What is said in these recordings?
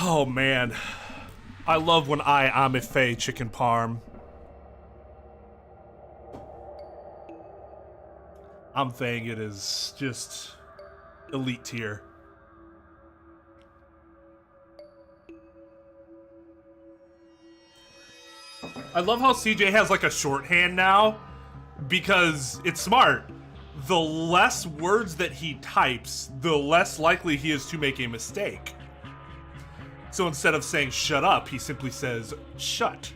Oh man, I love when I'm a Fey chicken parm. I'm saying it is just elite tier. I love how CJ has like a shorthand now because it's smart. The less words that he types, the less likely he is to make a mistake. So instead of saying shut up, he simply says shut.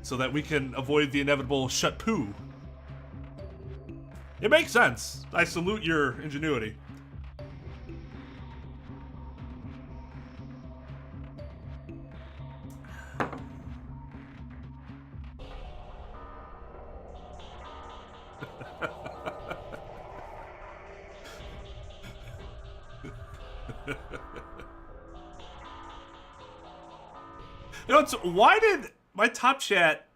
So that we can avoid the inevitable shut poo. It makes sense. I salute your ingenuity. You know, why did my top chat...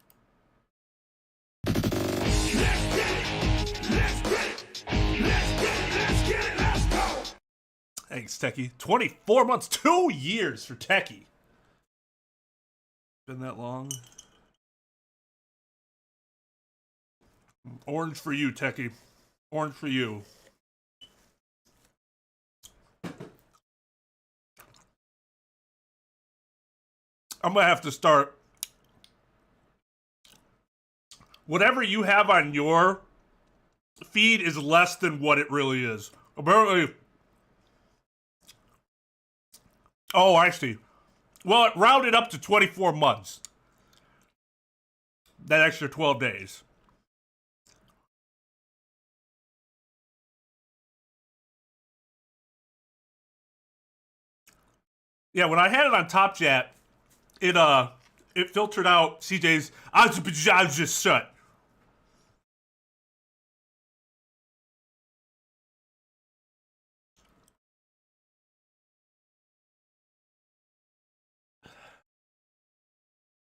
Thanks, Techie. 24 months, 2 years for Techie. Been that long? Orange for you, Techie. Orange for you. I'm gonna have to start. Whatever you have on your feed is less than what it really is. Apparently. Oh, I see. Well, it rounded up to 24 months. That extra 12 days. Yeah, when I had it on Top Chat, it filtered out CJ's I was just shut.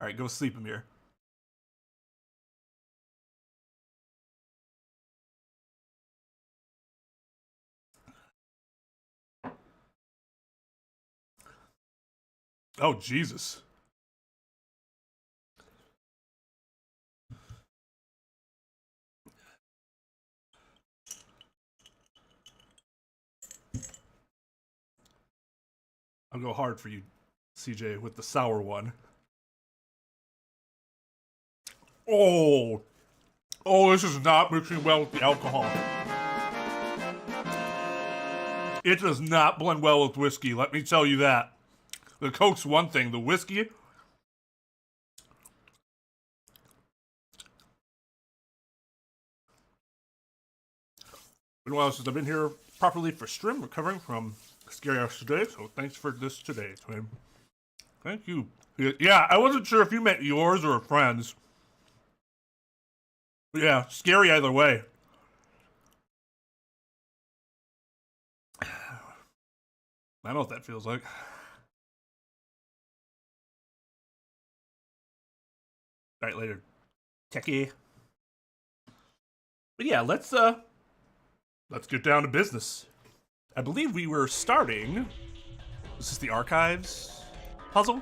All right, go sleep, Amir. Oh, Jesus. I'll go hard for you, CJ, with the sour one. Oh, this is not mixing well with the alcohol. It does not blend well with whiskey, let me tell you that. The Coke's one thing, the whiskey... Been a while since I've been here properly for stream, recovering from scary hours today, so thanks for this today, Twain. Thank you. Yeah, I wasn't sure if you meant yours or a friend's. Yeah, scary either way. I know what that feels like. Alright, later. Techie. But yeah, let's get down to business. I believe we were starting... Is this the archives puzzle?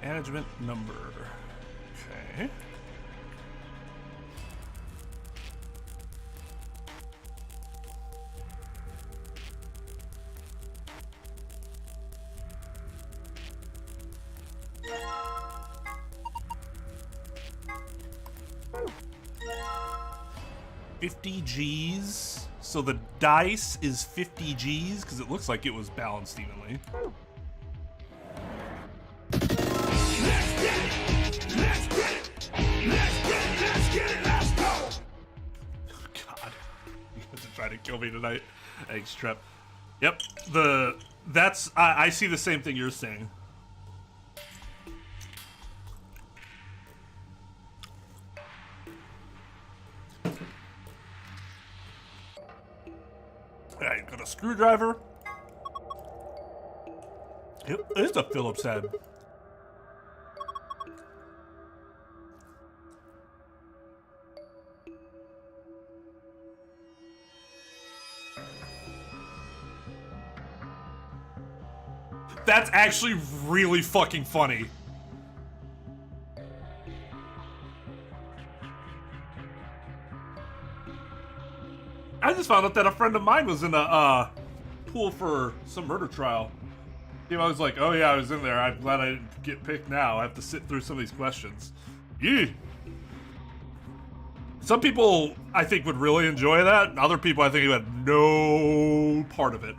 Management number. Okay. $50 Gs. So the dice is 50 Gs because it looks like it was balanced evenly. God, you guys are trying to kill me tonight. Thanks, Trep. Yep, I see the same thing you're saying. Alright, got a screwdriver. It is a Phillips head. That's actually really fucking funny. I just found out that a friend of mine was in a pool for some murder trial. I was like, oh yeah, I was in there. I'm glad I didn't get picked now. I have to sit through some of these questions. Yeah. Some people, I think, would really enjoy that. And other people, I think, had no part of it.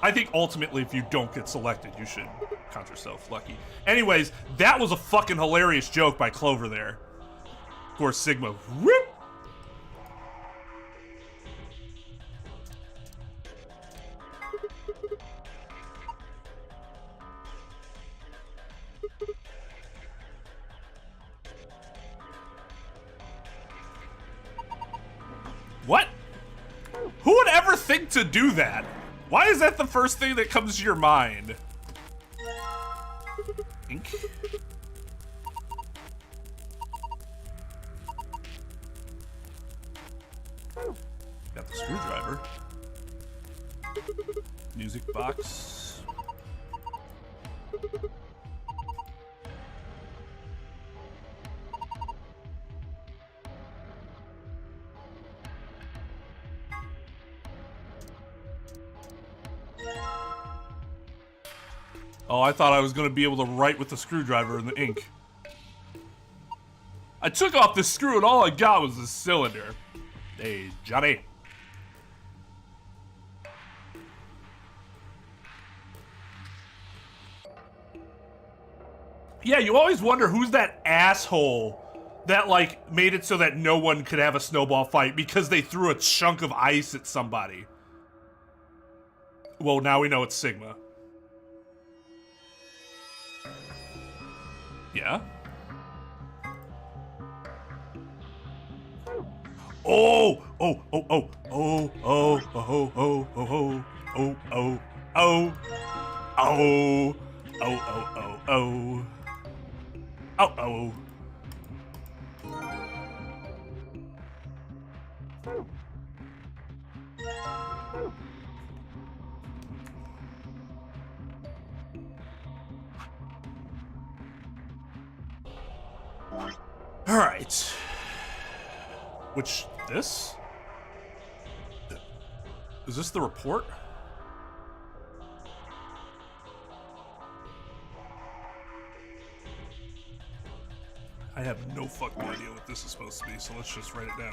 I think ultimately, if you don't get selected, you should count yourself lucky. Anyways, that was a fucking hilarious joke by Clover there. Of course, Sigma. Whoop! What? Who would ever think to do that? Why is that the first thing that comes to your mind? Ink. Got the screwdriver. Music box. Oh, I thought I was going to be able to write with the screwdriver and the ink. I took off the screw and all I got was the cylinder. Hey, Johnny. Yeah, you always wonder who's that asshole that, like, made it so that no one could have a snowball fight because they threw a chunk of ice at somebody. Well, now we know it's Sigma. Yeah? Oh! Oh, oh, oh, oh, oh, oh, oh, oh, oh, oh, oh, oh, oh, oh, oh, oh, oh. Oh, oh. All right. Which, this? Is this the report? I have no fucking idea what this is supposed to be, so let's just write it down.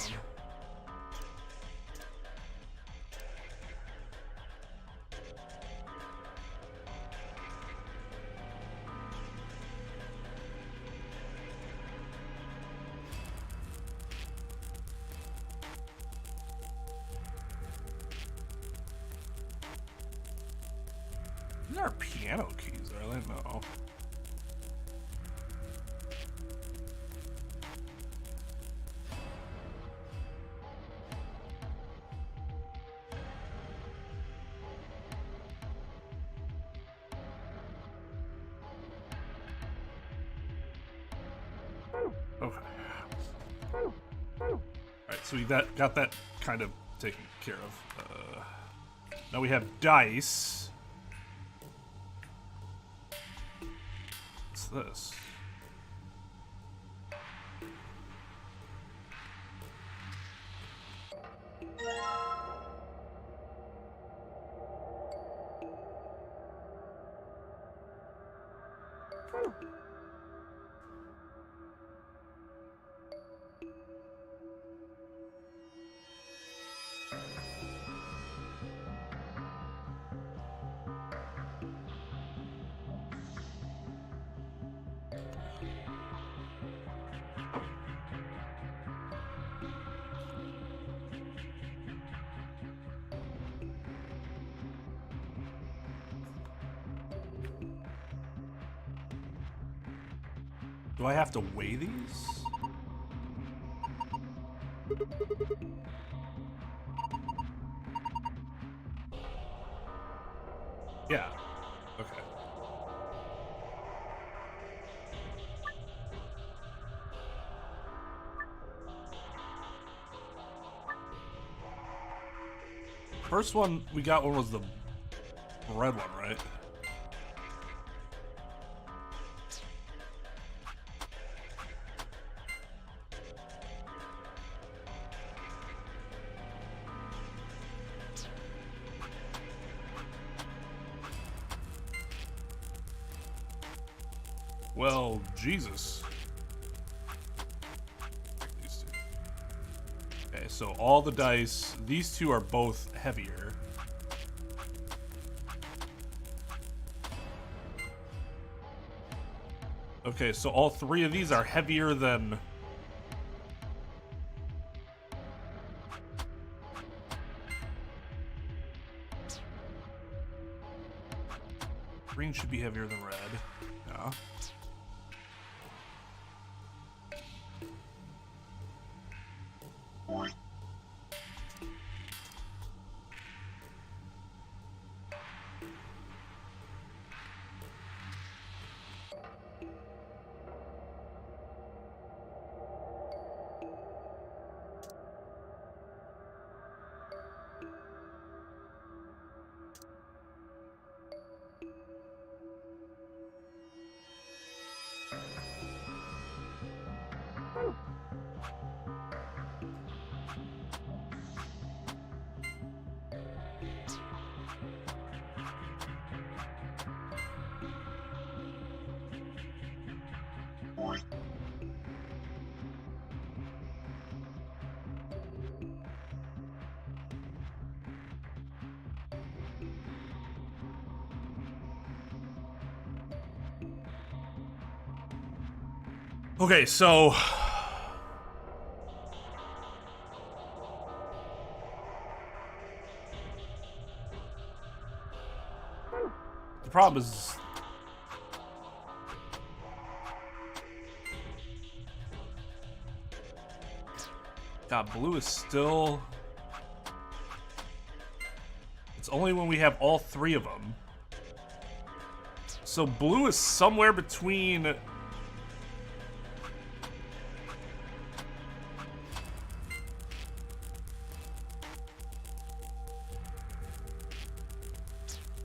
These are piano keys, are they? No. Okay. Alright, so we got that kind of taken care of. Now we have dice. What's this? Do I have to weigh these? Yeah. Okay. First one we got one was the red one, right? Well, Jesus. These two. Okay, so all the dice, these two are both heavier. Okay, so all three of these are heavier than... Green should be heavier than red. Yeah. Okay, so the problem is God, blue is still, it's only when we have all three of them. So blue is somewhere between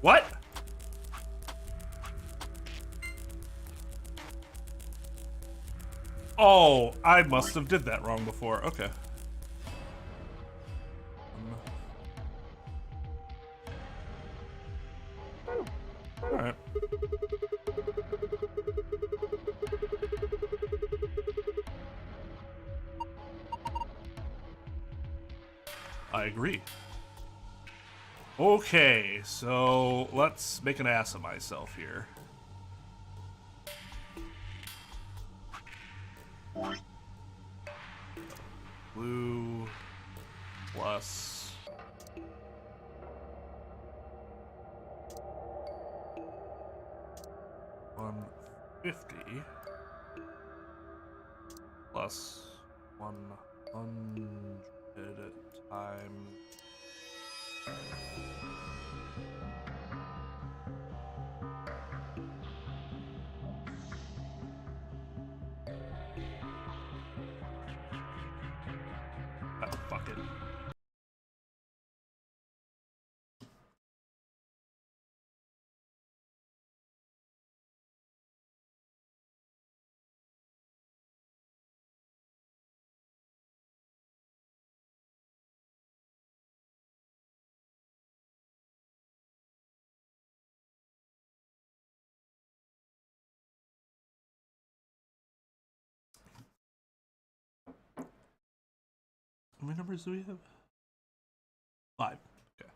what? Oh, I must have did that wrong before. Okay. Alright. I agree. Okay, so let's make an ass of myself here. Blue plus 150 plus 100 times. Oh, fuck it. How many numbers do we have? 5. Okay.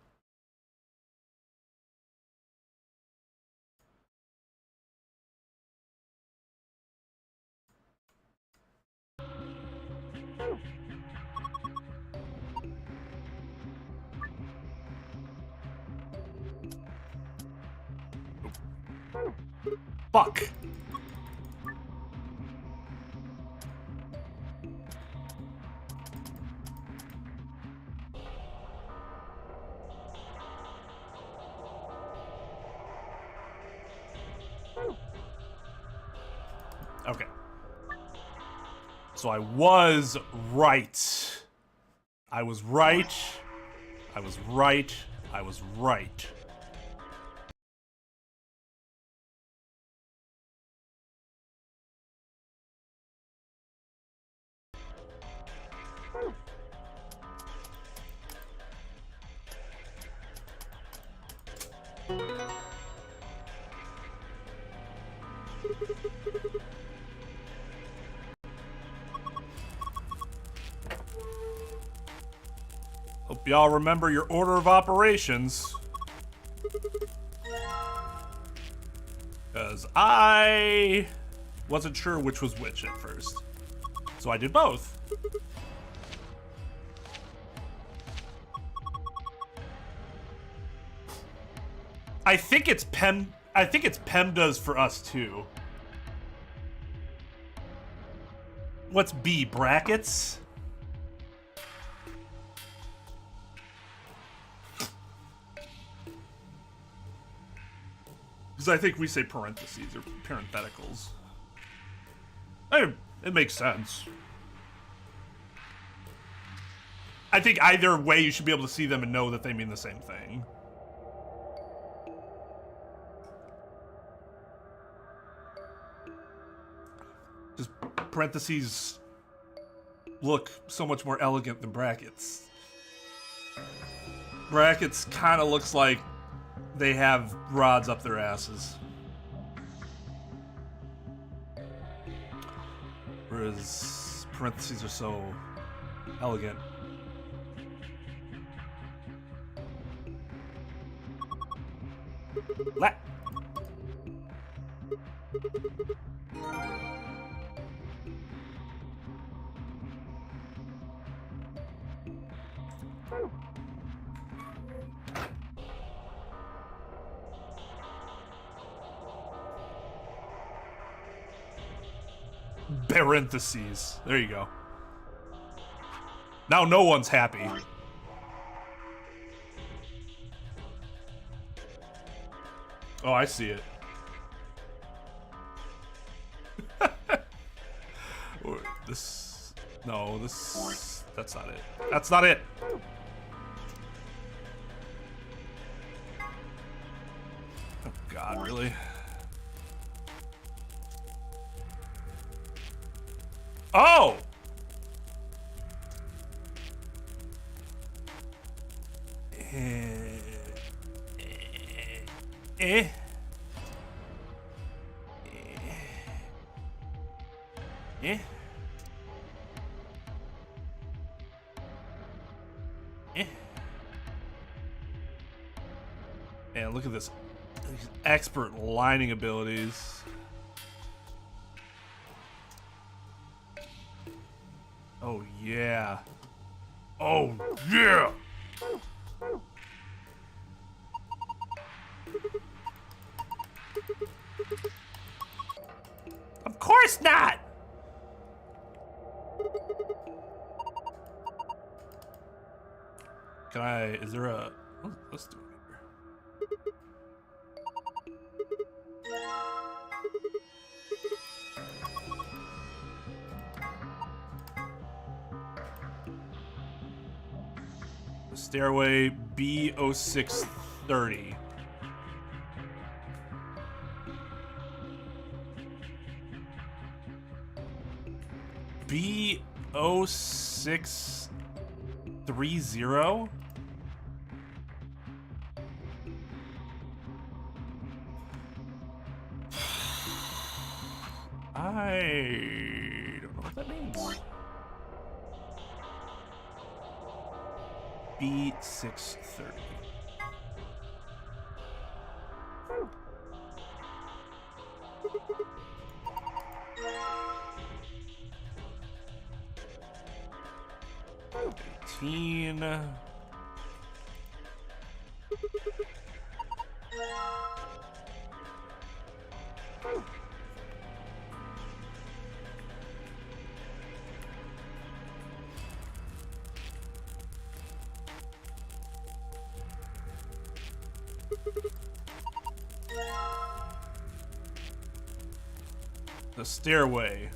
Fuck. Okay. So I was right. I was right. I was right. I was right. Hope y'all remember your order of operations. Because I wasn't sure which was which at first. So I did both. I think it's PEMDAS for us too. What's B? Brackets? Because I think we say parentheses or parentheticals. It makes sense. I think either way you should be able to see them and know that they mean the same thing. Just parentheses look so much more elegant than brackets. Brackets kind of looks like they have rods up their asses. Whereas parentheses are so elegant. La Parentheses. There you go. Now no one's happy. Oh, I see it. This... No, this... That's not it. That's not it! Oh god, really? Oh! Eh. Eh. Eh. Man, look at this. These expert lining abilities. Oh, yeah. Oh, yeah! Of course not! Can I, is there a, let's do it here. The stairway B0630. B0630? I don't know what that means. B630. The stairway.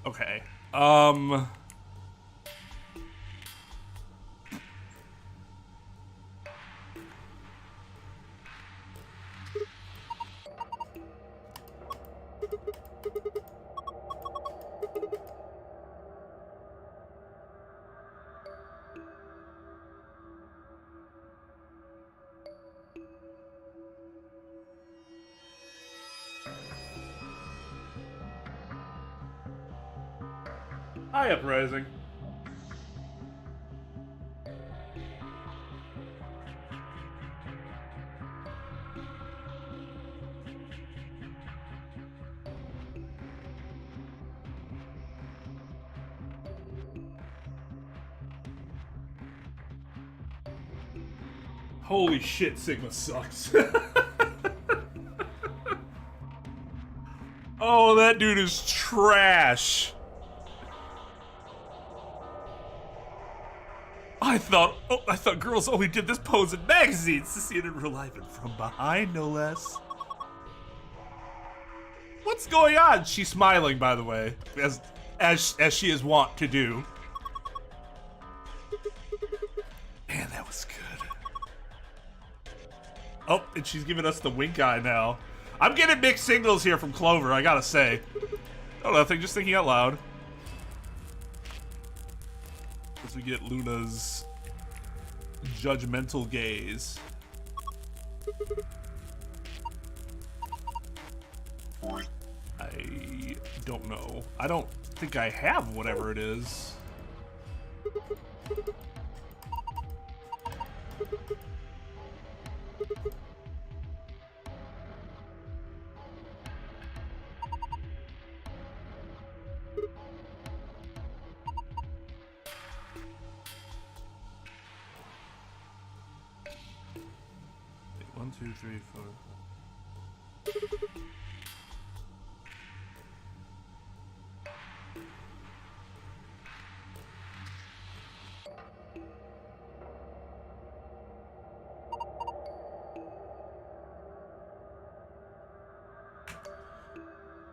Okay. Hi, Uprising. Holy shit, Sigma sucks. Oh, that dude is trash. I thought girls only did this pose in magazines to see it in real life and from behind, no less. What's going on? She's smiling, by the way, as she is wont to do. Man, that was good. Oh, and she's giving us the wink eye now. I'm getting mixed signals here from Clover, I gotta say. Oh, nothing, just thinking out loud. As we get Luna's judgmental gaze. I don't know. I don't think I have whatever it is. One, two, three, four.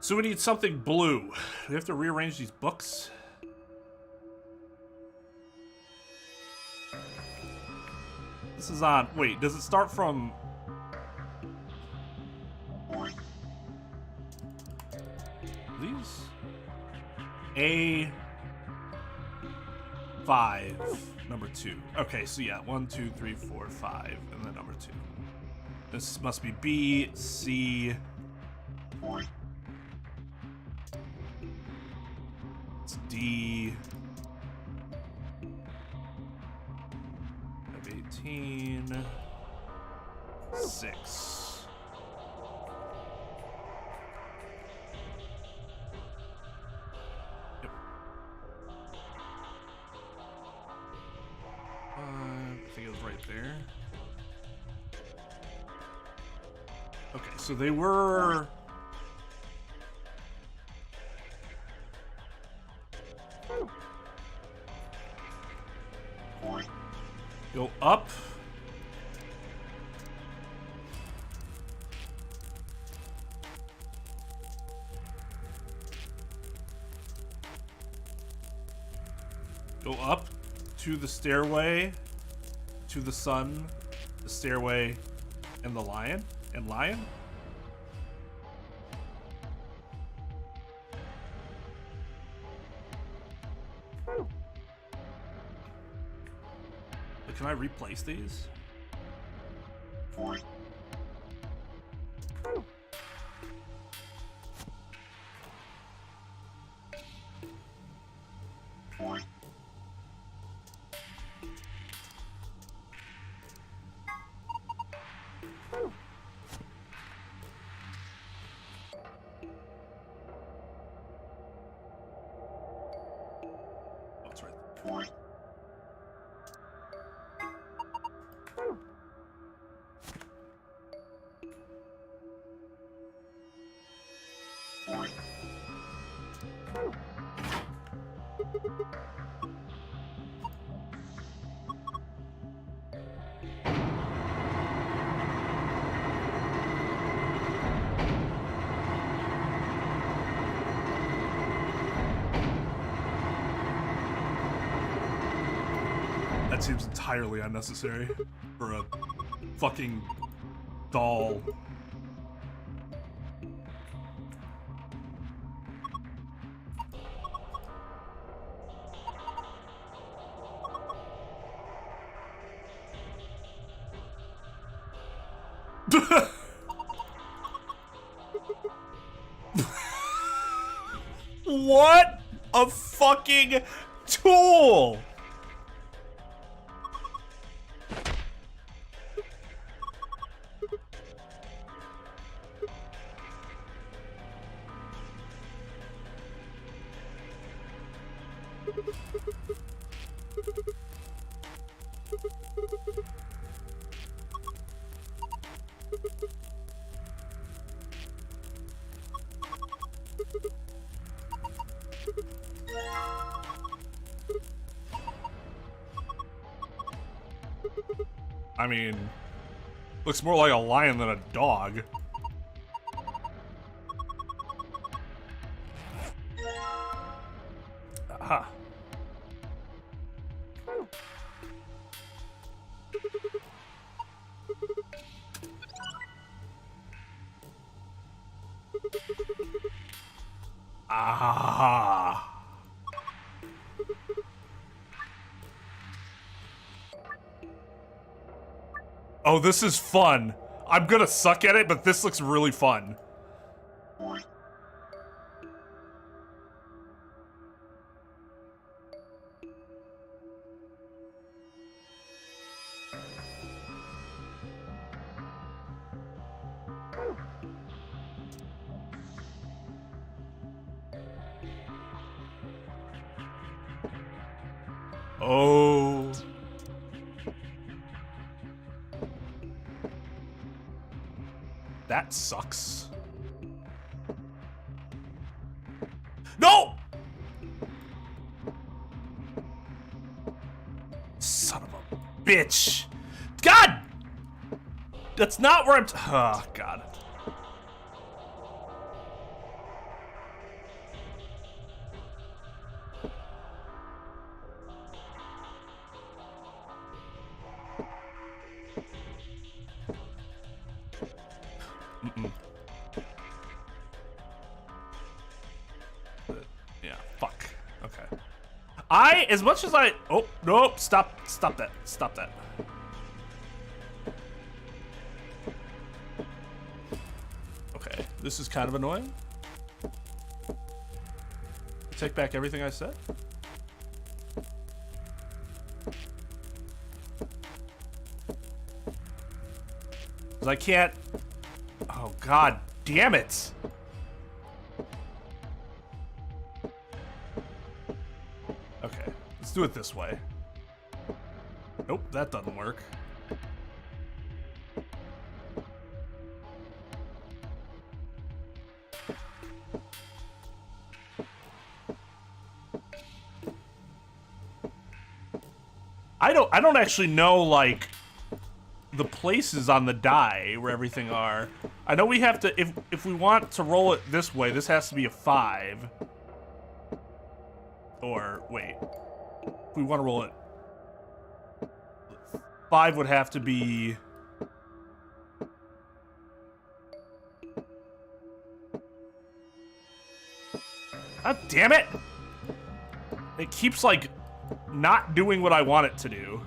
So we need something blue. Do we have to rearrange these books? This is on... Wait, does it start from... These? A5, number 2. Okay, so yeah, 1, 2, 3, 4, 5, and then number 2. This must be B, C... It's D... 18... 6... Yep. I think it was right there. Okay, so they were... Go up. Go up to the stairway, to the sun, the stairway, and the lion. And lion? Can I replace these? That's right. That seems entirely unnecessary for a fucking doll. What a fucking tool! I mean, looks more like a lion than a dog. Aha. Ah. Oh, this is fun. I'm gonna suck at it, but this looks really fun. Oh. That sucks. No! Son of a bitch. God! That's not where I'm oh, God. As much as I, oh, nope, stop that. Okay, this is kind of annoying. Take back everything I said. 'Cause I can't, oh, God damn it. Okay, let's do it this way. Nope, that doesn't work. I don't actually know, like, the places on the die where everything are. I know we have to, if we want to roll it this way, this has to be a 5. Or, wait. If we want to roll it, 5 would have to be... God damn it! It keeps, like, not doing what I want it to do.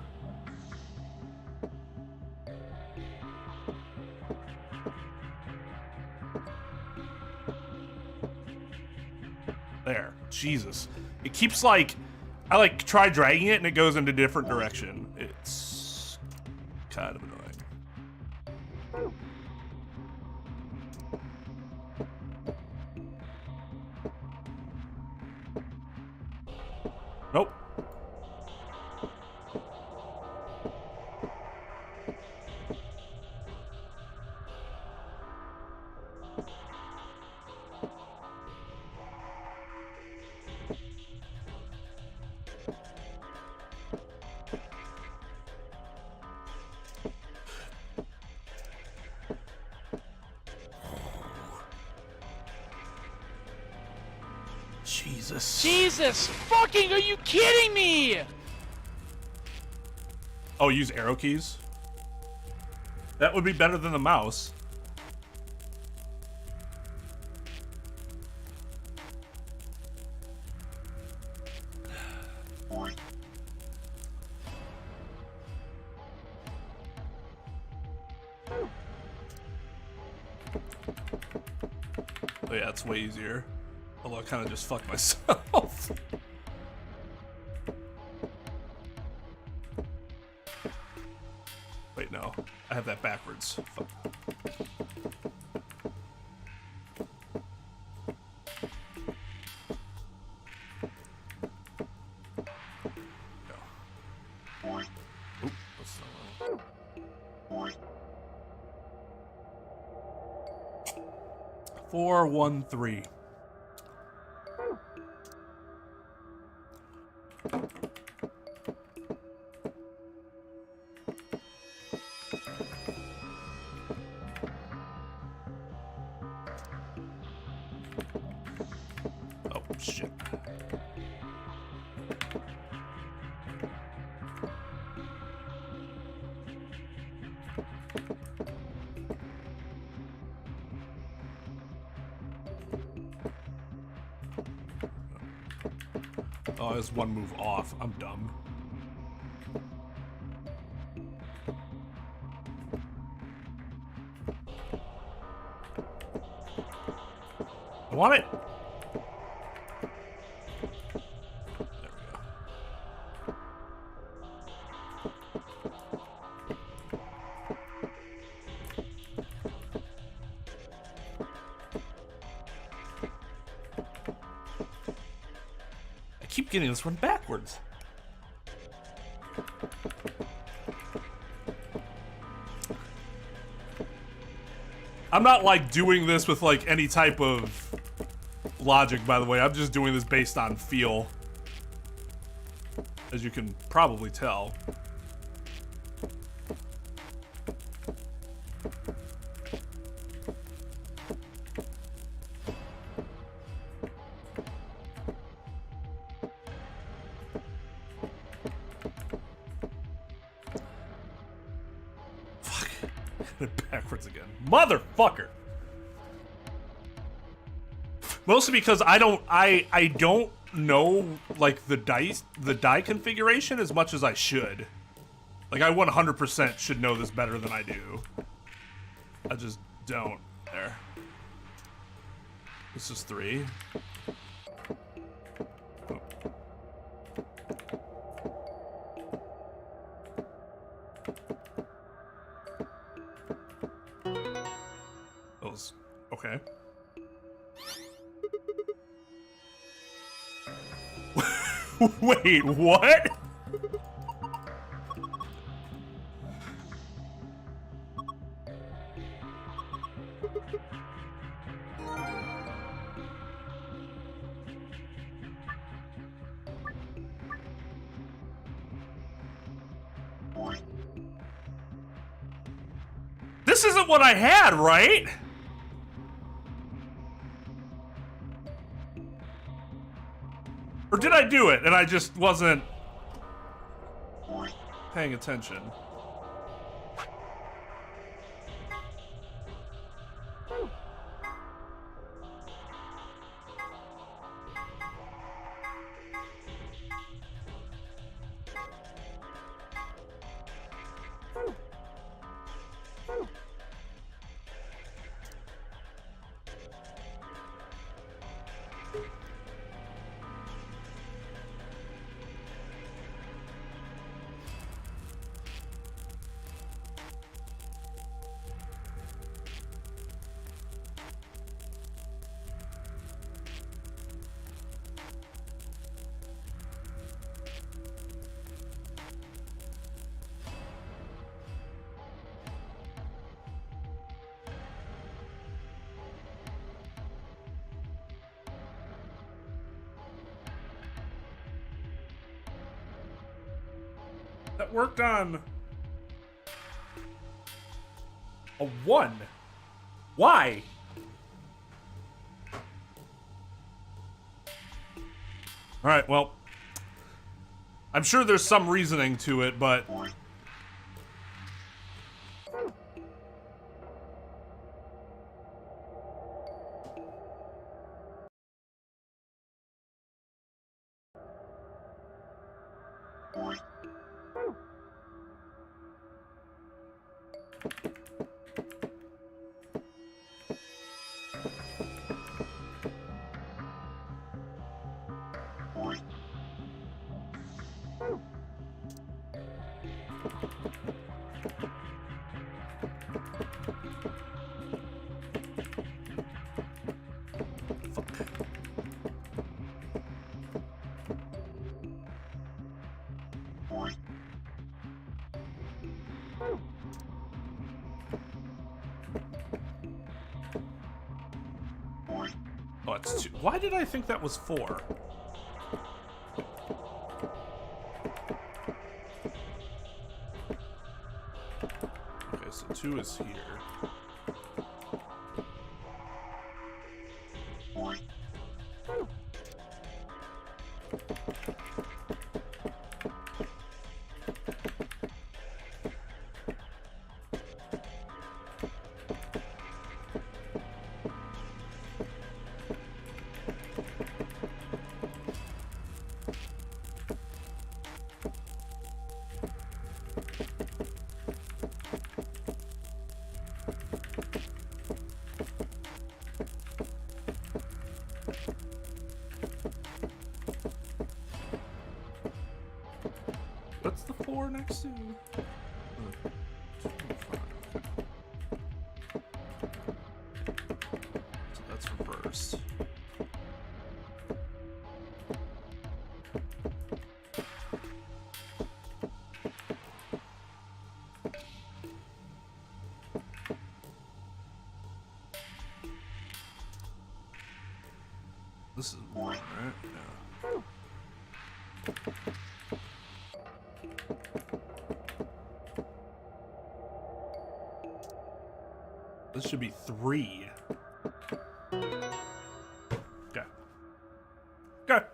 There. Jesus. It keeps, like... I, like, try dragging it and it goes in a different direction. It's kind of annoying. Nope. Jesus fucking, are you kidding me? Oh, use arrow keys? That would be better than the mouse. Oh yeah, it's way easier. Although I kind of just fucked myself. Wait, no. I have that backwards. Fuck. No. Oop, that's not right. 4, 1, 3. Oh, there's one move off. I'm dumb. I want it. There we go. I keep getting this one backwards. I'm not like doing this with like any type of logic, by the way. I'm just doing this based on feel, as you can probably tell. Backwards again. Motherfucker! Mostly because I don't know like the die configuration as much as I should. Like I 100% should know this better than I do. I just don't. There. This is 3. Oh. Those. Okay. Wait, what? This isn't what I had, right? Or did I do it and I just wasn't paying attention? That worked on a 1. Why? All right, well, I'm sure there's some reasoning to it, but oh, it's 2. Why did I think that was 4? Okay, so 2 is here. What's the 4 next to? So that's reversed. This is 1, right? Yeah. This should be 3. Okay. Okay.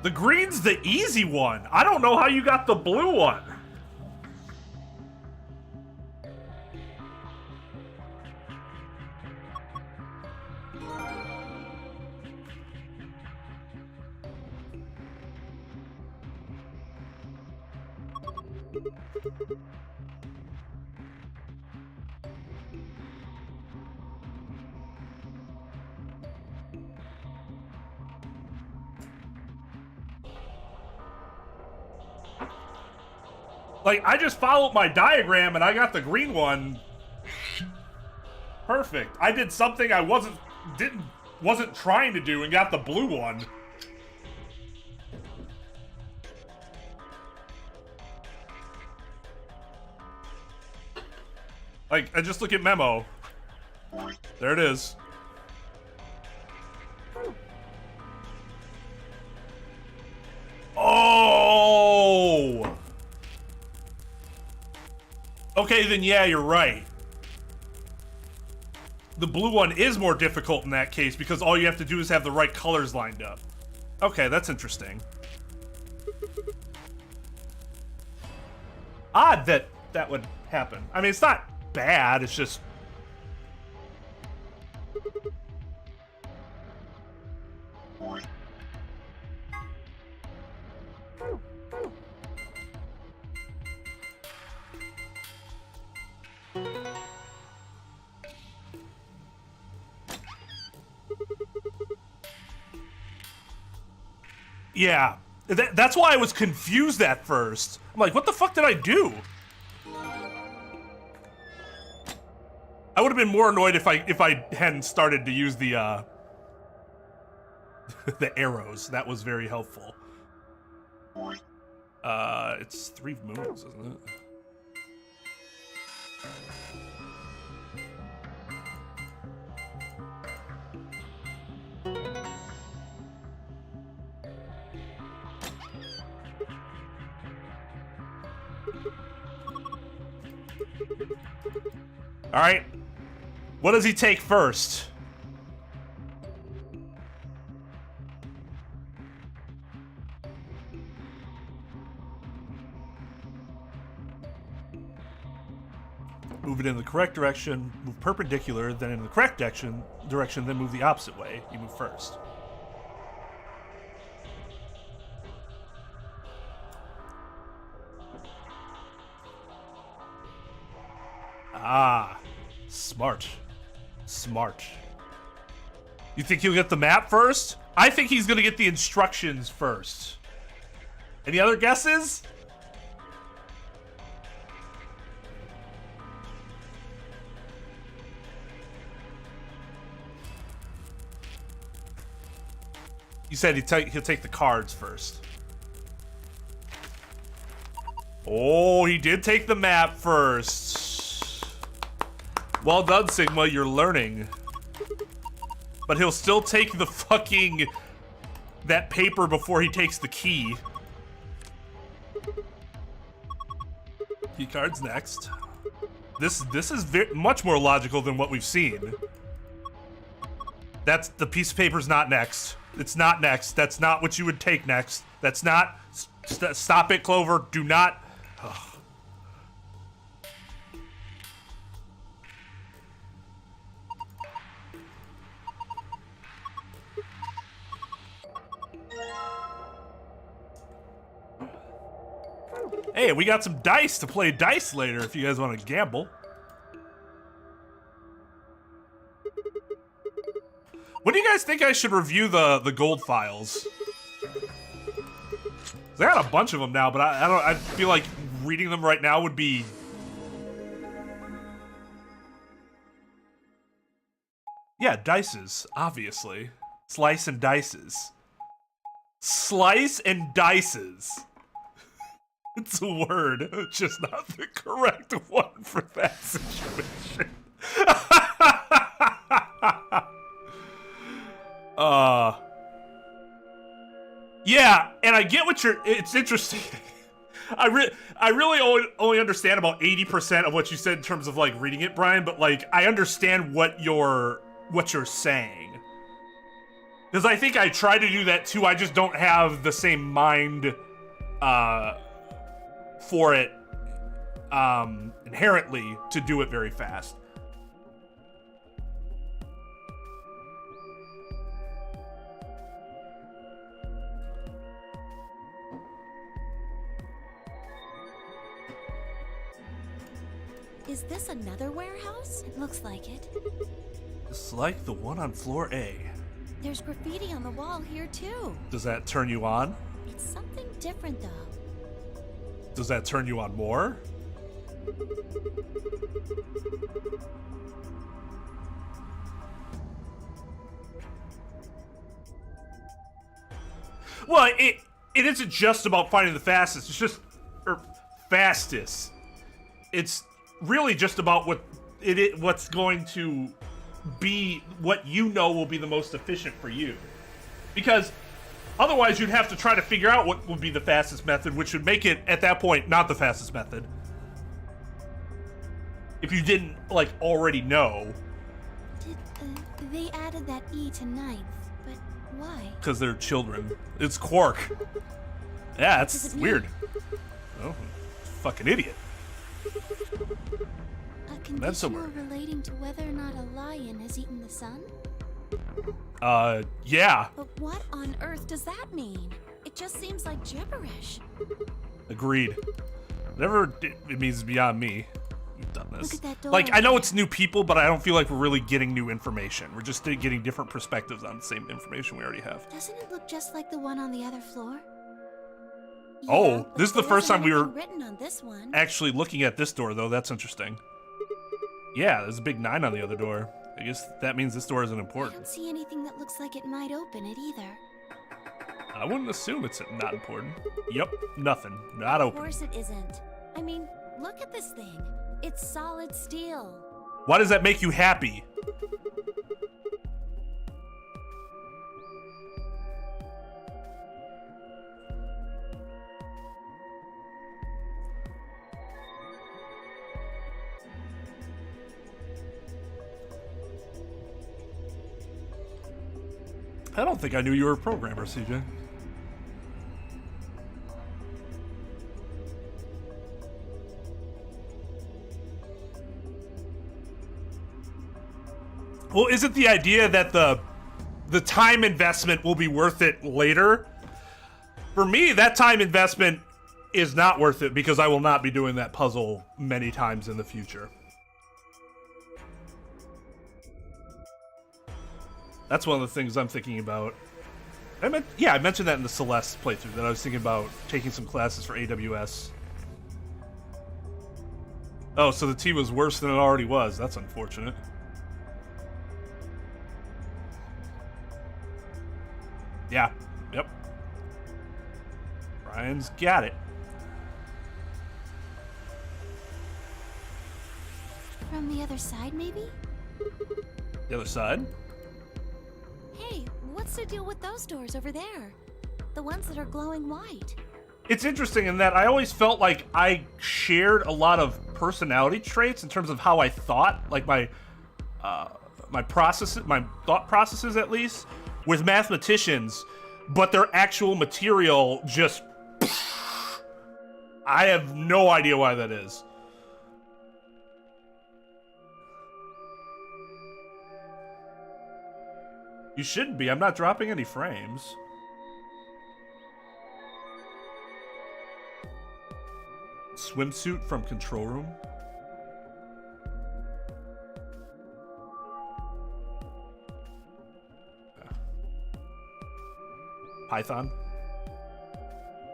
The green's the easy one. I don't know how you got the blue one. Like, I just followed my diagram and I got the green one. Perfect. I did something I wasn't trying to do and got the blue one. Like, I just look at memo. There it is. Oh! Okay, then yeah, you're right. The blue one is more difficult in that case because all you have to do is have the right colors lined up. Okay, that's interesting. Odd that that would happen. I mean, it's not bad, it's just... Yeah, that's why I was confused at first. I'm like, what the fuck did I do? I would have been more annoyed if I hadn't started to use the the arrows. That was very helpful. It's 3 moons, isn't it? All right. What does he take first? Move it in the correct direction, move perpendicular, then in the correct direction, then move the opposite way. You move first. Ah, smart. Smart. You think he'll get the map first? I think he's gonna get the instructions first. Any other guesses? You said he'll take the cards first. Oh, he did take the map first. Well done, Sigma, you're learning. But he'll still take the fucking... that paper before he takes the key. Key card's next. This is much more logical than what we've seen. That's... the piece of paper's not next. It's not next. That's not what you would take next. That's not... stop it, Clover. Do not... Ugh. Hey, we got some dice to play dice later if you guys want to gamble. When do you guys think I should review the gold files? I got a bunch of them now, but I feel like reading them right now would be... Yeah, dices, obviously. Slice and dices. Slice and dices. It's a word, just not the correct one for that situation. Yeah, and I get what it's interesting. I really only understand about 80% of what you said in terms of like reading it, Brian, but like I understand what you're saying. Because I think I try to do that too, I just don't have the same mind for it inherently to do it very fast. Is this another warehouse? It looks like it. It's like the one on floor A. There's graffiti on the wall here too. Does that turn you on? It's something different though. Does that turn you on more? Well, it isn't just about finding the fastest. It's just fastest. It's really just about what's going to be what you know will be the most efficient for you. Because otherwise you'd have to try to figure out what would be the fastest method, which would make it at that point not the fastest method. If you didn't like already know. They added that E to ninth, but why? Because they're children. It's Quark. Yeah, that's weird. Oh, fucking idiot. A conditional relating to whether or not a lion has eaten the sun? Yeah. But what on earth does that mean? It just seems like gibberish. Agreed. Whatever it means is beyond me. We've done this. Look at that door. Like, I know it's new people, but I don't feel like we're really getting new information. We're just getting different perspectives on the same information we already have. Doesn't it look just like the one on the other floor? Oh, Yeah, this is the first time we were written on this one. actually looking at this door, though. That's interesting. Yeah, there's a big 9 on the other door. I guess that means this door isn't I important. don't see anything that looks like it might open it either. I wouldn't assume it's not important. Yep, nothing. Not open. Of course it isn't. I mean, look at this thing. It's solid steel. Why does that make you happy? I don't think I knew you were a programmer, CJ. Well, is it the idea that the time investment will be worth it later? For me, that time investment is not worth it because I will not be doing that puzzle many times in the future. That's one of the things I'm thinking about. I mentioned that in the Celeste playthrough, that I was thinking about taking some classes for AWS. Oh, so the tea was worse than it already was. That's unfortunate. Yeah, yep. Brian's got it. From the other side, maybe? The other side? Hey, what's the deal with those doors over there? The ones that are glowing white. It's interesting in that I always felt like I shared a lot of personality traits in terms of how I thought, like my thought processes at least, with mathematicians, but their actual material just I have no idea why that is. You shouldn't be. I'm not dropping any frames. Swimsuit from control room. Python.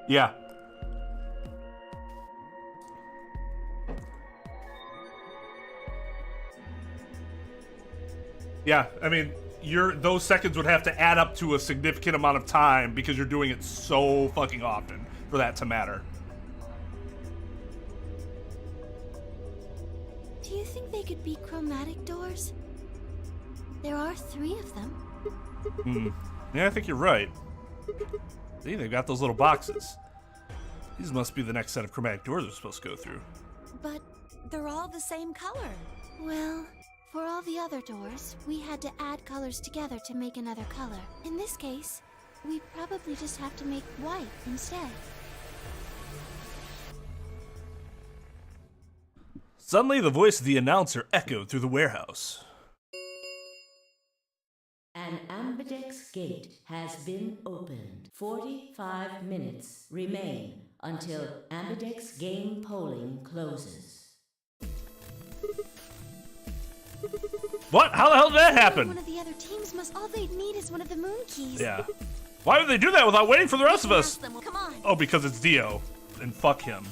Yeah. Yeah, I mean, those seconds would have to add up to a significant amount of time because you're doing it so fucking often for that to matter. Do you think they could be chromatic doors? There are 3 of them. Yeah, I think you're right. See, they've got those little boxes. These must be the next set of chromatic doors we're supposed to go through. But they're all the same color. Well, for all the other doors, we had to add colors together to make another color. In this case, we probably just have to make white instead. Suddenly, the voice of the announcer echoed through the warehouse. An ambidex gate has been opened. 45 minutes remain until ambidex game polling closes. What? How the hell did that happen? One of the other teams must. All they'd need is one of the moon keys. Yeah. Why would they do that without waiting for the rest of us? Ask them. Come on. Oh, because it's Dio. And fuck him.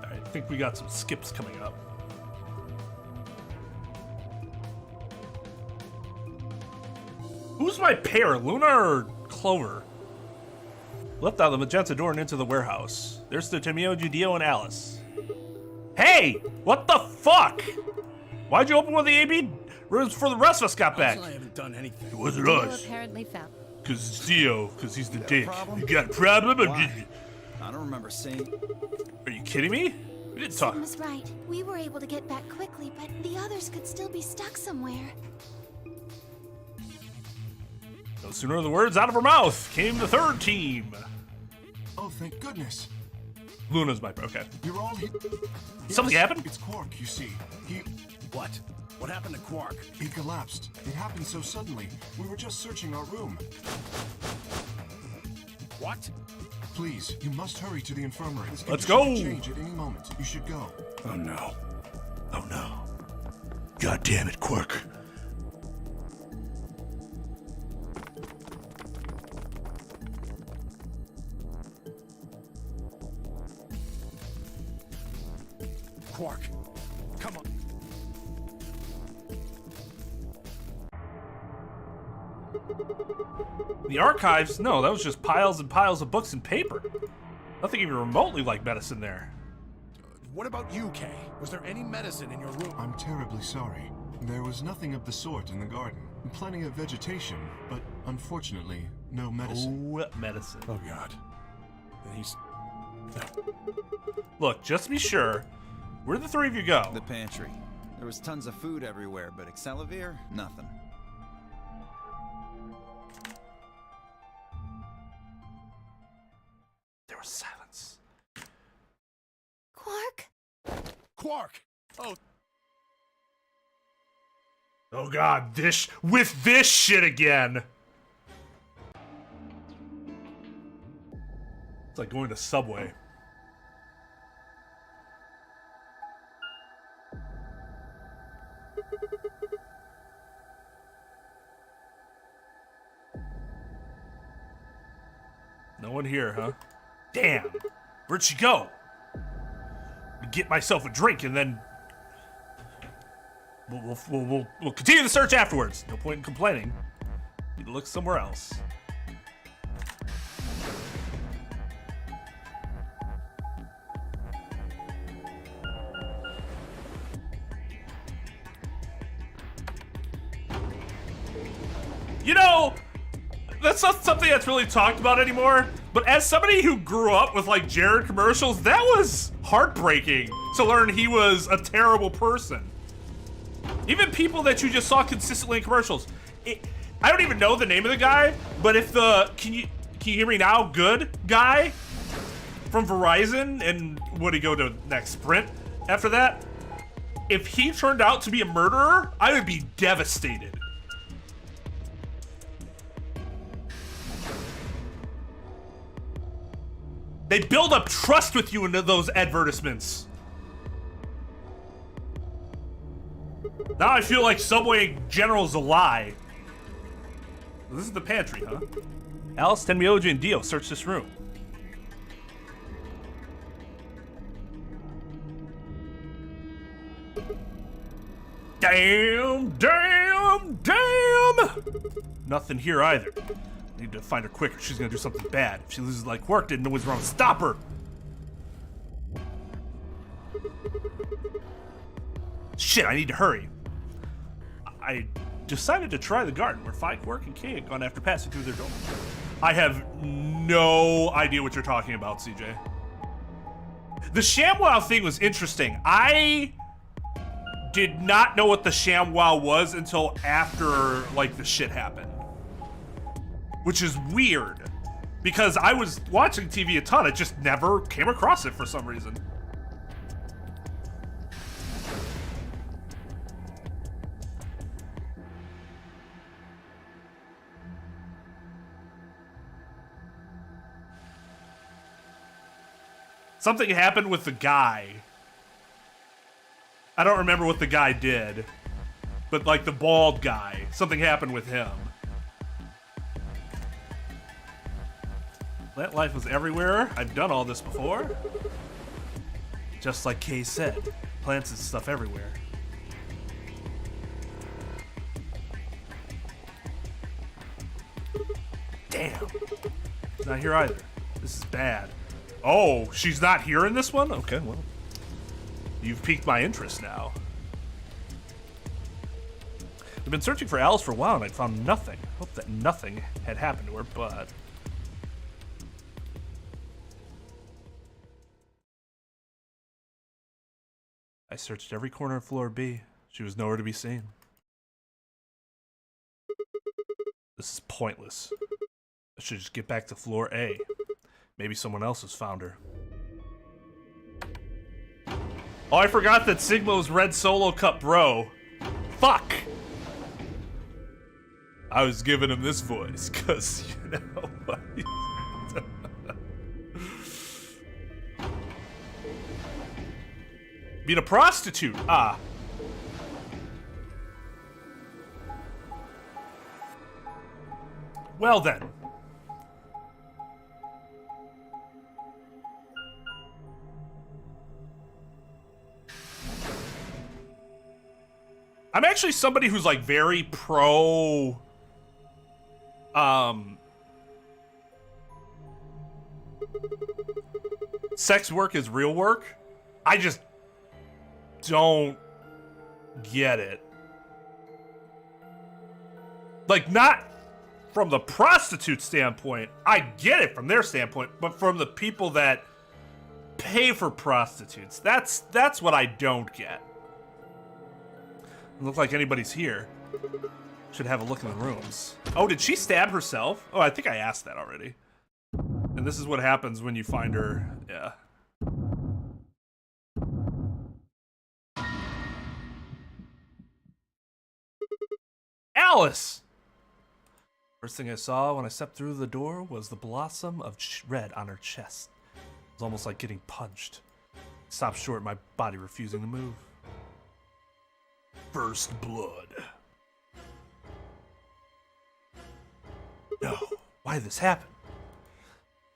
I think we got some skips coming up. Who's my pair, Luna or Clover? Left out the magenta door and into the warehouse. There's the Tomio, Dio, and Alice. Hey! What the fuck? Why'd you open one of the AB rooms before the rest of us got back? I haven't done anything. It wasn't Dio us. apparently found. Cause it's Dio, cause he's the dick. problem? You got a problem? Or Why? did you? I don't remember seeing. Are you kidding me? We didn't talk. Sam was right. We were able to get back quickly, but the others could still be stuck somewhere. No sooner are the words out of her mouth came the third team. Oh, thank goodness. Luna's my okay. You're all here. Something happened? It's Quark, you see. What? What happened to Quark? He collapsed. It happened so suddenly. We were just searching our room. What? Please, you must hurry to the infirmary. This Let's condition go. could change at any moment. You should go. Oh no. Oh no. God damn it, Quark. Quark. Come on. The archives? No, that was just piles and piles of books and paper. Nothing even remotely like medicine there. What about you, Kay? Was there any medicine in your room? I'm terribly sorry. There was nothing of the sort in the garden. Plenty of vegetation, but unfortunately, no medicine. Oh, medicine. Oh God. Then he's. Look, just to be sure, where did the three of you go? The pantry. There was tons of food everywhere, but Excelavir, nothing. There was silence. Quark? Quark! Oh, Oh god, this shit again. It's like going to Subway. No one here, huh? Damn! Where'd she go? Get myself a drink and then we'll continue the search afterwards. No point in complaining. Need to look somewhere else. You know, that's not something that's really talked about anymore, but as somebody who grew up with like Jared commercials, that was heartbreaking to learn he was a terrible person. Even people that you just saw consistently in commercials. I don't even know the name of the guy, but if the, can you hear me now? Good guy from Verizon, and what did he go to next? Sprint after that? If he turned out to be a murderer, I would be devastated. They build up trust with you into those advertisements. Now I feel like Subway in general is a lie. This is the pantry, huh? Alice, Tenmyoji, and Dio search this room. Damn! Nothing here either. Need to find her quick or she's gonna do something bad. If she loses like work, didn't know what's wrong. Stop her! Shit, I need to hurry. I decided to try the garden where Fi, Quark, and Kay had gone after passing through their door. I have no idea what you're talking about, CJ. The ShamWow thing was interesting. I did not know what the ShamWow was until after, like, the shit happened. Which is weird. Because I was watching TV a ton, I just never came across it for some reason. Something happened with the guy. I don't remember what the guy did, but like the bald guy, something happened with him. Plant life was everywhere. I've done all this before. Just like Kay said, plants and stuff everywhere. Damn. She's not here either. This is bad. Oh, she's not here in this one? Okay, well. You've piqued my interest now. I've been searching for Alice for a while and I'd found nothing. Hope that nothing had happened to her, but... I searched every corner of floor B. She was nowhere to be seen. This is pointless. I should just get back to floor A. Maybe someone else has found her. Oh, I forgot that Sigmo's red solo cup bro. Fuck! I was giving him this voice, cause, you know... Being a prostitute, ah. Well then. I'm actually somebody who's like very pro sex work is real work. I just don't get it. Like, not from the prostitute standpoint. I get it from their standpoint, but from the people that pay for prostitutes. That's what I don't get. Doesn't look like anybody's here. Should have a look in the rooms. Oh, did she stab herself? Oh, I think I asked that already. And this is what happens when you find her. Yeah. Alice! First thing I saw when I stepped through the door was the blossom of red on her chest. It was almost like getting punched. Stopped short, my body refusing to move. First blood. No, why did this happen?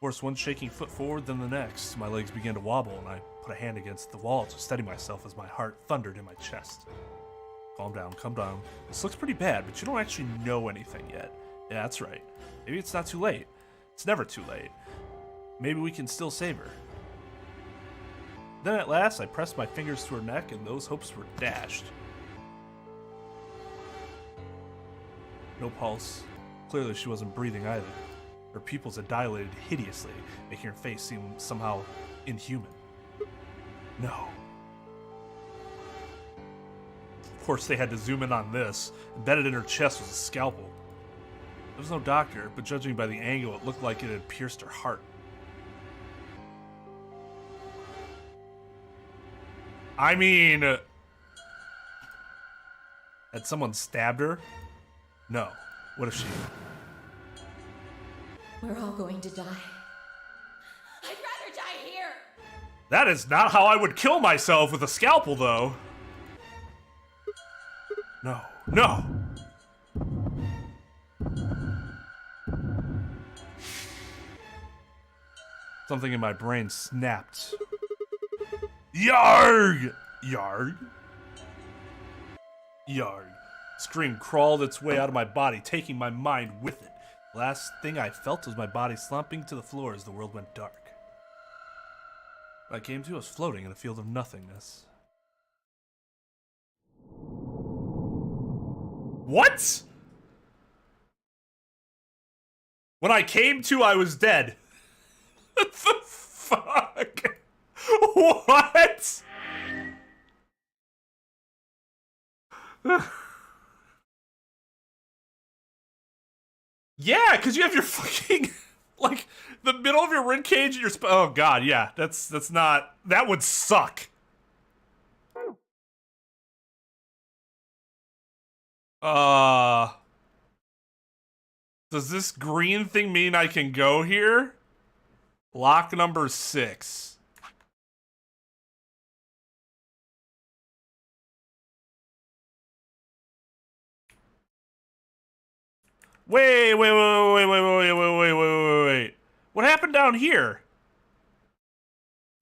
Forced one shaking foot forward, then the next. My legs began to wobble, and I put a hand against the wall to steady myself as my heart thundered in my chest. Calm down, calm down. This looks pretty bad, but you don't actually know anything yet. Yeah, that's right. Maybe it's not too late. It's never too late. Maybe we can still save her. Then at last, I pressed my fingers to her neck, and those hopes were dashed. No pulse. Clearly she wasn't breathing either. Her pupils had dilated hideously, making her face seem somehow inhuman. No. Of course they had to zoom in on this. Embedded in her chest was a scalpel. There was no doctor, but judging by the angle, it looked like it had pierced her heart. I mean... had someone stabbed her? No. What if she... We're all going to die. I'd rather die here! That is not how I would kill myself with a scalpel, though. No. No! Something in my brain snapped. Yarg! Yarg? Yarg. Scream crawled its way out of my body, taking my mind with it. Last thing I felt was my body slumping to the floor as the world went dark. I came to, I was floating in a field of nothingness. What? When I came to, I was dead. What the fuck? What? Yeah, because you have your fucking, like, the middle of your rib cage and your oh god, yeah, that's not, that would suck. Does this green thing mean I can go here? Lock number 6. Wait. What happened down here?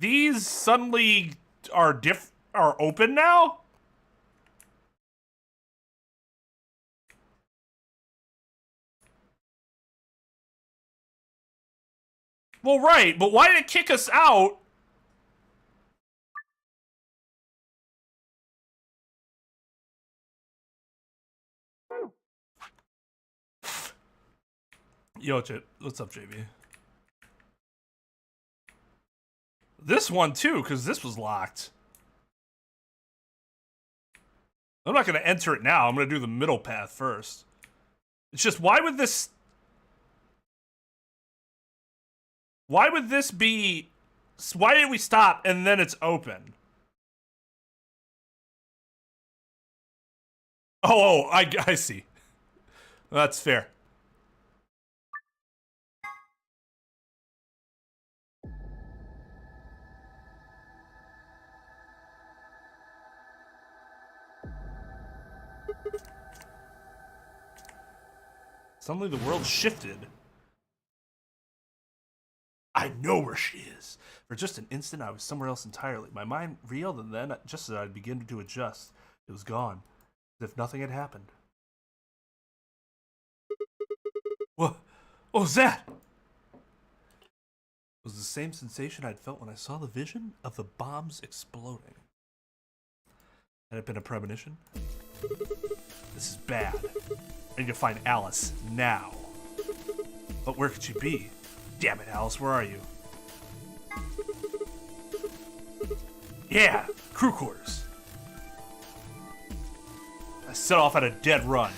These suddenly are open now? Well, right, but why did it kick us out? Yo, Chip, what's up, JB? This one too, because this was locked. I'm not going to enter it now. I'm going to do the middle path first. It's just, why would this be... Why did we stop and then it's open? Oh, I see. That's fair. Suddenly the world shifted. I know where she is. For just an instant, I was somewhere else entirely. My mind reeled, and then, just as I'd begin to adjust, it was gone, as if nothing had happened. What was that? It was the same sensation I'd felt when I saw the vision of the bombs exploding. Had it been a premonition? This is bad. I need to find Alice now. But where could she be? Damn it, Alice, where are you? Yeah, crew quarters. I set off at a dead run.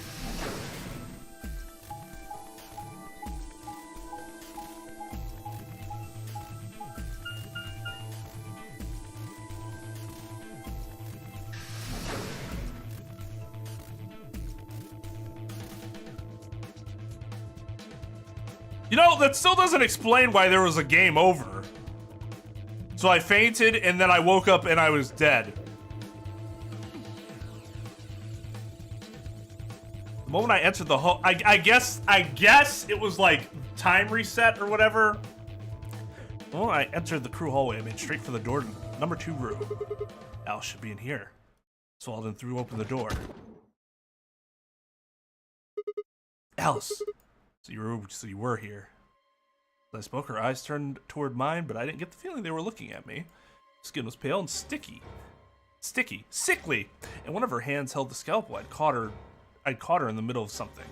You know, that still doesn't explain why there was a game over. So I fainted, and then I woke up and I was dead. The moment I entered the hall, I guess it was like time reset or whatever. The moment I entered the crew hallway, I made straight for the door to number 2 room. Alice should be in here. So I then threw open the door. Alice. So you were here. As I spoke, her eyes turned toward mine, but I didn't get the feeling they were looking at me. Skin was pale and sticky. Sickly. And one of her hands held the scalpel. I'd caught her in the middle of something.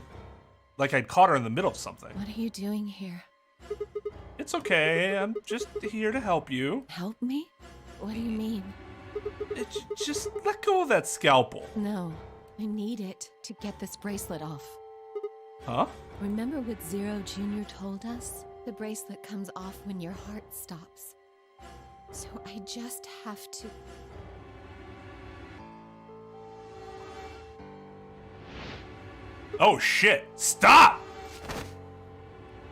Like I'd caught her in the middle of something. What are you doing here? It's okay. I'm just here to help you. Help me? What do you mean? Just let go of that scalpel. No, I need it to get this bracelet off. Huh? Remember what Zero Jr. told us? The bracelet comes off when your heart stops. So I just have to... Oh shit! Stop!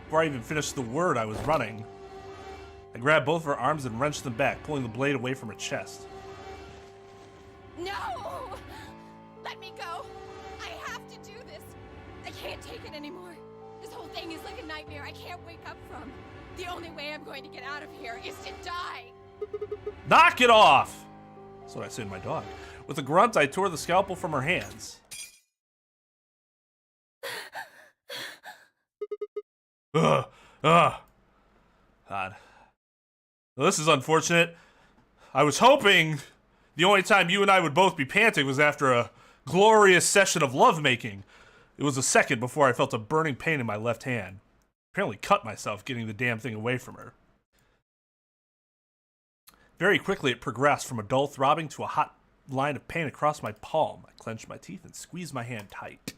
Before I even finished the word, I was running. I grabbed both of her arms and wrenched them back, pulling the blade away from her chest. No! Let me go! I have to do this! I can't take it anymore. This whole thing is like a nightmare I can't wake up from. The only way I'm going to get out of here is to die! Knock it off! That's what I said to my dog. With a grunt, I tore the scalpel from her hands. God. Well, this is unfortunate. I was hoping the only time you and I would both be panting was after a glorious session of lovemaking. It was a second before I felt a burning pain in my left hand. Apparently cut myself getting the damn thing away from her. Very quickly it progressed from a dull throbbing to a hot line of pain across my palm. I clenched my teeth and squeezed my hand tight.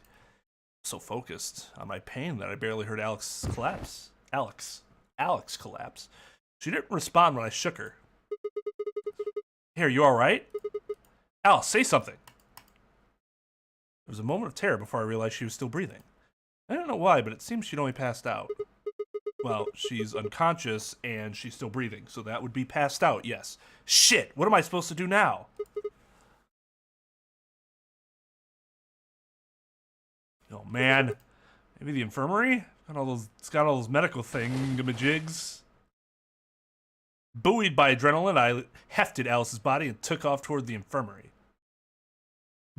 So focused on my pain that I barely heard Alex collapse. Alex collapse. She didn't respond when I shook her. Hey, are you alright? Alice, say something. There was a moment of terror before I realized she was still breathing. I don't know why, but it seems she'd only passed out. Well, she's unconscious and she's still breathing, so that would be passed out, yes. Shit, what am I supposed to do now? Oh man, maybe the infirmary? It's got all those medical thingamajigs. Buoyed by adrenaline, I hefted Alice's body and took off toward the infirmary.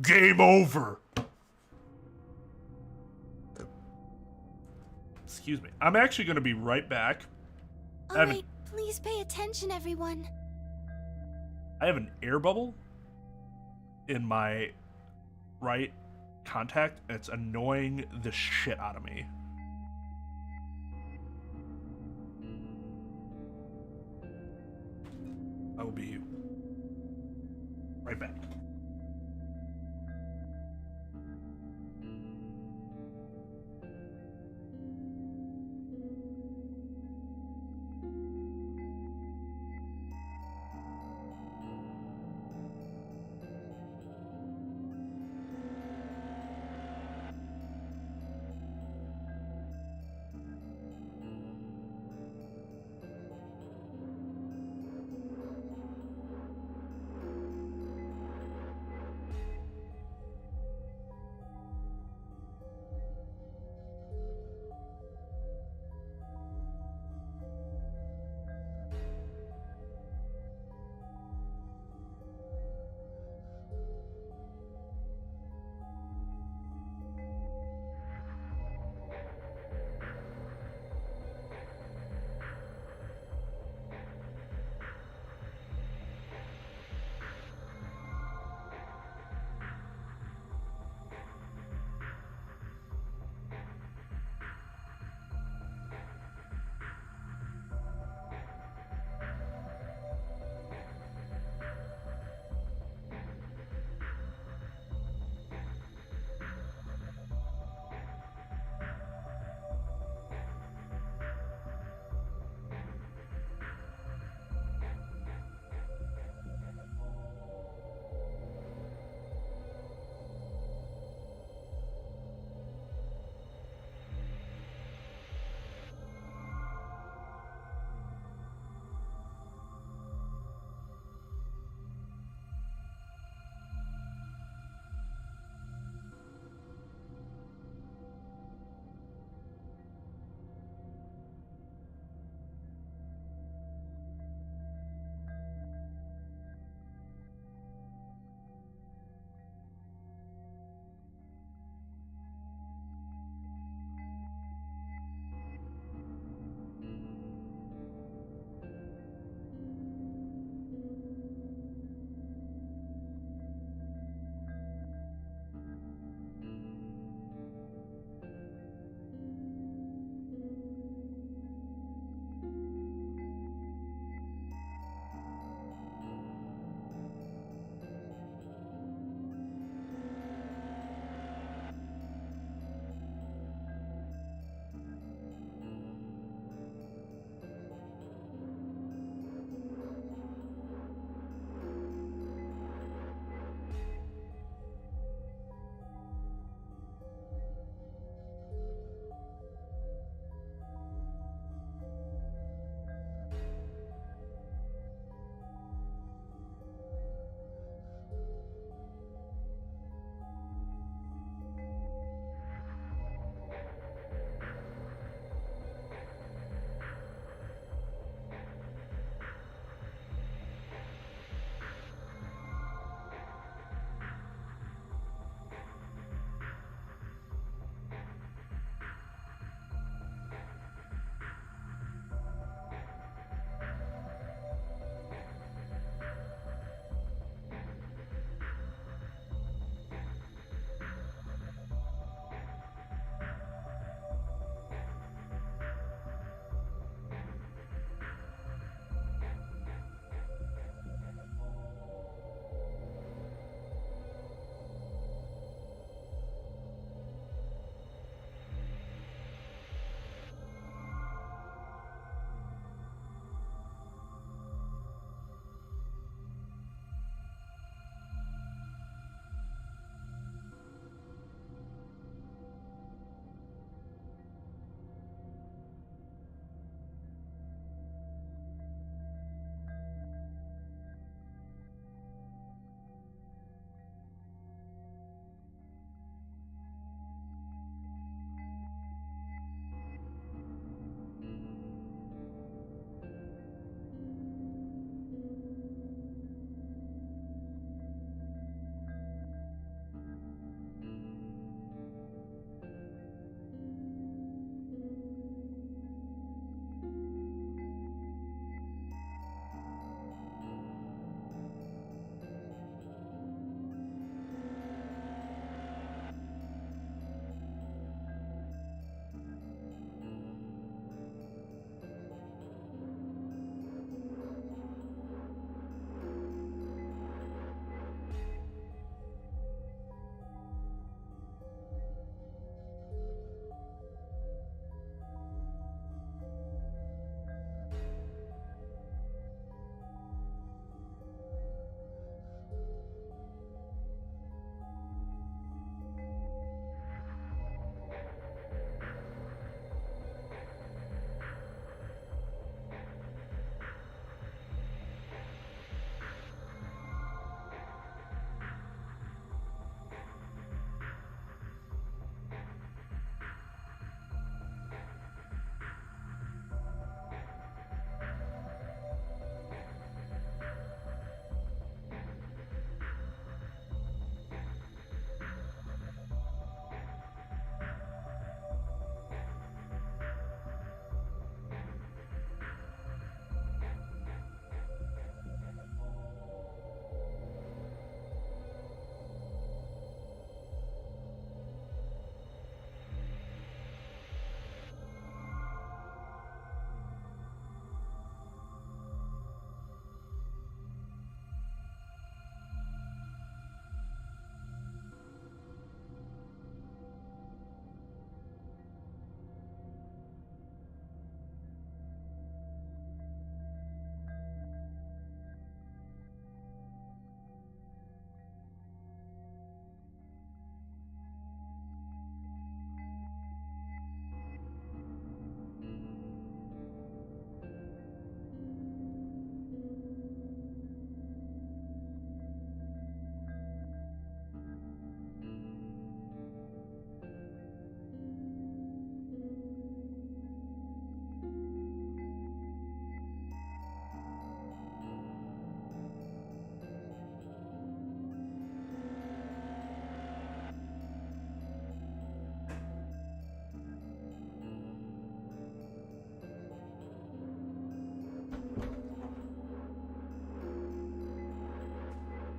Game over! Excuse me. I'm actually going to be right back. Alright, please pay attention, everyone. I have an air bubble in my right contact, and it's annoying the shit out of me. I will be right back.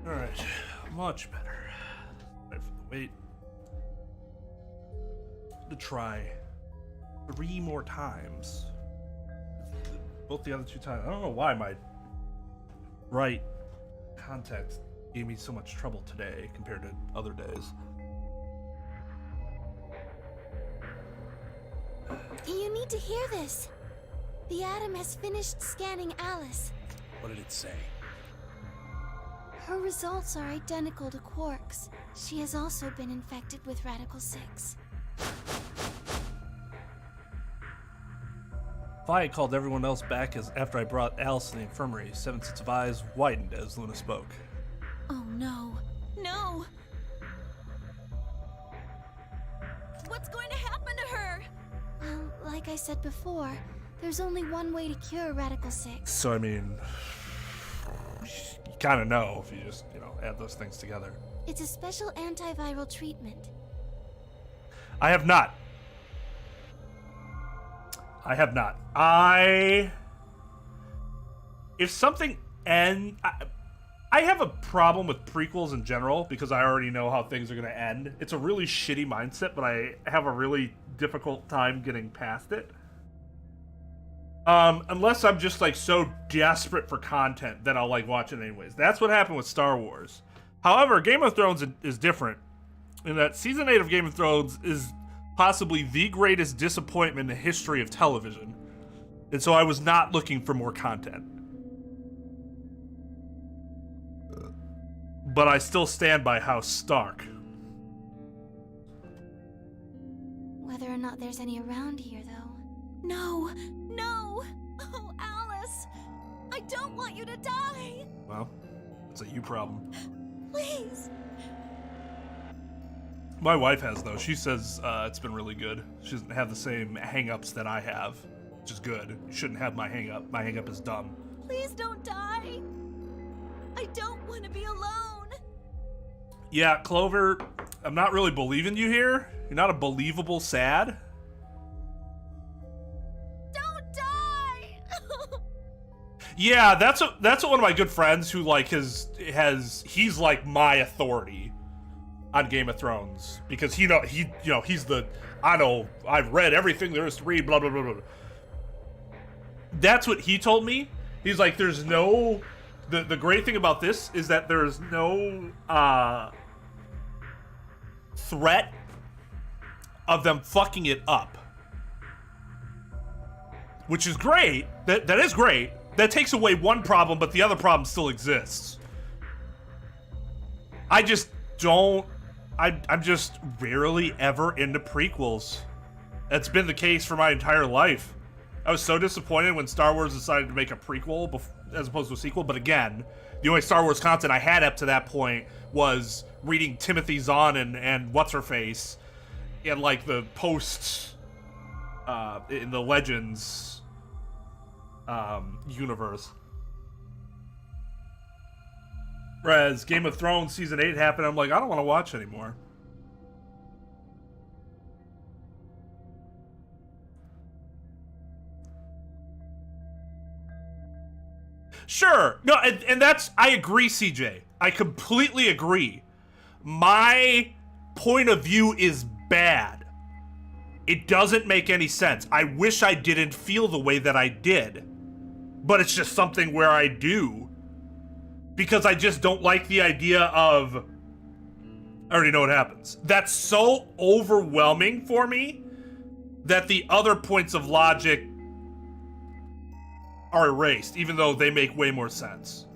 Alright, much better. Right for the wait. To try 3 more times. Both the other 2 times. I don't know why my right contact gave me so much trouble today compared to other days. You need to hear this. The Atom has finished scanning Alice. What did it say? Her results are identical to Quark's. She has also been infected with Radical 6. Vi called everyone else back after I brought Alice to the infirmary. 7 sets of eyes widened as Luna spoke. Oh no. No! What's going to happen to her? Well, like I said before, there's only one way to cure Radical 6. So, I mean, you kind of know if you just, add those things together. It's a special antiviral treatment. I have not. If something ends... I have a problem with prequels in general because I already know how things are going to end. It's a really shitty mindset, but I have a really difficult time getting past it. Unless I'm just so desperate for content that I'll watch it anyways. That's what happened with Star Wars. However, Game of Thrones is different in that season 8 of Game of Thrones is possibly the greatest disappointment in the history of television. And so I was not looking for more content. But I still stand by House Stark. Whether or not there's any around here, though. No! No! Oh, Alice! I don't want you to die! Well, it's a you problem. Please! My wife has, though. She says it's been really good. She doesn't have the same hang-ups that I have, which is good. You shouldn't have my hang-up. My hang-up is dumb. Please don't die! I don't want to be alone! Yeah, Clover, I'm not really believing you here. You're not a believable sad. Don't die! Yeah, that's what one of my good friends who he's like my authority on Game of Thrones because he's the I've read everything there is to read, blah blah blah blah. That's what he told me. He's like, there's no the great thing about this is that there's no threat of them fucking it up, which is great. That is great. That takes away one problem, but the other problem still exists. I just don't. I'm just rarely ever into prequels. That's been the case for my entire life. I was so disappointed when Star Wars decided to make a prequel as opposed to a sequel, but again, the only Star Wars content I had up to that point was reading Timothy Zahn and What's-Her-Face in the post in the Legends universe. Whereas Game of Thrones Season 8 happened, I'm like, I don't want to watch anymore. Sure. No, and that's... I agree, CJ. I completely agree. My point of view is bad. It doesn't make any sense. I wish I didn't feel the way that I did. But it's just something where I do. Because I just don't like the idea of... I already know what happens. That's so overwhelming for me that the other points of logic are erased, even though they make way more sense.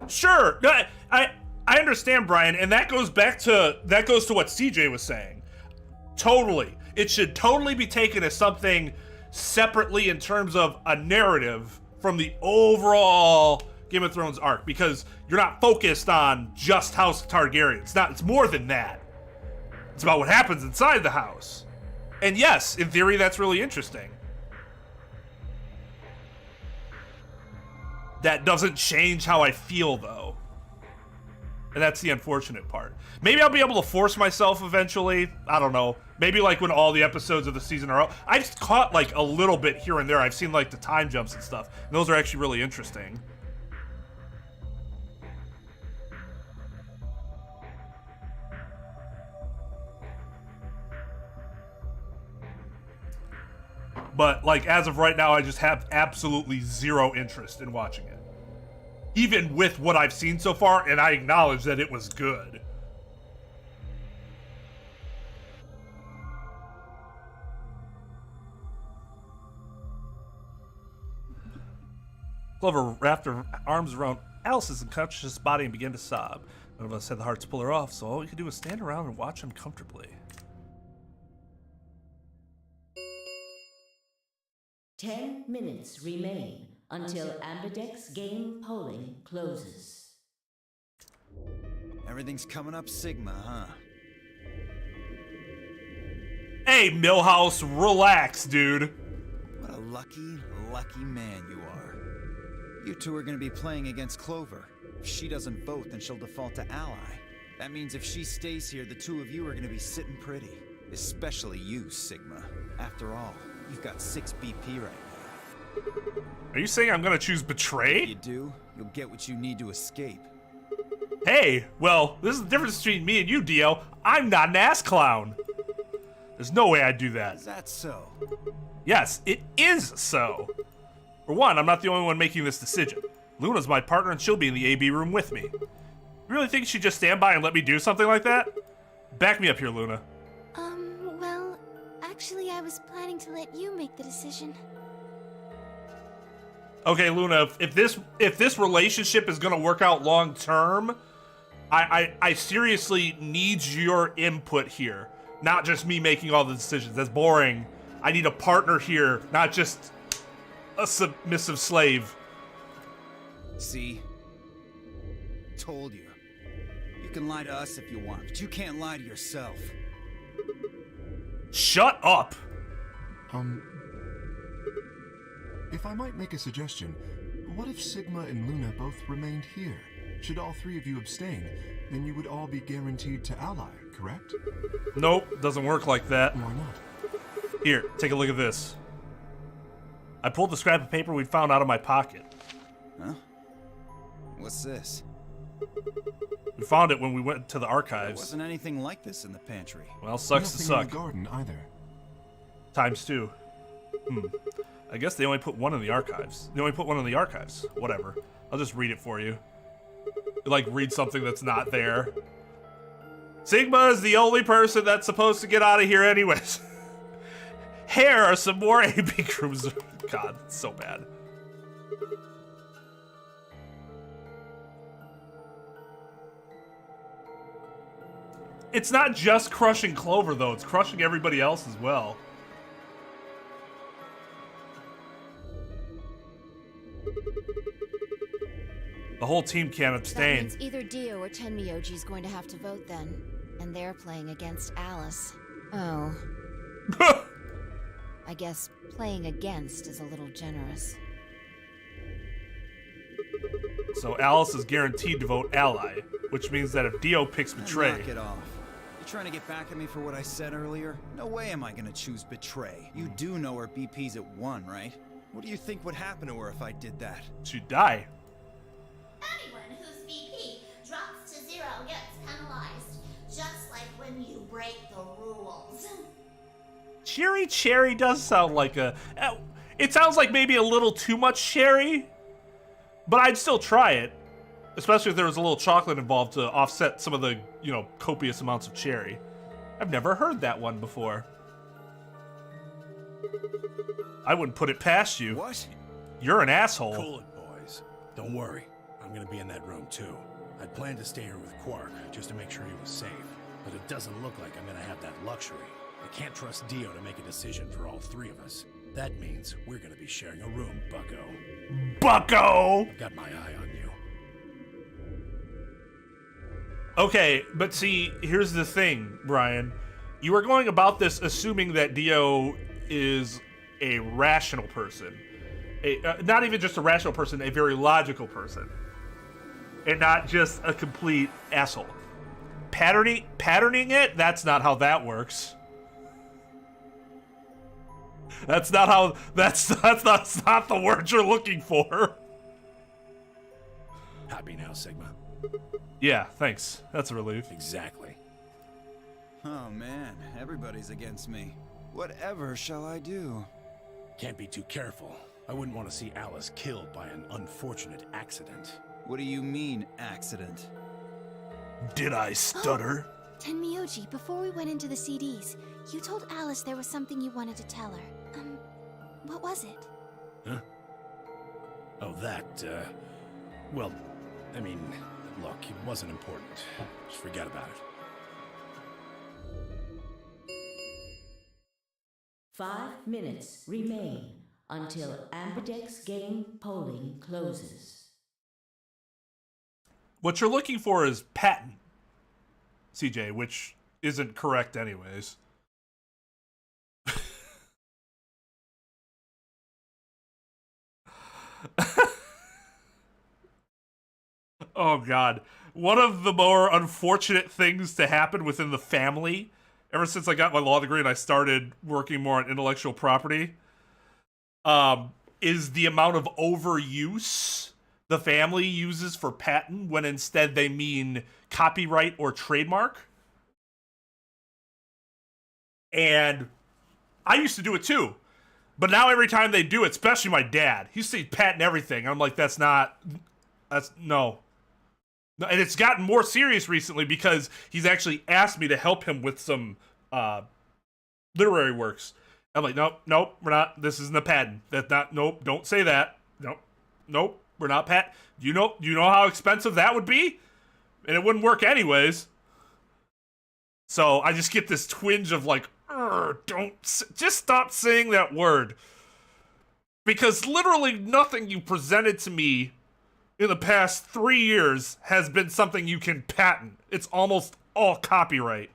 Sure, no, I understand, Brian, and that goes to what CJ was saying. Totally, it should totally be taken as something separately in terms of a narrative from the overall Game of Thrones arc, because you're not focused on just House Targaryen. It's more than that. It's about what happens inside the house. And yes, in theory, that's really interesting. That doesn't change how I feel, though. And that's the unfortunate part. Maybe I'll be able to force myself eventually. I don't know. Maybe like when all the episodes of the season are out. I've caught like a little bit here and there. I've seen like the time jumps and stuff. And those are actually really interesting. But like as of right now, I just have absolutely zero interest in watching it. Even with what I've seen so far, and I acknowledge that it was good. Clover wrapped her arms around Alice's unconscious body and began to sob. None of us had the heart to pull her off, so all we could do was stand around and watch uncomfortably. 10 minutes remain until Ambidex game polling closes. Everything's coming up Sigma, huh? Hey, Millhouse, relax, dude. What a lucky, lucky man you are. You two are gonna be playing against Clover. If she doesn't vote, then she'll default to ally. That means if she stays here, the two of you are gonna be sitting pretty. Especially you, Sigma. After all, you've got 6 BP right now. Are you saying I'm gonna choose If Betray? you do, you'll get what you need to escape. Hey, well, this is the difference between me and you, Dio. I'm not an ass clown. There's no way I'd do that. Is that so? Yes, it is so. For one, I'm not the only one making this decision. Luna's my partner and she'll be in the AB room with me. You really think she'd just stand by and let me do something like that? Back me up here, Luna. Well, actually I was planning to let you make the decision. Okay, Luna, if this relationship is gonna work out long term, I seriously need your input here. Not just me making all the decisions. That's boring. I need a partner here, not just a submissive slave. See? Told you. You can lie to us if you want, but you can't lie to yourself. Shut up! If I might make a suggestion, what if Sigma and Luna both remained here? Should all 3 of you abstain, then you would all be guaranteed to ally, correct? Nope, doesn't work like that. Why not? Here, take a look at this. I pulled the scrap of paper we found out of my pocket. Huh? What's this? We found it when we went to the There archives. wasn't anything like this in the pantry. Well, sucks to Nothing suck. in the garden either. ×2. I guess they only put one in the archives. They only put one in the archives. Whatever. I'll just read it for you. Like, read something that's not there. Sigma is the only person that's supposed to get out of here anyways. Here are some more AB rooms. God, it's so bad. It's not just crushing Clover, though. It's crushing everybody else as well. The whole team can't That abstain. means either Dio or Tenmyoji is going to have to vote then. And they're playing against Alice. Oh. I guess playing against is a little generous. So Alice is guaranteed to vote ally, which means that if Dio picks Betray... Knock it off. You trying to get back at me for what I said earlier? No way am I gonna choose Betray. You do know her BP's at 1, right? What do you think would happen to her if I did that? She'd die. Anyone whose BP drops to 0 gets penalized, just like when you break the rules. Cherry does sound like a... It sounds like maybe a little too much cherry, but I'd still try it. Especially if there was a little chocolate involved to offset some of the, you know, copious amounts of cherry. I've never heard that one before. I wouldn't put it past you. What? You're an asshole. Cool it, boys. Don't worry. I'm gonna be in that room, too. I'd planned to stay here with Quark, just to make sure he was safe. But it doesn't look like I'm gonna have that luxury. I can't trust Dio to make a decision for all 3 of us. That means we're gonna be sharing a room, bucko. Bucko! I've got my eye on you. Okay, but see, here's the thing, Brian. You are going about this assuming that Dio is a rational person. not even just a rational person, a very logical person. And not just a complete asshole. Patterning it, that's not how that works. That's not the word you're looking for. Happy now, Sigma? Yeah, thanks. That's a relief. Exactly. Oh man, everybody's against me. Whatever shall I do? Can't be too careful. I wouldn't want to see Alice killed by an unfortunate accident. What do you mean, accident? Did I stutter? Tenmyoji, before we went into the CDs, you told Alice there was something you wanted to tell her. What was it? Huh? Oh, that, well, I mean, look, it wasn't important. Just forget about it. 5 minutes remain until Ambidex game polling closes. What you're looking for is patent, CJ, which isn't correct anyways. Oh God. One of the more unfortunate things to happen within the family, ever since I got my law degree and I started working more on intellectual property, is the amount of overuse the family uses for patent when instead they mean copyright or trademark. And I used to do it too. But now every time they do it, especially my dad, he says patent everything. I'm like, no. And it's gotten more serious recently because he's actually asked me to help him with some literary works. I'm like, nope, we're not. This isn't a patent. That's not. Nope, don't say that. Nope, we're not patent. You know how expensive that would be, and it wouldn't work anyways. So I just get this twinge of like, just stop saying that word, because literally nothing you presented to me in the past 3 years has been something you can patent. It's almost all copyright.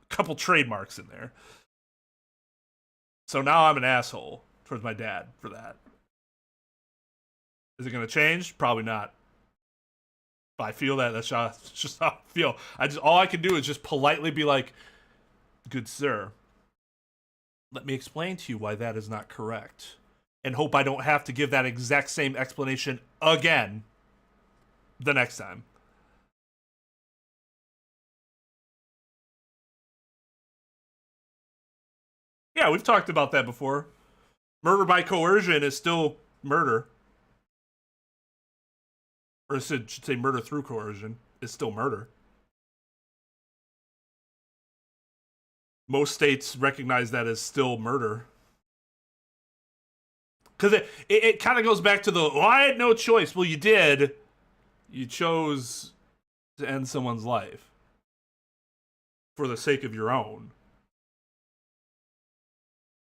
A couple trademarks in there. So now I'm an asshole towards my dad for that. Is it going to change? Probably not. If I feel that, that's just how I feel. All I can do is just politely be like, good sir, let me explain to you why that is not correct. And hope I don't have to give that exact same explanation again the next time. Yeah, we've talked about that before. Murder by coercion is still murder. Or I should say murder through coercion is still murder. Most states recognize that as still murder. Because it kind of goes back to I had no choice. Well, you did. You chose to end someone's life for the sake of your own.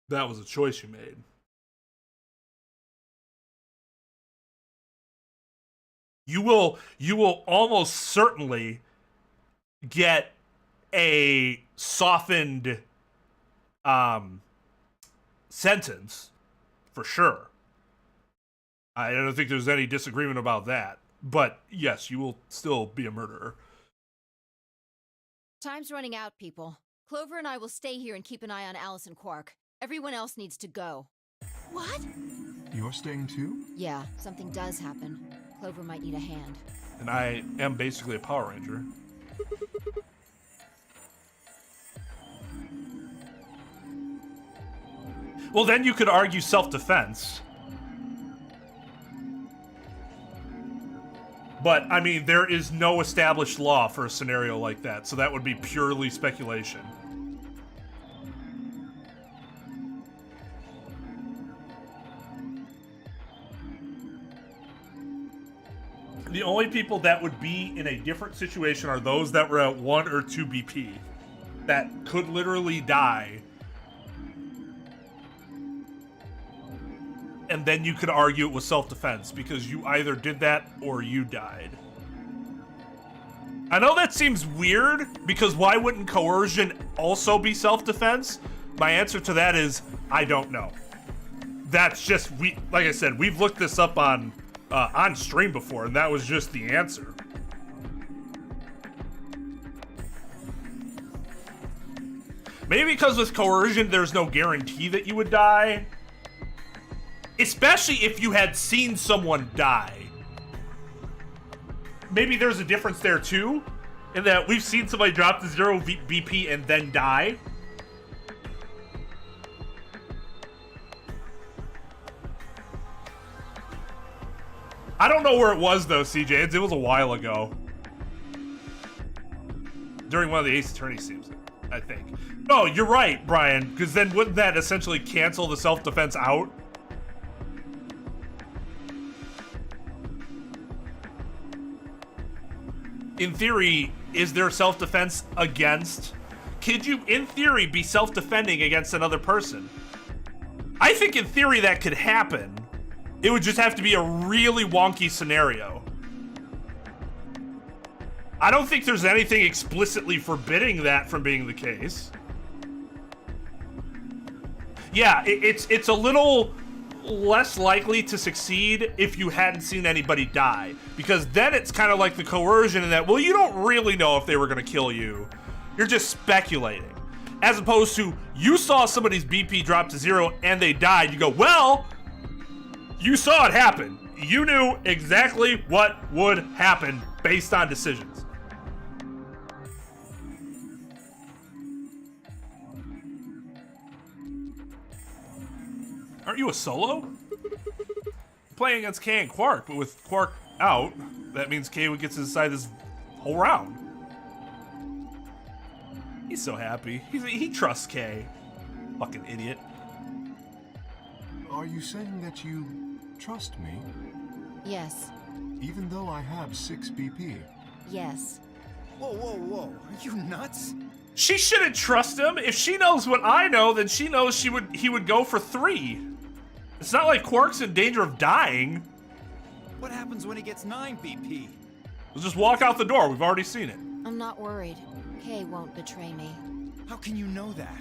That was a choice you made. You will almost certainly get a softened sentence. For sure. I don't think there's any disagreement about that. But yes, you will still be a murderer. Time's running out, people. Clover and I will stay here and keep an eye on Alice and Quark. Everyone else needs to go. What? You're staying too? Yeah, something does happen. Clover might need a hand. And I am basically a Power Ranger. Well, then you could argue self-defense. But, I mean, there is no established law for a scenario like that, so that would be purely speculation. The only people that would be in a different situation are those that were at 1 or 2 BP. That could literally die. And then you could argue it was self-defense because you either did that or you died. I know that seems weird because why wouldn't coercion also be self-defense? My answer to that is I don't know. that's just, like I said, we've looked this up on stream before, and that was just the answer. Maybe because with coercion, there's no guarantee that you would die. Especially if you had seen someone die. Maybe there's a difference there too, in that we've seen somebody drop to 0 BP and then die. I don't know where it was though, CJ. It was a while ago. During one of the Ace Attorney scenes, I think. No, you're right, Brian, because then wouldn't that essentially cancel the self-defense out? In theory, is there self-defense against? Could you, in theory, be self-defending against another person? I think in theory that could happen. It would just have to be a really wonky scenario. I don't think there's anything explicitly forbidding that from being the case. Yeah, it's a little less likely to succeed if you hadn't seen anybody die, because then it's kind of like the coercion in that, well, you don't really know if they were going to kill you. You're just speculating. As opposed to, you saw somebody's BP drop to 0 and they died. You go, well, you saw it happen. You knew exactly what would happen based on decisions. Aren't you a solo? Playing against Kay and Quark, but with Quark out, that means Kay gets to decide this whole round. He's so happy. He trusts Kay. Fucking idiot. Are you saying that you trust me? Yes. Even though I have 6 BP? Yes. Whoa, whoa, whoa. Are you nuts? She shouldn't trust him. If she knows what I know, then she knows he would go for 3. It's not like Quark's in danger of dying. What happens when he gets 9 BP? We'll just walk out the door. We've already seen it. I'm not worried. Kay won't betray me. How can you know that?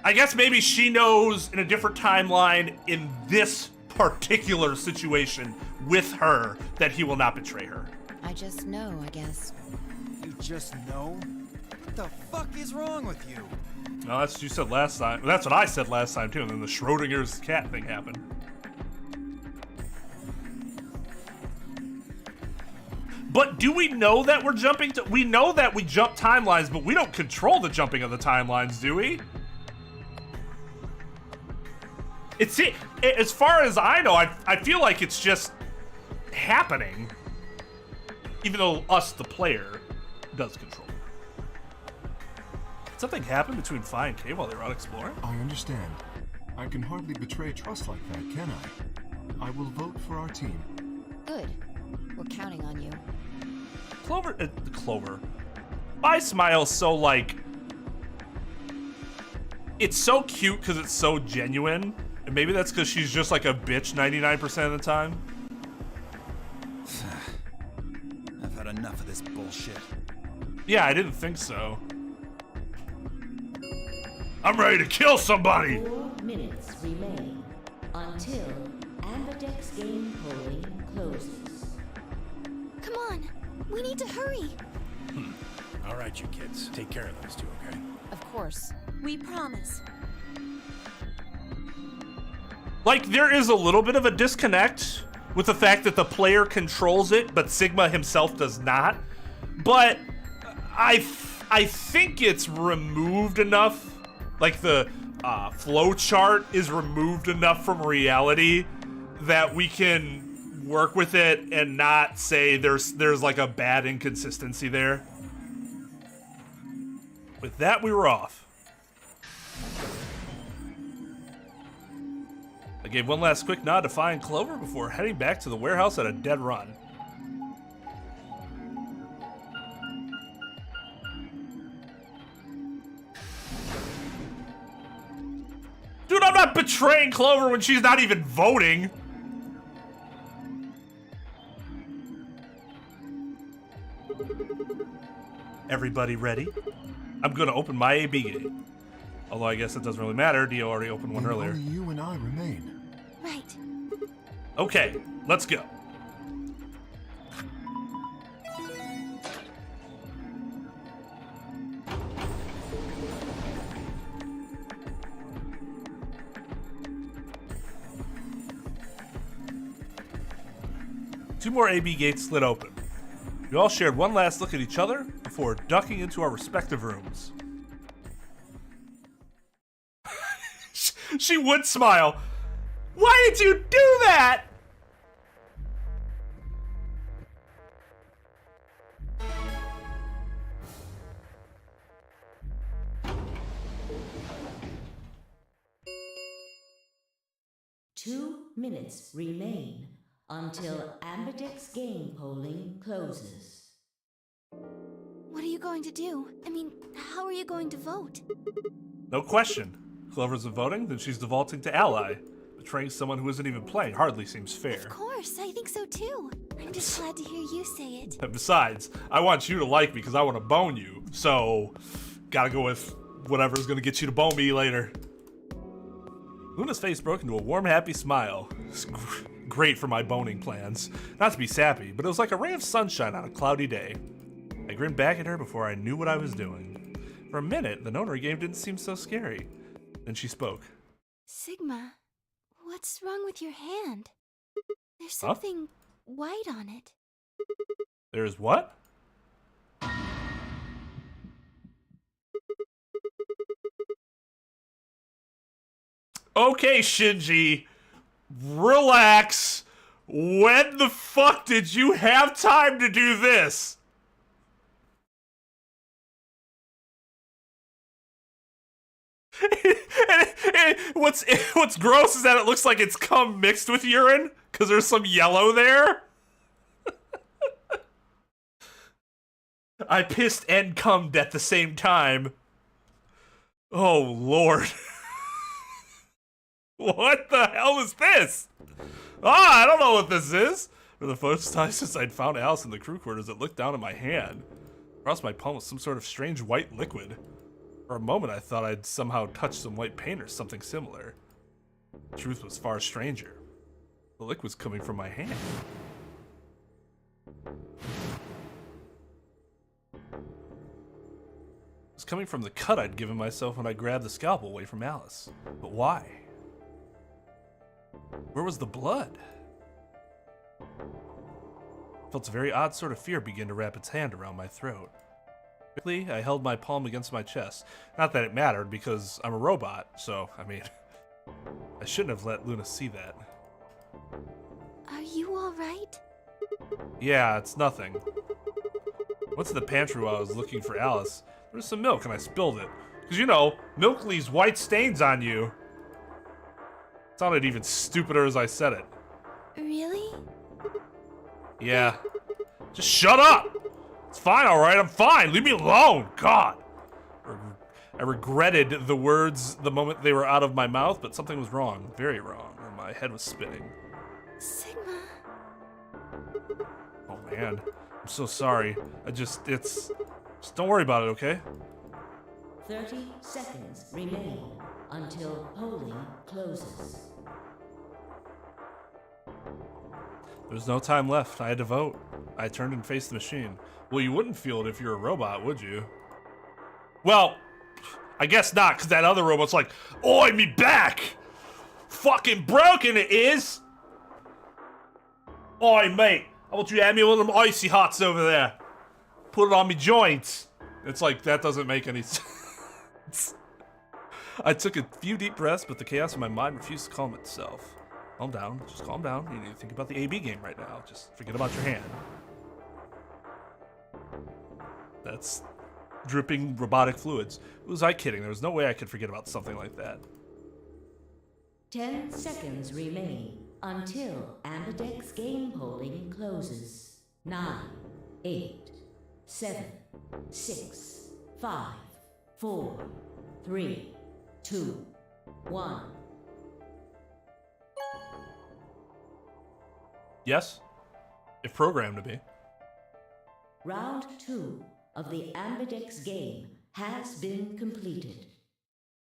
I guess maybe she knows in a different timeline in this particular situation with her that he will not betray her. I just know, I guess. You just know? What the fuck is wrong with you? No, that's what you said last time. That's what I said last time too, and then the Schrodinger's cat thing happened. But do we know that we're jumping to... We know that we jump timelines, but we don't control the jumping of the timelines, do we? As far as I know, I feel like it's just happening. Even though us, the player, does control. Did something happen between Fi and Kay while they were out exploring? I understand. I can hardly betray trust like that, can I? I will vote for our team. Good. We're counting on you. Clover. My smile's so like... It's so cute because it's so genuine. And maybe that's because she's just like a bitch 99% of the time. I've had enough of this bullshit. Yeah, I didn't think so. I'm ready to kill somebody! 4 minutes remain until Amberdex game polling closes. Come on, we need to hurry. All right, you kids. Take care of those two, okay? Of course. We promise. Like, there is a little bit of a disconnect with the fact that the player controls it, but Sigma himself does not. But I think it's removed enough. Like, the flow chart is removed enough from reality that we can work with it and not say there's like a bad inconsistency there. With that, we were off. I gave one last quick nod to Fi and Clover before heading back to the warehouse at a dead run. Dude, I'm not betraying Clover when she's not even voting. Everybody ready? I'm gonna open my AB gate. Although I guess it doesn't really matter. Dio already opened one earlier. Only you and I remain. Right. Okay, let's go. Two more AB gates slid open. We all shared one last look at each other before ducking into our respective rooms. She would smile. Why did you do that? Two minutes remain until Ambidex game polling closes. What are you going to do? I mean, how are you going to vote? No question. Clover isn't voting, then she's defaulting to ally. Betraying someone who isn't even playing hardly seems fair. Of course, I think so too. I'm just glad to hear you say it. And besides, I want you to like me because I want to bone you. So, gotta go with whatever's gonna get you to bone me later. Luna's face broke into a warm, happy smile. It's great for my boning plans. Not to be sappy, but it was like a ray of sunshine on a cloudy day. I grinned back at her before I knew what I was doing. For a minute, the Nonary game didn't seem so scary. Then she spoke. Sigma, what's wrong with your hand? There's something white on it. There's what? Okay, Shinji. Relax. When the fuck did you have time to do this? What's gross is that it looks like it's cum mixed with urine because there's some yellow there. I pissed and cummed at the same time. Oh Lord. What the hell is this? I don't know what this is. For the first time since I'd found Alice in the crew quarters, it looked down at my hand. Across my palm was some sort of strange white liquid. For a moment, I thought I'd somehow touched some white paint or something similar. The truth was far stranger. The liquid was coming from my hand. It was coming from the cut I'd given myself when I grabbed the scalpel away from Alice. But why? Where was the blood? I felt a very odd sort of fear begin to wrap its hand around my throat. Quickly, I held my palm against my chest. Not that it mattered, because I'm a robot, so, I mean, I shouldn't have let Luna see that. Are you alright? Yeah, it's nothing. Went to the pantry while I was looking for Alice. There was some milk and I spilled it. Because, you know, milk leaves white stains on you. It sounded even stupider as I said it. Really? Yeah. Just shut up! It's fine, alright, I'm fine. Leave me alone, God! I regretted the words the moment they were out of my mouth, but something was wrong. Very wrong. And my head was spinning. Sigma. Oh man. I'm so sorry. Just don't worry about it, okay? 30 seconds remain until polling closes. There's no time left. I had to vote. I turned and faced the machine. Well, you wouldn't feel it if you're a robot, would you? Well, I guess not, because that other robot's like, oi, me back! Fucking broken it is! Oi, mate, I want you to have me one of them icy hots over there. Put it on me joints. It's like, that doesn't make any sense. I took a few deep breaths, but the chaos in my mind refused to calm itself. Calm down, just calm down. You need to think about the AB game right now. Just forget about your hand. That's dripping robotic fluids. Who was I kidding? There was no way I could forget about something like that. 10 seconds remain until Ambidex game polling closes. 9, 8, 7, 6, 5, 4, 3, 2, 1. Yes? If programmed to be. Round 2 of the Ambidex game has been completed.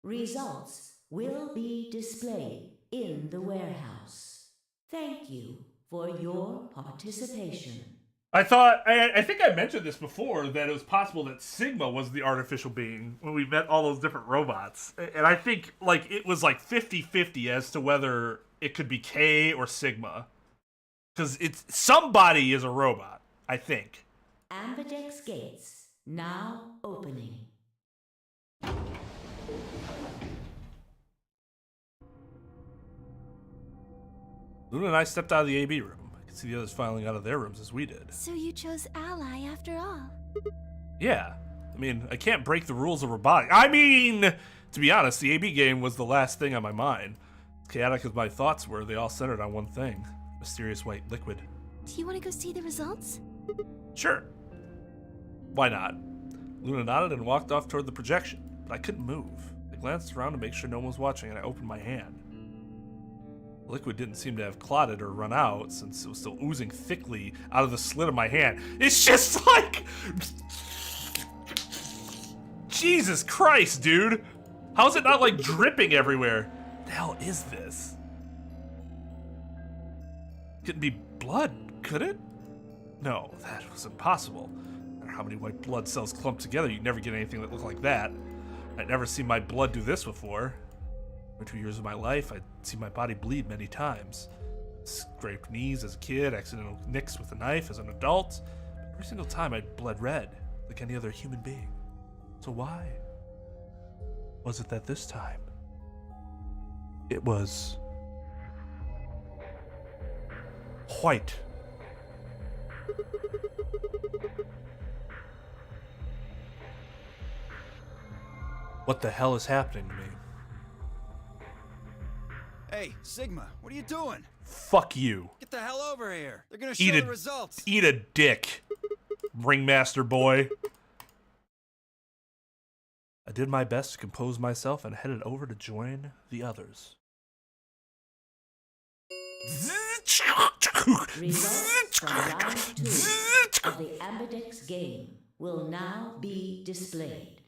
Results will be displayed in the warehouse. Thank you for your participation. I think I mentioned this before, that it was possible that Sigma was the artificial being when we met all those different robots. And I think, like, it was like 50-50 as to whether it could be K or Sigma. Because somebody is a robot, I think. Ambidex gates now opening. Luna and I stepped out of the AB room. I could see the others filing out of their rooms as we did. So you chose Ally after all. Yeah. I mean, I can't break the rules of robotics. I mean, to be honest, the AB game was the last thing on my mind. As chaotic as my thoughts were, they all centered on one thing. Mysterious white liquid. Do you want to go see the results? Sure. Why not? Luna nodded and walked off toward the projection, but I couldn't move. I glanced around to make sure no one was watching, and I opened my hand. The liquid didn't seem to have clotted or run out, since it was still oozing thickly out of the slit of my hand. It's just like... Jesus Christ, dude! How's it not, like, dripping everywhere? What the hell is this? Couldn't be blood, could it? No, that was impossible. No matter how many white blood cells clumped together, you'd never get anything that looked like that. I'd never seen my blood do this before. For 2 years of my life, I'd seen my body bleed many times. Scraped knees as a kid, accidental nicks with a knife as an adult. But every single time I'd bled red, like any other human being. So why was it that this time it was white? What the hell is happening to me? Hey, Sigma, what are you doing? Fuck you. Get the hell over here. They're gonna show the results. Eat a dick, ringmaster boy. I did my best to compose myself and headed over to join the others. Results from round 2 of the Ambidex game will now be displayed.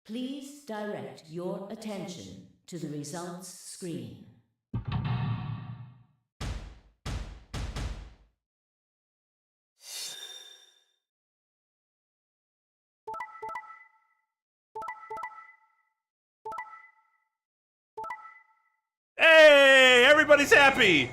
Please direct your attention to the results screen. Hey, everybody's happy.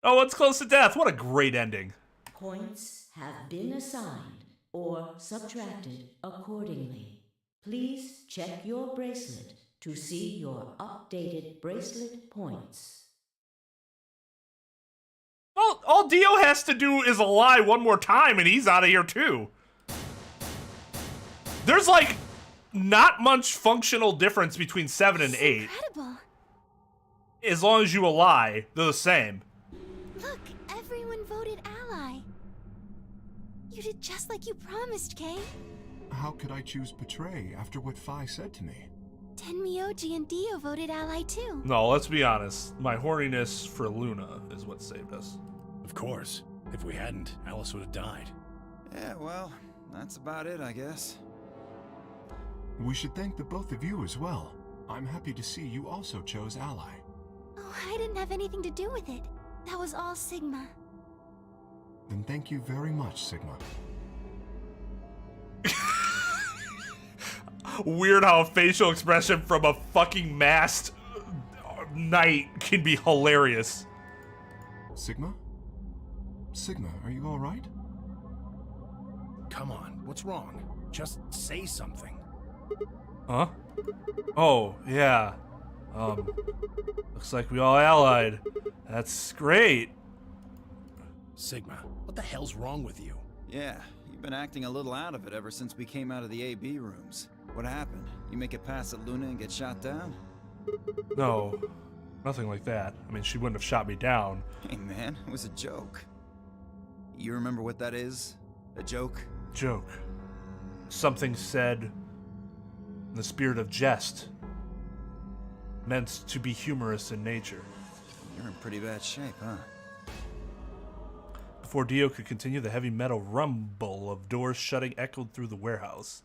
Oh, it's close to death. What a great ending. Points have been assigned or subtracted accordingly. Please check your bracelet to see your updated bracelet points. All Dio has to do is lie one more time and he's out of here too. There's like not much functional difference between 7 and 8. Incredible. As long as you lie, they're the same. Look, everyone voted Ally. You did just like you promised, Kay. How could I choose Betray after what Phi said to me? Tenmyoji and Dio voted Ally too. No, let's be honest. My horniness for Luna is what saved us. Of course. If we hadn't, Alice would have died. Yeah, well, that's about it, I guess. We should thank the both of you as well. I'm happy to see you also chose Ally. Oh, I didn't have anything to do with it. That was all Sigma. Then thank you very much, Sigma. Weird how a facial expression from a fucking masked knight can be hilarious. Sigma? Sigma, are you alright? Come on, what's wrong? Just say something. Huh? Oh, yeah. Looks like we all allied. That's great. Sigma, what the hell's wrong with you? Yeah, you've been acting a little out of it ever since we came out of the AB rooms. What happened? You make it past at Luna and get shot down? No, nothing like that. I mean, she wouldn't have shot me down. Hey man, it was a joke. You remember what that is? A joke? Joke. Something said in the spirit of jest. Meant to be humorous in nature. You're in pretty bad shape, huh? Before Dio could continue, the heavy metal rumble of doors shutting echoed through the warehouse.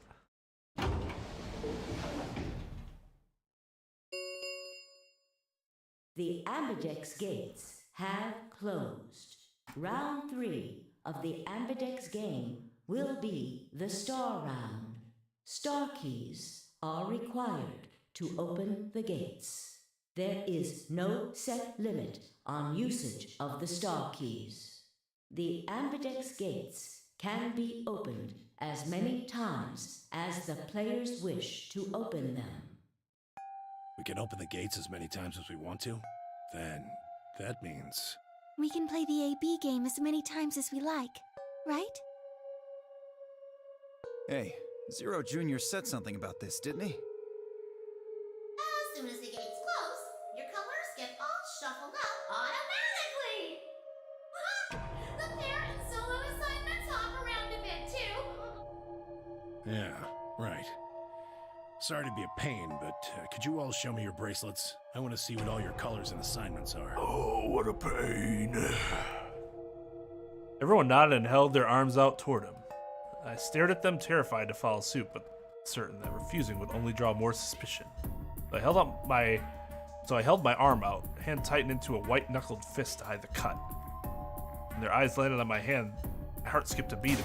The Ambidex gates have closed. Round 3 of the Ambidex game will be the Star Round. Star keys are required to open the gates. There is no set limit on usage of the Star keys. The Ambidex gates can be opened as many times as the players wish to open them. We can open the gates as many times as we want to? Then, that means... We can play the AB game as many times as we like, right? Hey, Zero Jr. said something about this, didn't he? As soon as the gates close, your colors get all shuffled up automatically! The pair and solo assignments hop around a bit, too. Yeah, right. Sorry to be a pain, but could you all show me your bracelets? I want to see what all your colors and assignments are. Oh, what a pain. Everyone nodded and held their arms out toward him. I stared at them, terrified to follow suit, but certain that refusing would only draw more suspicion. I held my arm out, hand tightened into a white-knuckled fist to hide the cut. When their eyes landed on my hand, my heart skipped a beat.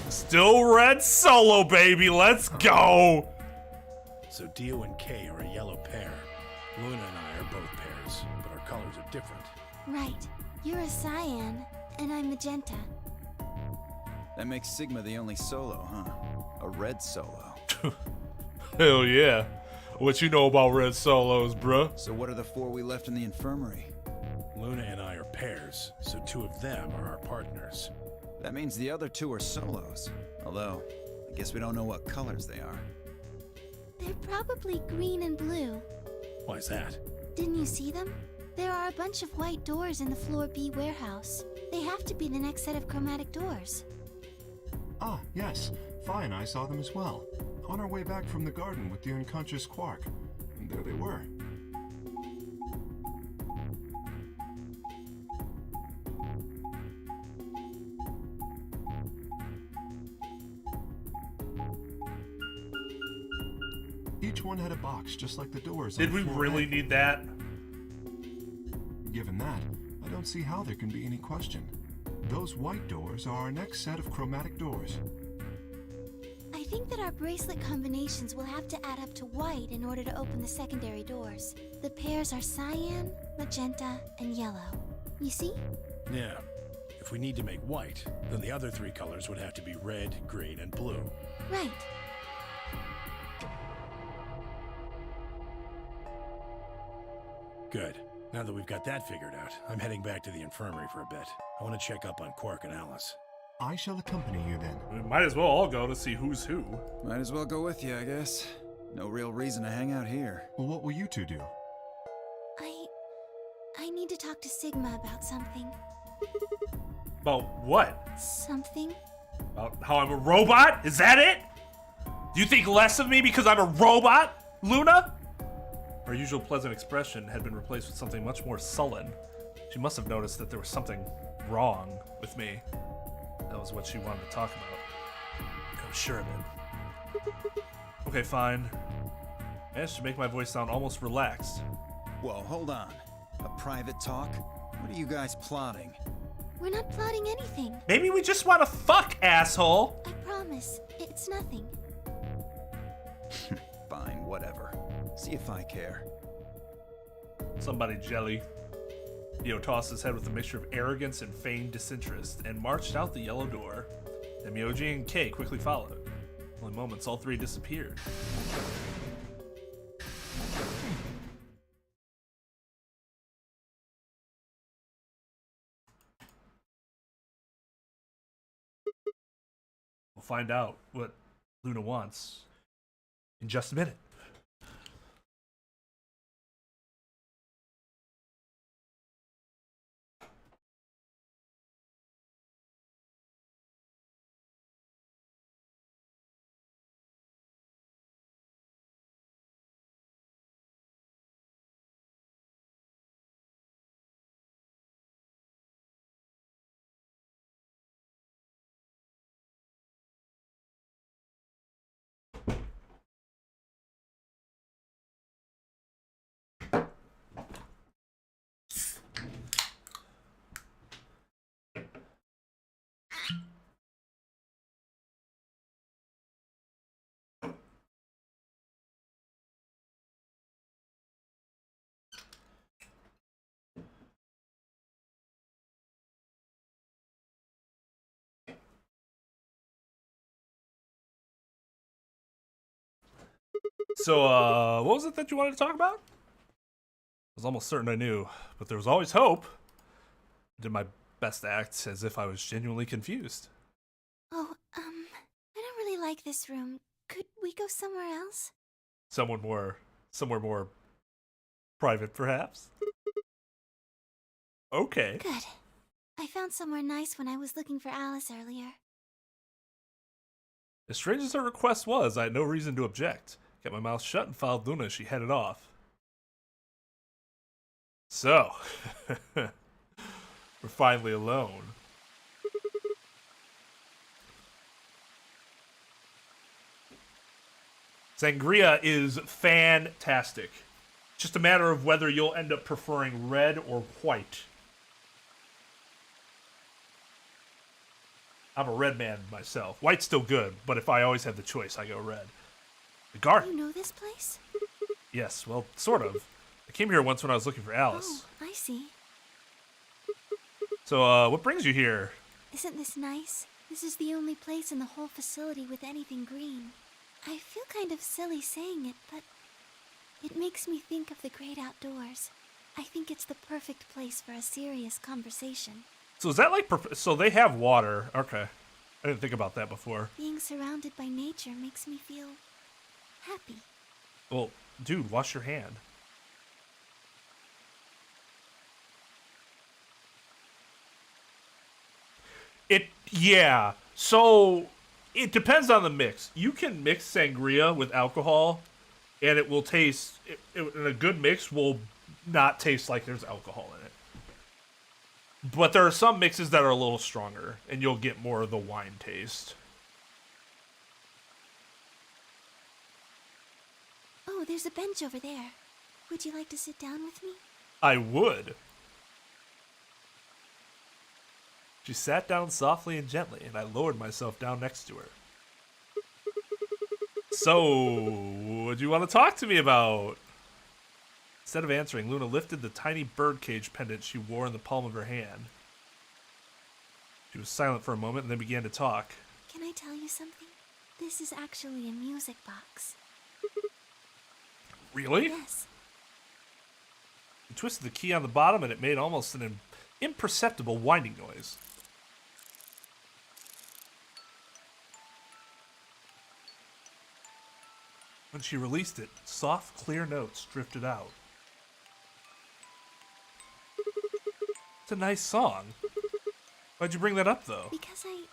Still red solo, baby, let's go! So Dio and Kay are a yellow pair. Luna and I are both pairs, but our colors are different. Right. You're a cyan, and I'm magenta. That makes Sigma the only solo, huh? A red solo. Hell yeah. What you know about red solos, bruh? So what are the 4 we left in the infirmary? Luna and I are pairs, so 2 of them are our partners. That means the other 2 are solos. Although, I guess we don't know what colors they are. They're probably green and blue. Why's that? Didn't you see them? There are a bunch of white doors in the Floor B warehouse. They have to be the next set of chromatic doors. Ah, yes. Fine, I saw them as well. On our way back from the garden with the unconscious Quark. And there they were. Each one had a box, just like the doors. Did we really need that? Given that, I don't see how there can be any question. Those white doors are our next set of chromatic doors. I think that our bracelet combinations will have to add up to white in order to open the secondary doors. The pairs are cyan, magenta, and yellow. You see? Yeah. If we need to make white, then the other 3 colors would have to be red, green, and blue. Right. Good. Now that we've got that figured out, I'm heading back to the infirmary for a bit. I want to check up on Quark and Alice. I shall accompany you then. We might as well all go to see who's who. Might as well go with you, I guess. No real reason to hang out here. Well, what will you 2 do? I need to talk to Sigma about something. About what? Something? About how I'm a robot? Is that it? Do you think less of me because I'm a robot, Luna? Her usual pleasant expression had been replaced with something much more sullen. She must have noticed that there was something wrong with me. That was what she wanted to talk about. I'm sure of it. Okay, fine. I managed to make my voice sound almost relaxed. Whoa, hold on. A private talk? What are you guys plotting? We're not plotting anything. Maybe we just want to fuck, asshole! I promise. It's nothing. Fine, whatever. See if I care. Somebody jelly. Dio tossed his head with a mixture of arrogance and feigned disinterest and marched out the yellow door. Myoji and Kay quickly followed. In moments, all 3 disappeared. We'll find out what Luna wants in just a minute. So, what was it that you wanted to talk about? I was almost certain I knew, but there was always hope. I did my best to act as if I was genuinely confused. Oh, I don't really like this room. Could we go somewhere else? Somewhere more private, perhaps? Okay. Good. I found somewhere nice when I was looking for Alice earlier. As strange as her request was, I had no reason to object. Kept my mouth shut and followed Luna as she headed off. So, we're finally alone. Sangria is fantastic. Just a matter of whether you'll end up preferring red or white. I'm a red man myself. White's still good, but if I always have the choice, I go red. The garden. You know this place? Yes, well, sort of. I came here once when I was looking for Alice. Oh, I see. So, what brings you here? Isn't this nice? This is the only place in the whole facility with anything green. I feel kind of silly saying it, but it makes me think of the great outdoors. I think it's the perfect place for a serious conversation. So is that like, so they have water. Okay. I didn't think about that before. Being surrounded by nature makes me feel happy. Well, dude, wash your hand. Yeah. So it depends on the mix. You can mix sangria with alcohol, and it will taste. And a good mix will not taste like there's alcohol in it. But there are some mixes that are a little stronger, and you'll get more of the wine taste. Oh, there's a bench over there. Would you like to sit down with me? I would. She sat down softly and gently, and I lowered myself down next to her. So, what do you want to talk to me about? Instead of answering, Luna lifted the tiny birdcage pendant she wore in the palm of her hand. She was silent for a moment and then began to talk. Can I tell you something? This is actually a music box. Really? Yes. She twisted the key on the bottom and it made almost an imperceptible whining noise. When she released it, soft, clear notes drifted out. It's a nice song. Why'd you bring that up, though? Because I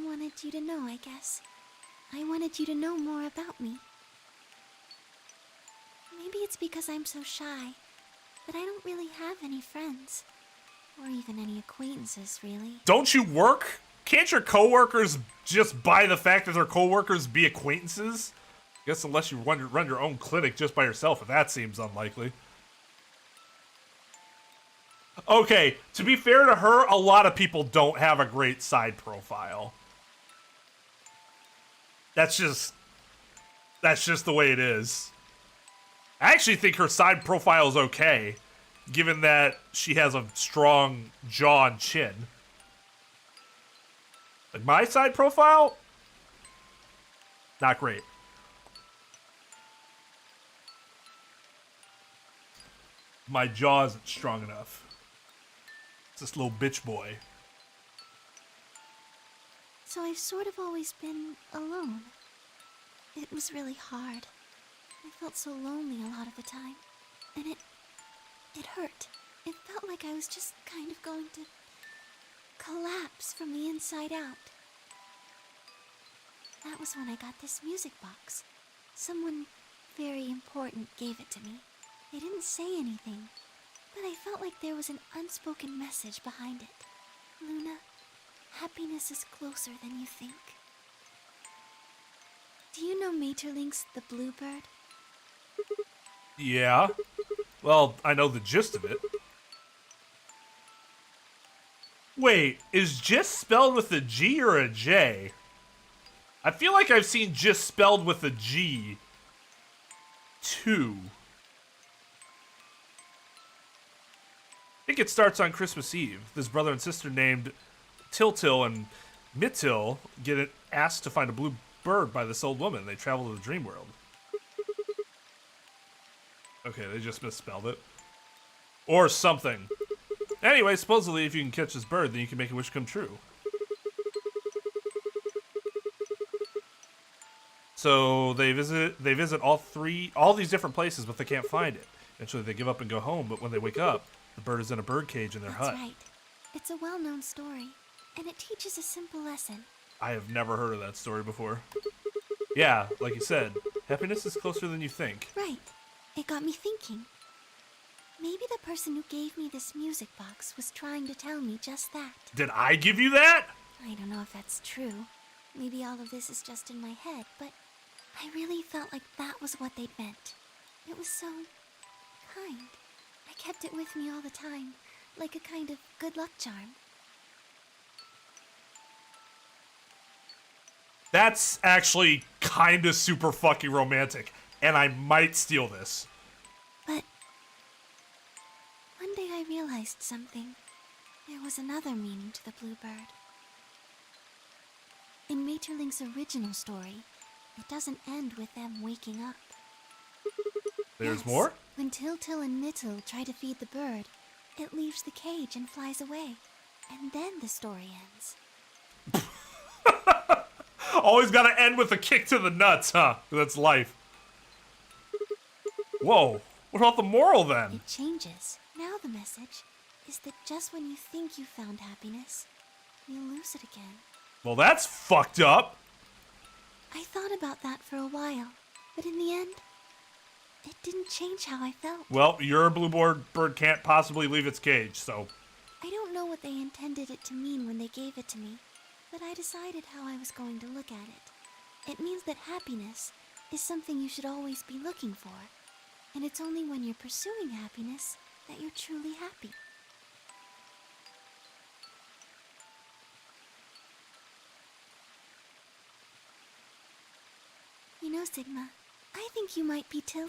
wanted you to know, I guess. I wanted you to know more about me. Maybe it's because I'm so shy, but I don't really have any friends. Or even any acquaintances, really. Don't you work? Can't your coworkers just by the fact that they're coworkers be acquaintances? I guess unless you run your own clinic just by yourself, and that seems unlikely. Okay, to be fair to her, a lot of people don't have a great side profile. That's just the way it is. I actually think her side profile is okay, given that she has a strong jaw and chin. Like my side profile, not great. My jaw isn't strong enough. It's this little bitch boy. So I've sort of always been alone. It was really hard. I felt so lonely a lot of the time. And it hurt. It felt like I was just kind of going to collapse from the inside out. That was when I got this music box. Someone very important gave it to me. They didn't say anything, but I felt like there was an unspoken message behind it. Luna, happiness is closer than you think. Do you know Maeterlinck's The Bluebird? Yeah. Well, I know the gist of it. Wait, is gist spelled with a G or a J? I feel like I've seen gist spelled with a G, too. I think it starts on Christmas Eve. This brother and sister named Tiltil and Mittil get asked to find a bird by this old woman. They travel to the dream world. Okay, they just misspelled it. Or something. Anyway, supposedly if you can catch this bird, then you can make a wish come true. So they visit all these different places, but they can't find it. Eventually they give up and go home, but when they wake up, the bird is in a bird cage in their hut. That's right. It's a well-known story, and it teaches a simple lesson. I have never heard of that story before. Yeah, like you said, happiness is closer than you think. Right. It got me thinking. Maybe the person who gave me this music box was trying to tell me just that. Did I give you that? I don't know if that's true. Maybe all of this is just in my head, but I really felt like that was what they meant. It was so kind. I kept it with me all the time, like a kind of good luck charm. That's actually kind of super fucking romantic, and I might steal this. But one day I realized something. There was another meaning to the bluebird. In Maeterlinck's original story, it doesn't end with them waking up. There's more? When Til and Nittil try to feed the bird, it leaves the cage and flies away. And then the story ends. Always gotta end with a kick to the nuts, huh? That's life. Whoa, what about the moral then? It changes. Now the message is that just when you think you found happiness, you lose it again. Well, that's fucked up. I thought about that for a while, but in the end, it didn't change how I felt. Well, your bird can't possibly leave its cage, so... I don't know what they intended it to mean when they gave it to me, but I decided how I was going to look at it. It means that happiness is something you should always be looking for, and it's only when you're pursuing happiness that you're truly happy. You know, Sigma, I think you might be Til.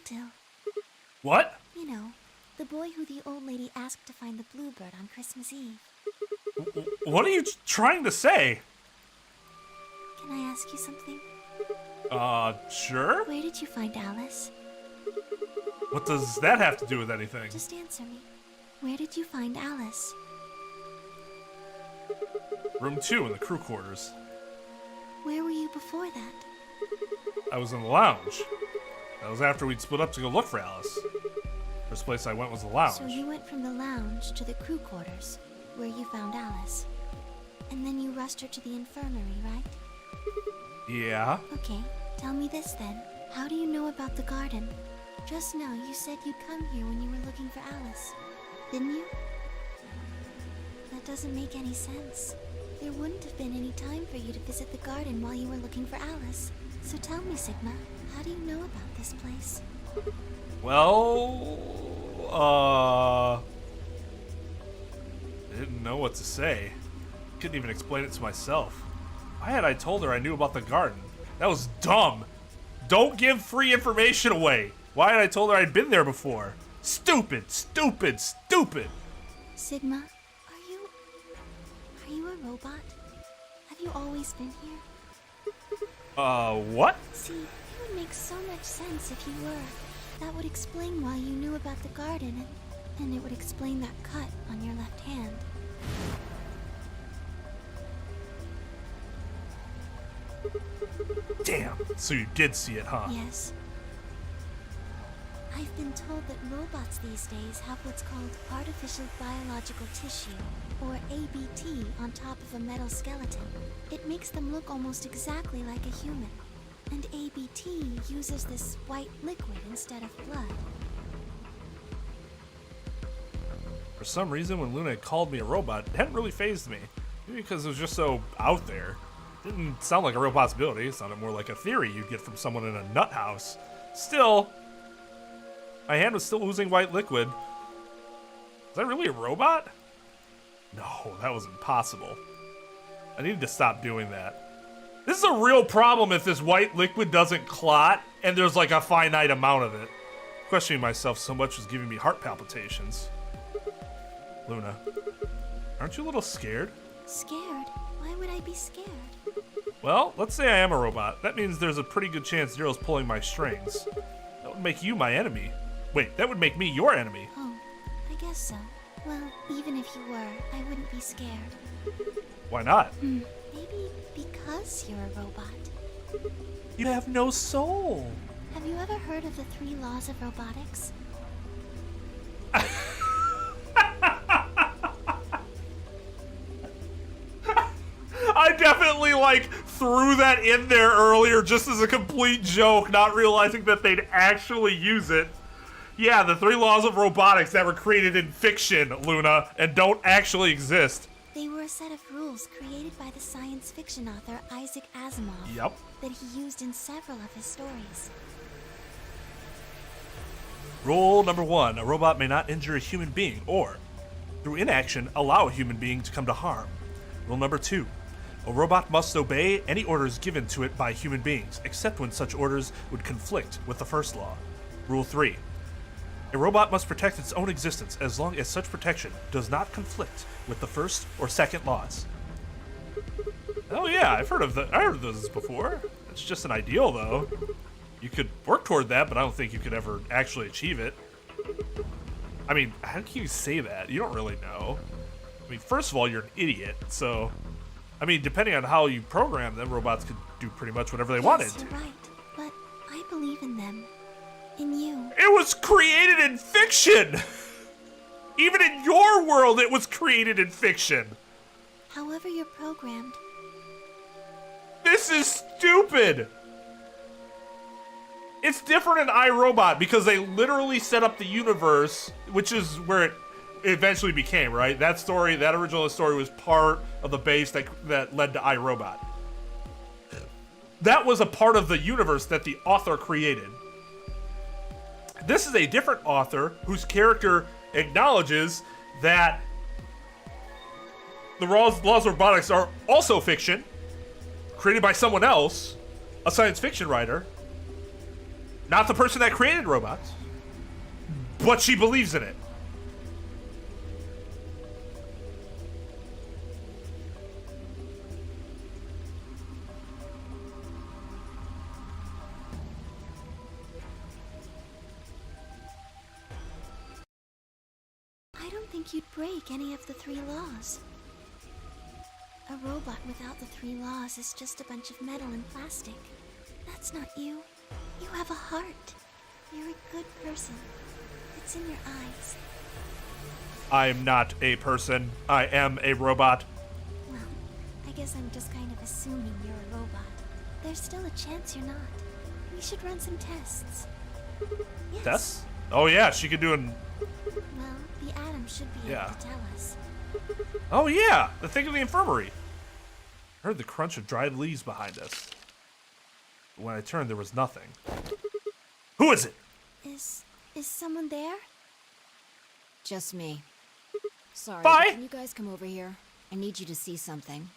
What? You know, the boy who the old lady asked to find the bluebird on Christmas Eve. What are you trying to say? Can I ask you something? Sure? Where did you find Alice? What does that have to do with anything? Just answer me. Where did you find Alice? Room 2 in the crew quarters. Where were you before that? I was in the lounge. That was after we'd split up to go look for Alice. First place I went was the lounge. So you went from the lounge to the crew quarters, where you found Alice. And then you rushed her to the infirmary, right? Yeah. Okay, tell me this then. How do you know about the garden? Just now you said you'd come here when you were looking for Alice, didn't you? That doesn't make any sense. There wouldn't have been any time for you to visit the garden while you were looking for Alice. So tell me, Sigma, how do you know about this place? Well, I didn't know what to say. Couldn't even explain it to myself. Why had I told her I knew about the garden? That was dumb. Don't give free information away. Why had I told her I'd been there before? Stupid, stupid, stupid. Sigma, are you a robot? Have you always been here? What? See, it would make so much sense if you were. That would explain why you knew about the garden, and it would explain that cut on your left hand. Damn, so you did see it, huh? Yes. I've been told that robots these days have what's called artificial biological tissue, or ABT, on top of a metal skeleton. It makes them look almost exactly like a human. And ABT uses this white liquid instead of blood. For some reason, when Luna called me a robot, it hadn't really fazed me. Maybe because it was just so out there. It didn't sound like a real possibility. It sounded more like a theory you'd get from someone in a nut house. Still, my hand was still oozing white liquid. Was I really a robot? No, that was impossible. I needed to stop doing that. This is a real problem if this white liquid doesn't clot and there's like a finite amount of it. Questioning myself so much was giving me heart palpitations. Luna, aren't you a little scared? Scared? Why would I be scared? Well, let's say I am a robot. That means there's a pretty good chance Zero's pulling my strings. That would make you my enemy. Wait, that would make me your enemy. Oh, I guess so. Well, even if you were, I wouldn't be scared. Why not? Maybe because you're a robot. You have no soul. Have you ever heard of the 3 laws of robotics? I definitely, like, threw that in there earlier just as a complete joke, not realizing that they'd actually use it. Yeah, the 3 laws of robotics that were created in fiction, Luna, and don't actually exist. They were a set of rules created by the science fiction author Isaac Asimov. Yep. That he used in several of his stories. Rule number 1, a robot may not injure a human being or, through inaction, allow a human being to come to harm. Rule number 2, a robot must obey any orders given to it by human beings, except when such orders would conflict with the first law. Rule 3, a robot must protect its own existence as long as such protection does not conflict with the first or second laws. Oh yeah, I heard of those before. It's just an ideal though. You could work toward that, but I don't think you could ever actually achieve it. I mean, how can you say that? You don't really know. I mean, first of all, you're an idiot, so... I mean, depending on how you program them, robots could do pretty much whatever they wanted to. You're right, but I believe in them. In you. It was created in fiction! Even in your world, it was created in fiction! However you're programmed. This is stupid! It's different in iRobot because they literally set up the universe, which is where it eventually became, right? That story, that original story was part of the base that led to iRobot. That was a part of the universe that the author created. This is a different author whose character acknowledges that the laws of robotics are also fiction, created by someone else, a science fiction writer, not the person that created robots, but she believes in it. I don't think you'd break any of the 3 laws. A robot without the 3 laws is just a bunch of metal and plastic. That's not you. You have a heart. You're a good person. It's in your eyes. I'm not a person. I am a robot. Well, I guess I'm just kind of assuming you're a robot. There's still a chance you're not. We should run some tests. Yes. Tests? Oh yeah, she could do an... Well, the atom should be able to tell us. Oh yeah, the thing of the infirmary. I heard the crunch of dried leaves behind us. When I turned, there was nothing. Who is it? Is someone there? Just me. Sorry, Bye. but can you guys come over here? I need you to see something.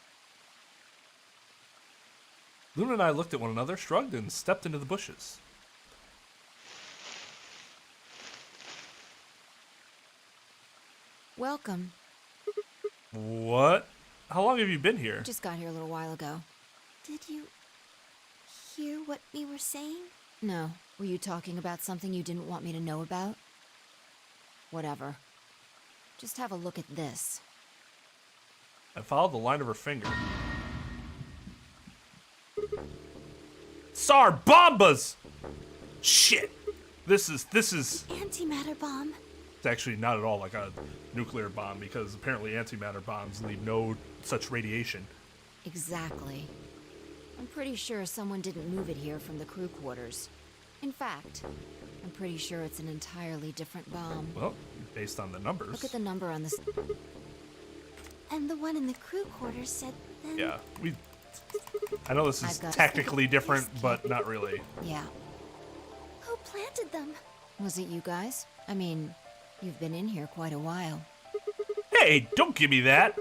Luna and I looked at one another, shrugged, and stepped into the bushes. Welcome. What? How long have you been here? Just got here a little while ago. Did you hear what we were saying? No. Were you talking about something you didn't want me to know about? Whatever. Just have a look at this. I followed the line of her finger. Tsar bombas! Shit! This is... Antimatter bomb. It's actually not at all like a nuclear bomb because apparently antimatter bombs leave no such radiation. Exactly. I'm pretty sure someone didn't move it here from the crew quarters. In fact, I'm pretty sure it's an entirely different bomb. Well, based on the numbers. Look at the number on this. And the one in the crew quarters said then... Yeah, I know this is technically different, but not really. Yeah. Who planted them? Was it you guys? I mean, you've been in here quite a while. Hey, don't give me that!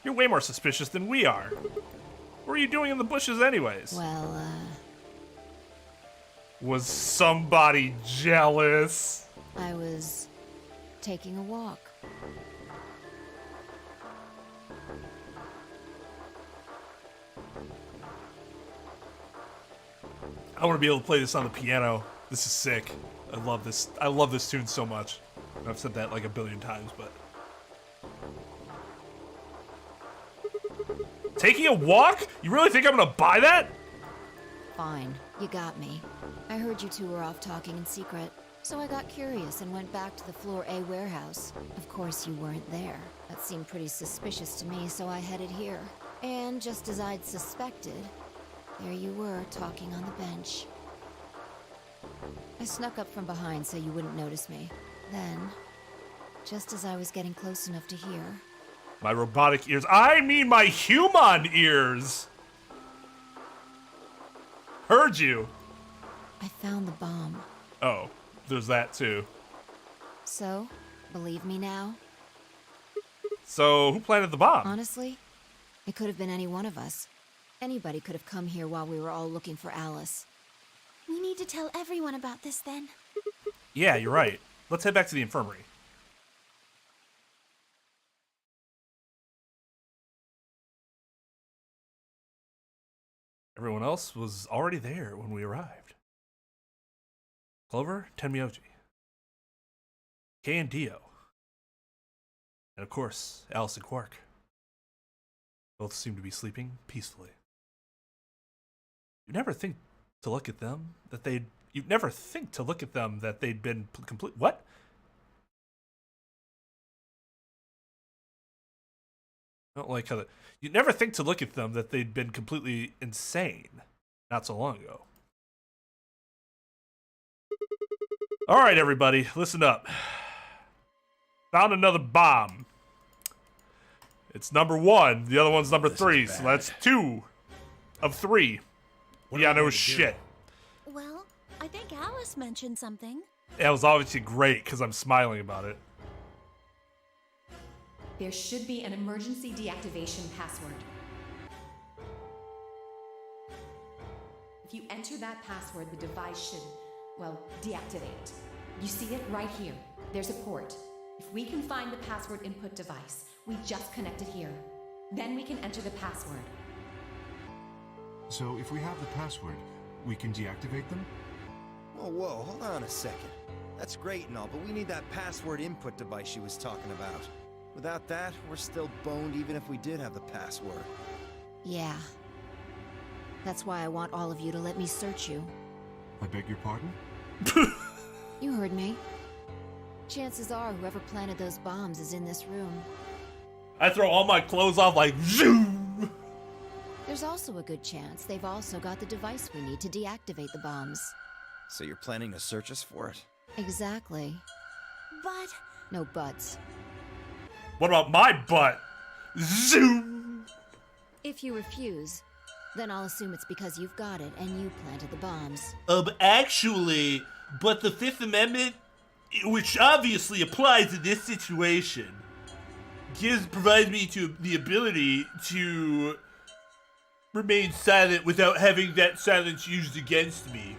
You're way more suspicious than we are. What were you doing in the bushes anyways? Well, Was somebody jealous? I was taking a walk. I want to be able to play this on the piano. This is sick. I love this. I love this tune so much. I've said that like a billion times, but. Taking a walk? You really think I'm gonna buy that? Fine, you got me. I heard you two were off talking in secret, so I got curious and went back to the Floor A warehouse. Of course, you weren't there. That seemed pretty suspicious to me, so I headed here. And just as I'd suspected, there you were, talking on the bench. I snuck up from behind so you wouldn't notice me. Then, just as I was getting close enough to hear... My robotic ears. I mean my human ears! Heard you. I found the bomb. Oh, there's that too. So, believe me now? So, who planted the bomb? Honestly, it could have been any one of us. Anybody could have come here while we were all looking for Alice. We need to tell everyone about this then. Yeah, you're right. Let's head back to the infirmary. Everyone else was already there when we arrived. Clover, Tenmyoji, Kay and Dio, and of course, Alice and Quark. Both seem to be sleeping peacefully. You'd never think to look at them that they'd been complete. What? I don't like how that. You'd never think to look at them that they'd been completely insane not so long ago. All right, everybody, listen up. Found another bomb. It's number 1. The other one's number 3, so that's 2 of 3. Yeah, no shit. Well, I think Alice mentioned something. It was obviously great because I'm smiling about it. There should be an emergency deactivation password. If you enter that password, the device should, well, deactivate. You see it right here. There's a port. If we can find the password input device, we just connect it here. Then we can enter the password. So if we have the password, we can deactivate them? Whoa, hold on a second. That's great and all, but we need that password input device she was talking about. Without that, we're still boned even if we did have the password. Yeah. That's why I want all of you to let me search you. I beg your pardon? You heard me. Chances are whoever planted those bombs is in this room. I throw all my clothes off like zoom. There's also a good chance they've also got the device we need to deactivate the bombs. So you're planning to search us for it? Exactly. But... No buts. What about my butt? Zoom! If you refuse, then I'll assume it's because you've got it and you planted the bombs. Actually, but the Fifth Amendment, which obviously applies in this situation, provides me the ability to remain silent without having that silence used against me.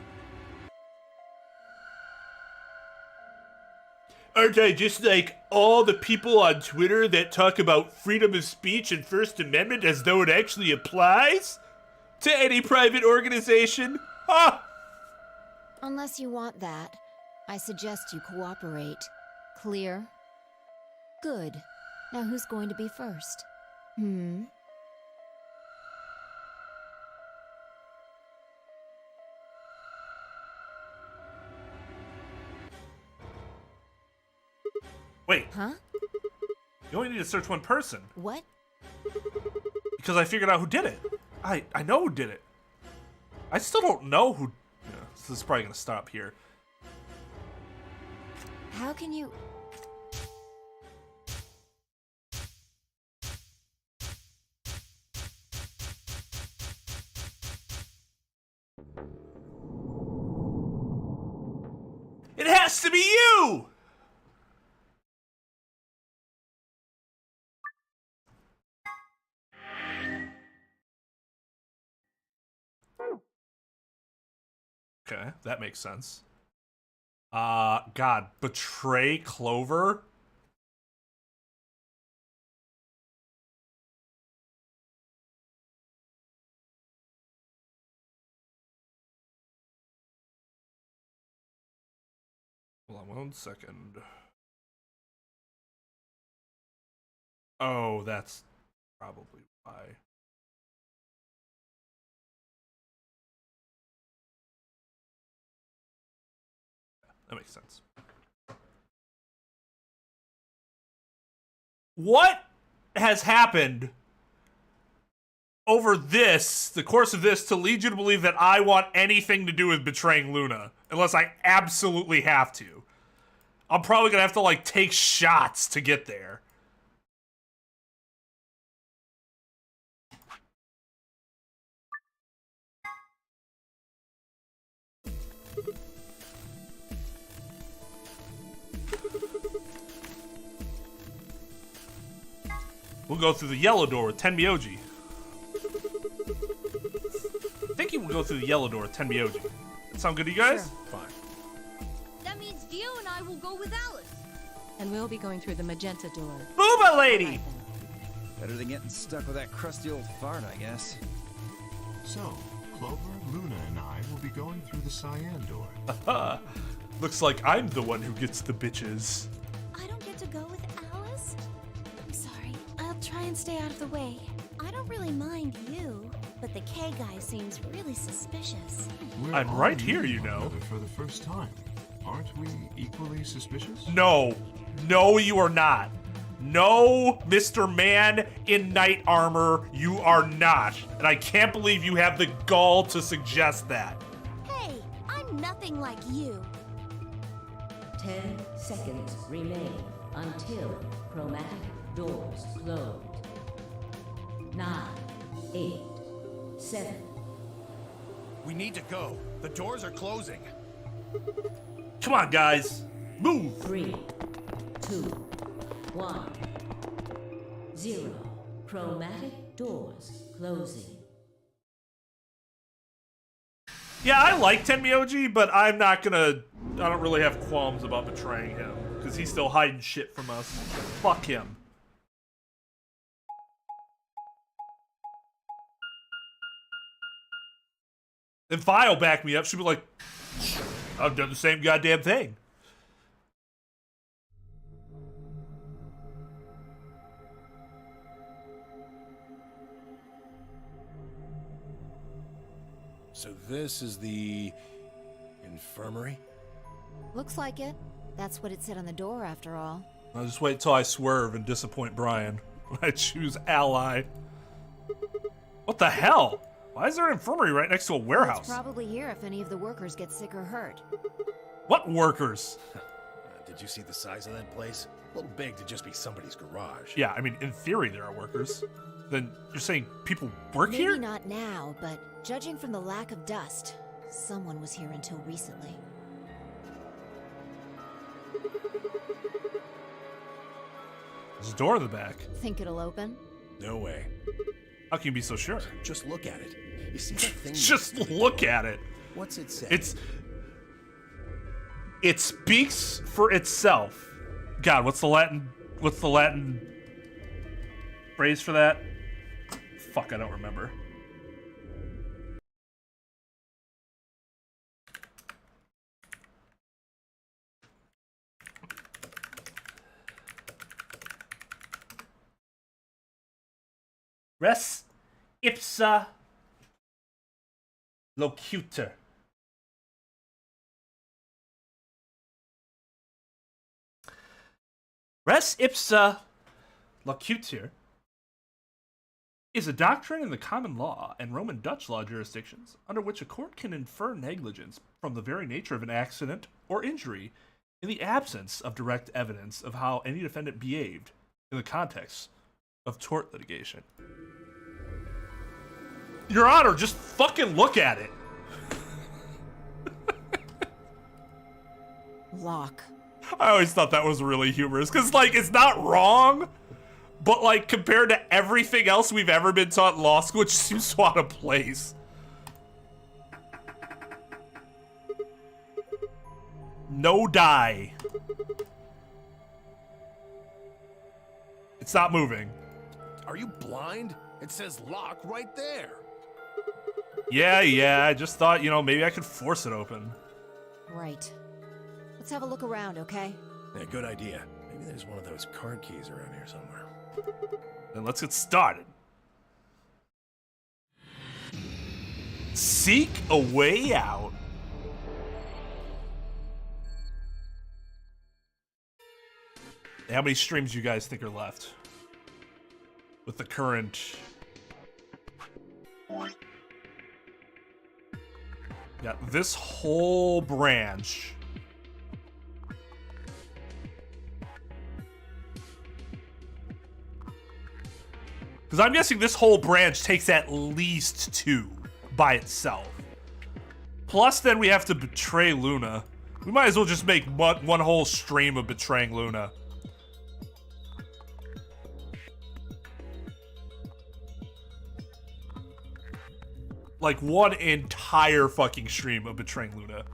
Aren't I just like all the people on Twitter that talk about freedom of speech and First Amendment as though it actually applies to any private organization? Ha! Unless you want that, I suggest you cooperate. Clear? Good. Now who's going to be first? Wait. Huh? You only need to search one person. What? Because I figured out who did it. I know who did it. I still don't know who... Yeah, this is probably going to stop here. How can you... It has to be you! Okay, that makes sense. God, betray Clover? Hold on 1 second. Oh, that's probably why. That makes sense. What has happened over the course of this, to lead you to believe that I want anything to do with betraying Luna, unless I absolutely have to? I'm probably gonna have to, like, take shots to get there. We'll go through the yellow door with Tenmyoji. I think we'll go through the yellow door with Tenmyoji. That sound good to you guys? Sure. Fine. That means Dio and I will go with Alice. And we'll be going through the magenta door. Booba lady! Better than getting stuck with that crusty old fart, I guess. So, Clover, Luna, and I will be going through the cyan door. Looks like I'm the one who gets the bitches. I don't get to go with Alice? I'm sorry. I'll try and stay out of the way. I don't really mind you, but the K guy seems really suspicious. We're I'm all right here, meeting you one know. another for the first time. Aren't we equally suspicious? No. No, you are not. No, Mr. Man in knight armor, you are not. And I can't believe you have the gall to suggest that. Hey, I'm nothing like you. 10 seconds remain until chromatic doors close. 9, 8, 7. We need to go. The doors are closing. Come on, guys. Move. 3, 2, 1, 0. Chromatic doors closing. Yeah, I like Tenmyoji, but I don't really have qualms about betraying him, because he's still hiding shit from us. Fuck him. And Vi will back me up. She'll be like, I've done the same goddamn thing. So this is the infirmary? Looks like it. That's what it said on the door, after all. I'll just wait till I swerve and disappoint Brian when I choose ally. What the hell? Why is there an infirmary right next to a warehouse? It's probably here if any of the workers get sick or hurt. What workers? Did you see the size of that place? A little big to just be somebody's garage. Yeah, I mean, in theory there are workers. Then you're saying people work here? Maybe not now, but judging from the lack of dust, someone was here until recently. There's a door in the back. Think it'll open? No way. How can you be so sure? Just look at it. You see that thing? Just look at it. What's it say? It speaks for itself. God, what's the Latin phrase for that? Fuck, I don't remember. Res ipsa locutor. Res ipsa locutor is a doctrine in the common law and Roman Dutch law jurisdictions under which a court can infer negligence from the very nature of an accident or injury in the absence of direct evidence of how any defendant behaved in the context of tort litigation. Your Honor, just fucking look at it. Lock. I always thought that was really humorous, because, like, it's not wrong, but, like, compared to everything else we've ever been taught in law school, it just seems so out of place. No die. It's not moving. Are you blind? It says lock right there. Yeah, I just thought, maybe I could force it open. Right. Let's have a look around, okay? Yeah, good idea. Maybe there's one of those card keys around here somewhere. Then let's get started. Seek a way out. How many streams do you guys think are left? With the current... Yeah, this whole branch. Because I'm guessing this whole branch takes at least 2 by itself. Plus then we have to betray Luna. We might as well just make one whole stream of betraying Luna. Like one entire fucking stream of betraying Luna.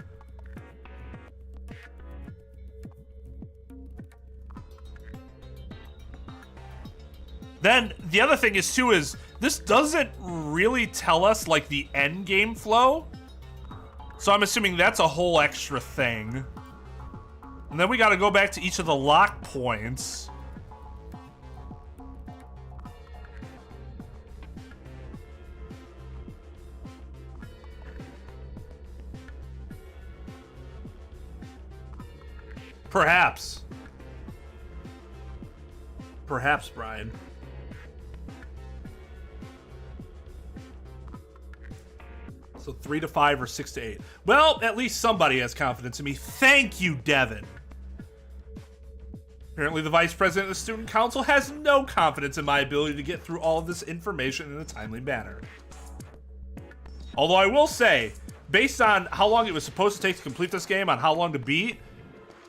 Then the other thing is too is this doesn't really tell us like the end game flow. So I'm assuming that's a whole extra thing. And then we got to go back to each of the lock points. Perhaps. Perhaps, Brian. So 3 to 5 or 6 to 8. Well, at least somebody has confidence in me. Thank you, Devin. Apparently the vice president of the student council has no confidence in my ability to get through all of this information in a timely manner. Although I will say, based on how long it was supposed to take to complete this game, on how long to beat,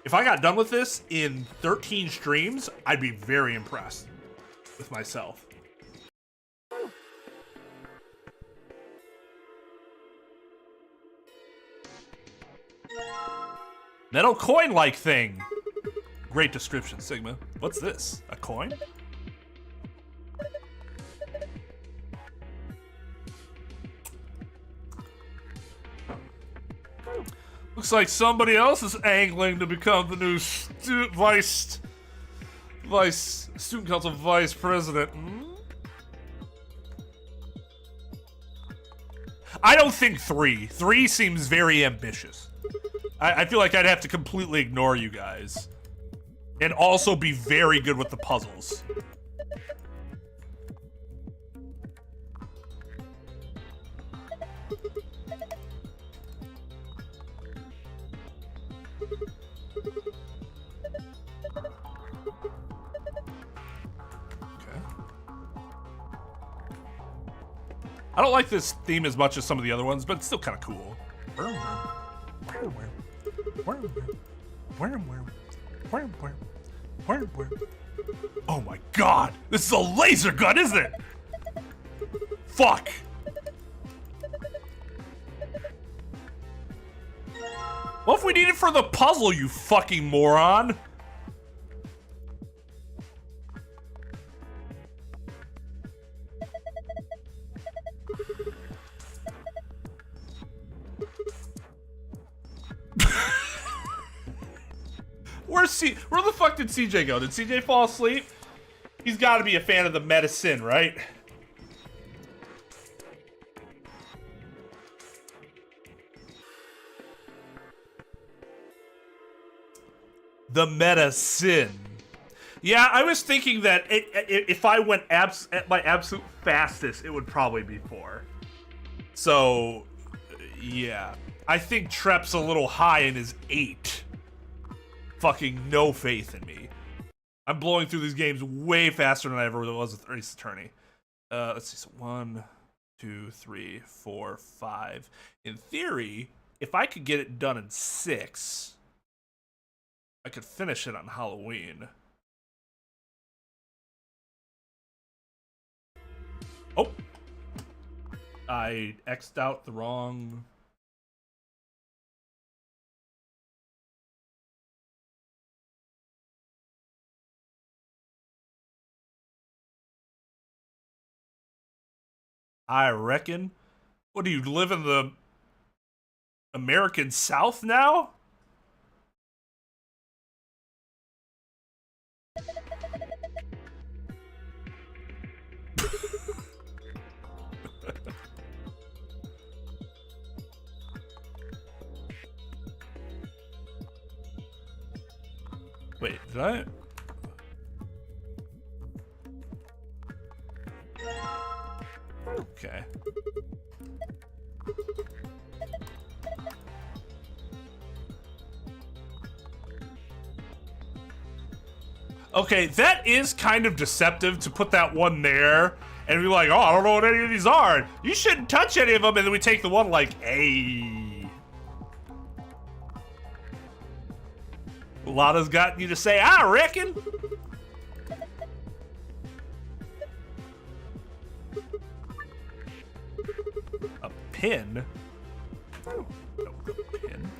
if I got done with this in 13 streams, I'd be very impressed with myself. Metal coin-like thing. Great description, Sigma. What's this? A coin? Looks like somebody else is angling to become the new student council vice president. I don't think 3. 3 seems very ambitious. I feel like I'd have to completely ignore you guys. And also be very good with the puzzles. I don't like this theme as much as some of the other ones, but it's still kind of cool. Oh my god! This is a laser gun, isn't it? Fuck! What if we need it for the puzzle, you fucking moron? Where the fuck did CJ go? Did CJ fall asleep? He's got to be a fan of the medicine, right? The medicine. Yeah, I was thinking that if I went at my absolute fastest, it would probably be 4. So, yeah. I think Trep's a little high in his 8. Fucking no faith in me. I'm blowing through these games way faster than I ever was with Ace Attorney. Let's see, so 1, 2, 3, 4, 5. In theory, if I could get it done in 6, I could finish it on Halloween. Oh! I X'd out the wrong... I reckon. What do you, live in the American South now? Did I? Okay. Okay, that is kind of deceptive to put that one there and be like, oh, I don't know what any of these are. You shouldn't touch any of them, and then we take the one like, hey. Lana's gotten you to say, I reckon. A pin? Oh, no, pin.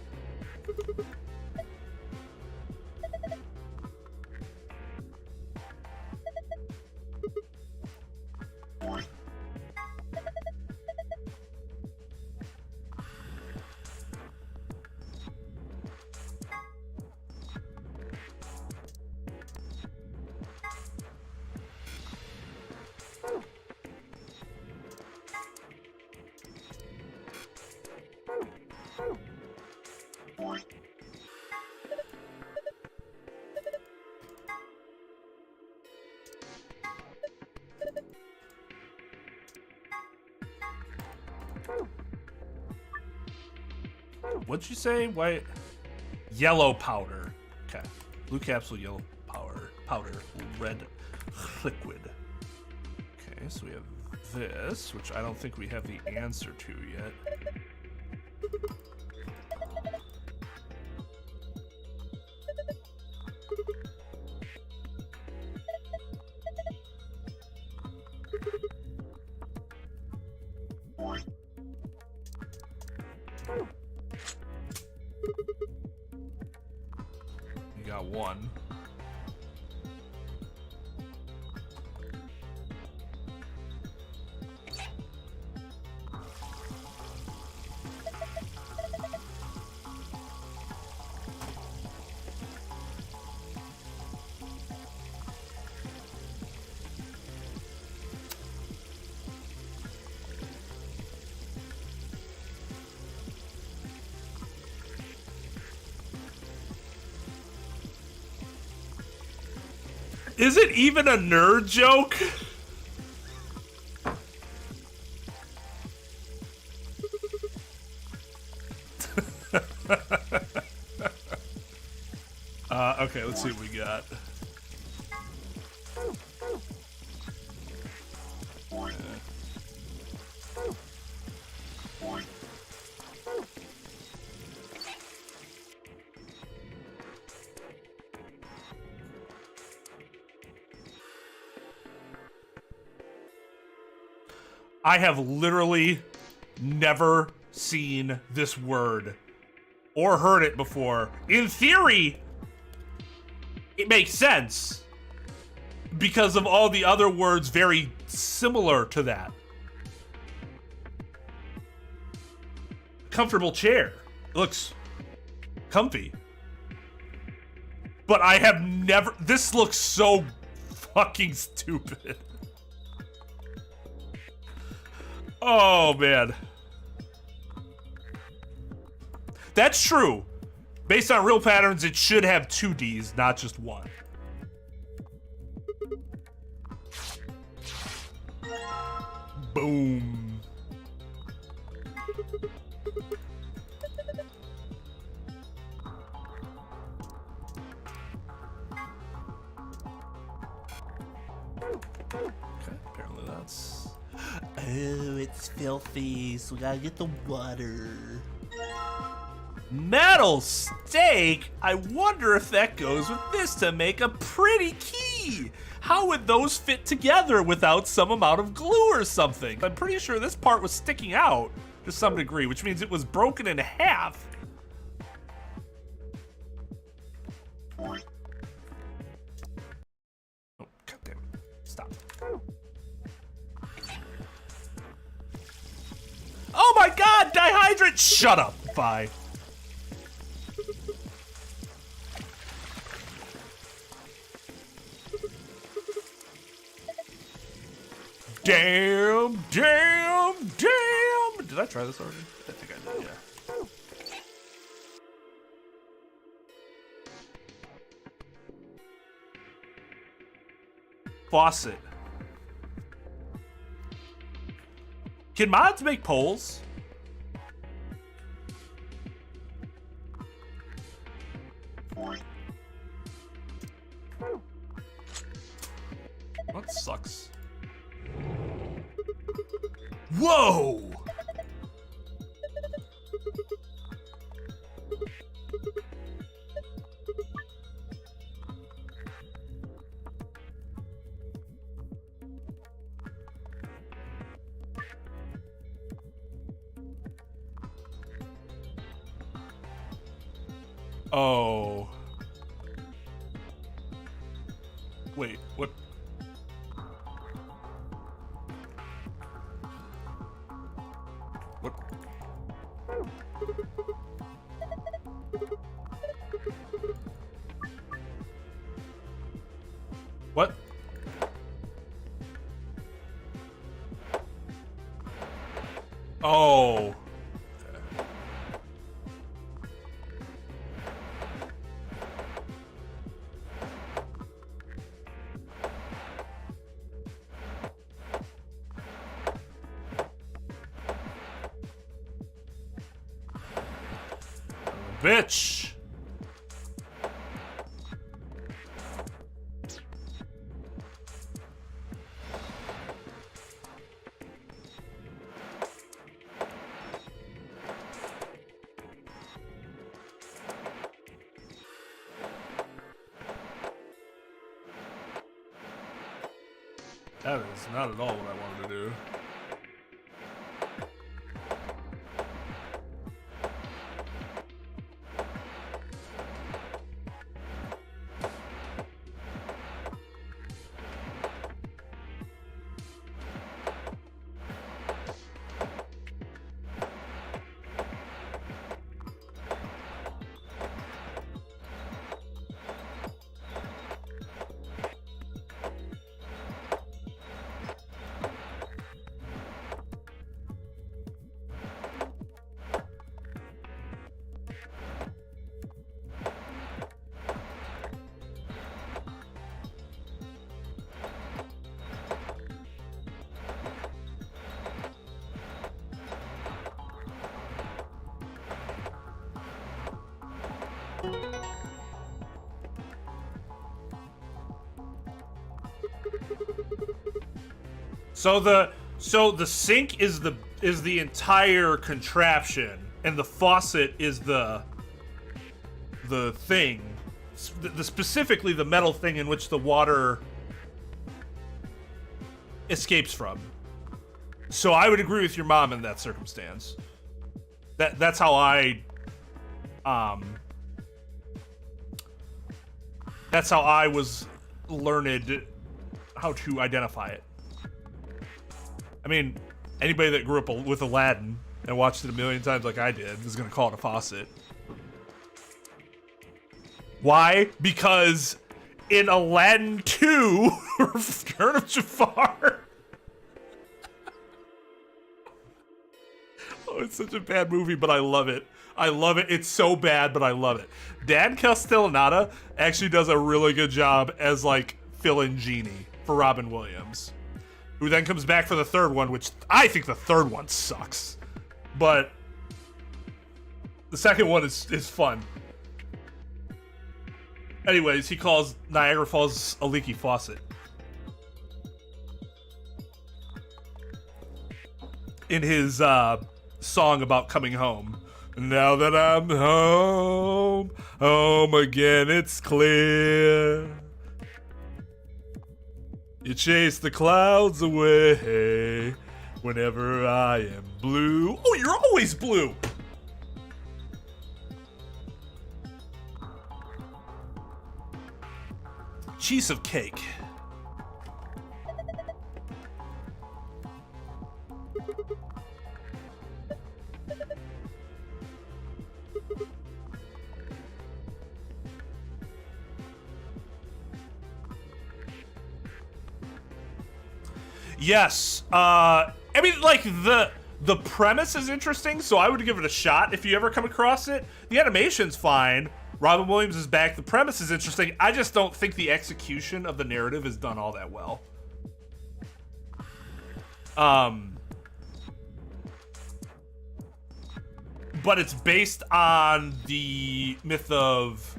What'd you say? White, yellow powder. Okay, blue capsule, yellow powder, red liquid. Okay, so we have this, which I don't think we have the answer to yet. You got one. Is it even a nerd joke? Okay, let's see what we got. I have literally never seen this word or heard it before. In theory, it makes sense because of all the other words very similar to that. Comfortable chair. It looks comfy. But I have never... This looks so fucking stupid. Oh, man. That's true. Based on real patterns, it should have 2 Ds, not just 1. Boom. Okay, apparently that's... Oh, it's filthy, so we gotta get the water. Metal steak? I wonder if that goes with this to make a pretty key. How would those fit together without some amount of glue or something? I'm pretty sure this part was sticking out to some degree, which means it was broken in half. Oh, goddamn. Stop. Oh my god, dihydrate! Shut up, bye. Damn, damn, damn! Did I try this already? I think I did, yeah. faucet. Can mods make polls? That sucks. Whoa! Oh. Wait, what? What? What? Oh. Bitch. That is not at all what I wanted to do. So the sink is the entire contraption, and the faucet is the thing, specifically the metal thing in which the water escapes from. So I would agree with your mom in that circumstance. That's how I was learned how to identify it. I mean, anybody that grew up with Aladdin and watched it a million times like I did is going to call it a faucet. Why? Because in Aladdin 2, Return of Jafar. Oh, it's such a bad movie, but I love it. I love it. It's so bad, but I love it. Dan Castellaneta actually does a really good job as, like, fill-in Genie for Robin Williams, who then comes back for the third one, which I think the third one sucks. But the second one is fun. Anyways, he calls Niagara Falls a leaky faucet. In his song about coming home. Now that I'm home, home again, it's clear. You chase the clouds away whenever I am blue. Oh, you're always blue. Piece of cake. Yes. I mean, like, the premise is interesting, so I would give it a shot if you ever come across it. The animation's fine. Robin Williams is back. The premise is interesting. I just don't think the execution of the narrative is done all that well. But it's based on the myth of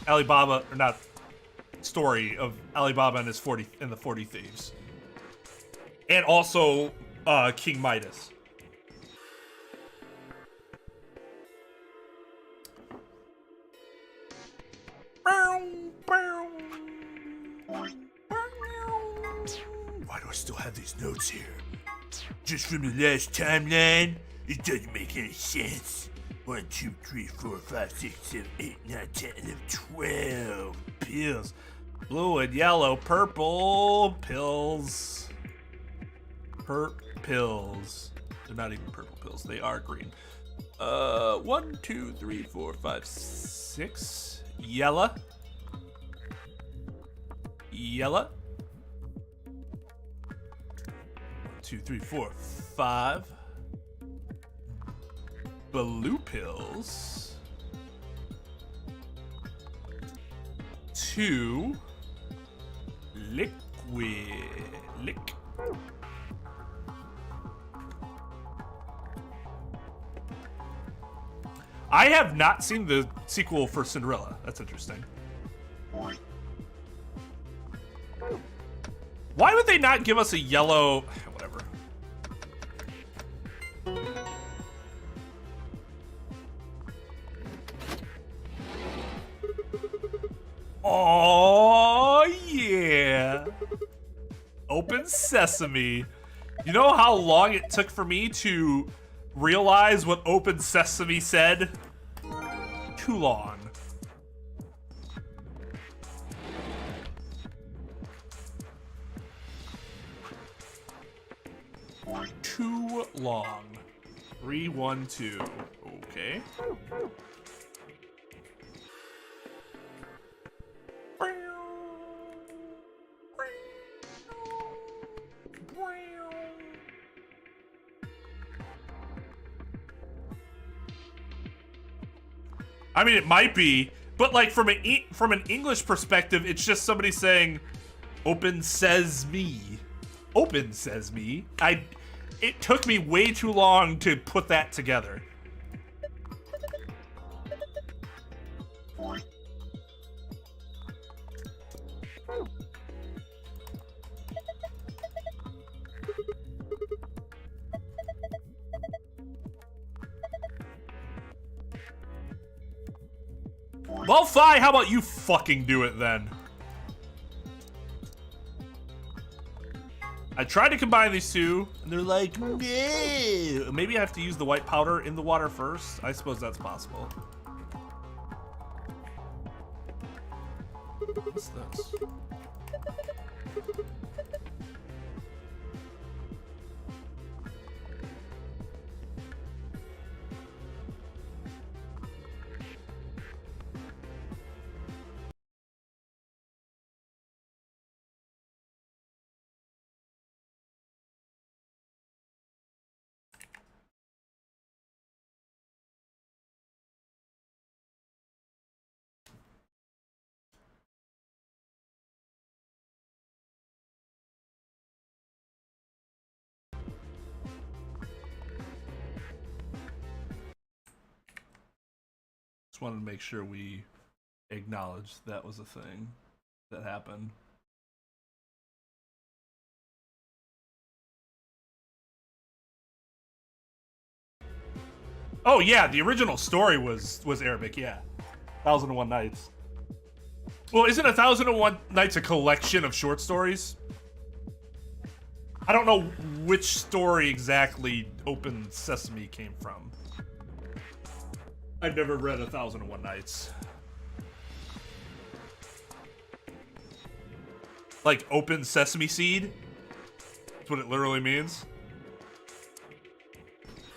Alibaba, or not, story of Alibaba and his 40 and the 40 thieves, and also King Midas. Why do I still have these notes here? Just from the last timeline? It doesn't make any sense. 1, 2, 3, 4, 5, 6, 7, 8, 9, 10, 11, 12 pills. Blue and yellow, purple pills. Pills. They're not even purple pills. They are green. 1, 2, 3, 4, 5, 6. Yellow. Yellow. 2, 3, 4, 5. Blue pills. 2. Lick. I have not seen the sequel for Cinderella. That's interesting. Why would they not give us a yellow... Whatever. Oh, yeah. Open Sesame. You know how long it took for me to realize what Open Sesame said? Too long. Too long. 3, 1, 2. Okay. I mean, it might be, but like from an English perspective, it's just somebody saying, "Open Sesame." Open Sesame. It took me way too long to put that together. Well, fine, how about you fucking do it then? I tried to combine these two, and they're like, no. Maybe I have to use the white powder in the water first? I suppose that's possible. What's this? Just wanted to make sure we acknowledge that was a thing that happened. Oh yeah, the original story was Arabic, yeah. 1001 Nights. Well, isn't 1001 Nights a collection of short stories? I don't know which story exactly Open Sesame came from. I've never read 1001 Nights. Like open sesame seed? That's what it literally means.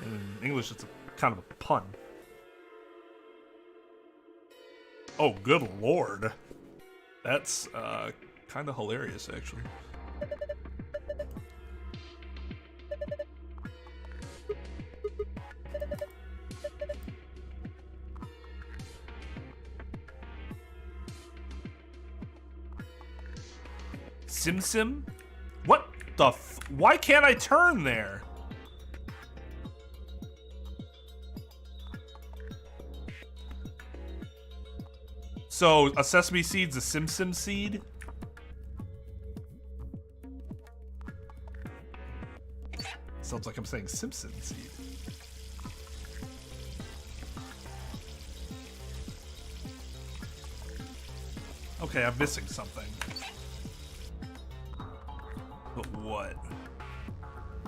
In English, it's kind of a pun. Oh, good lord. That's kind of hilarious, actually. Sim Sim? What the why can't I turn there? So, a sesame seed's a Sim Sim seed? Sounds like I'm saying Simpson seed. Okay, I'm missing something. But what?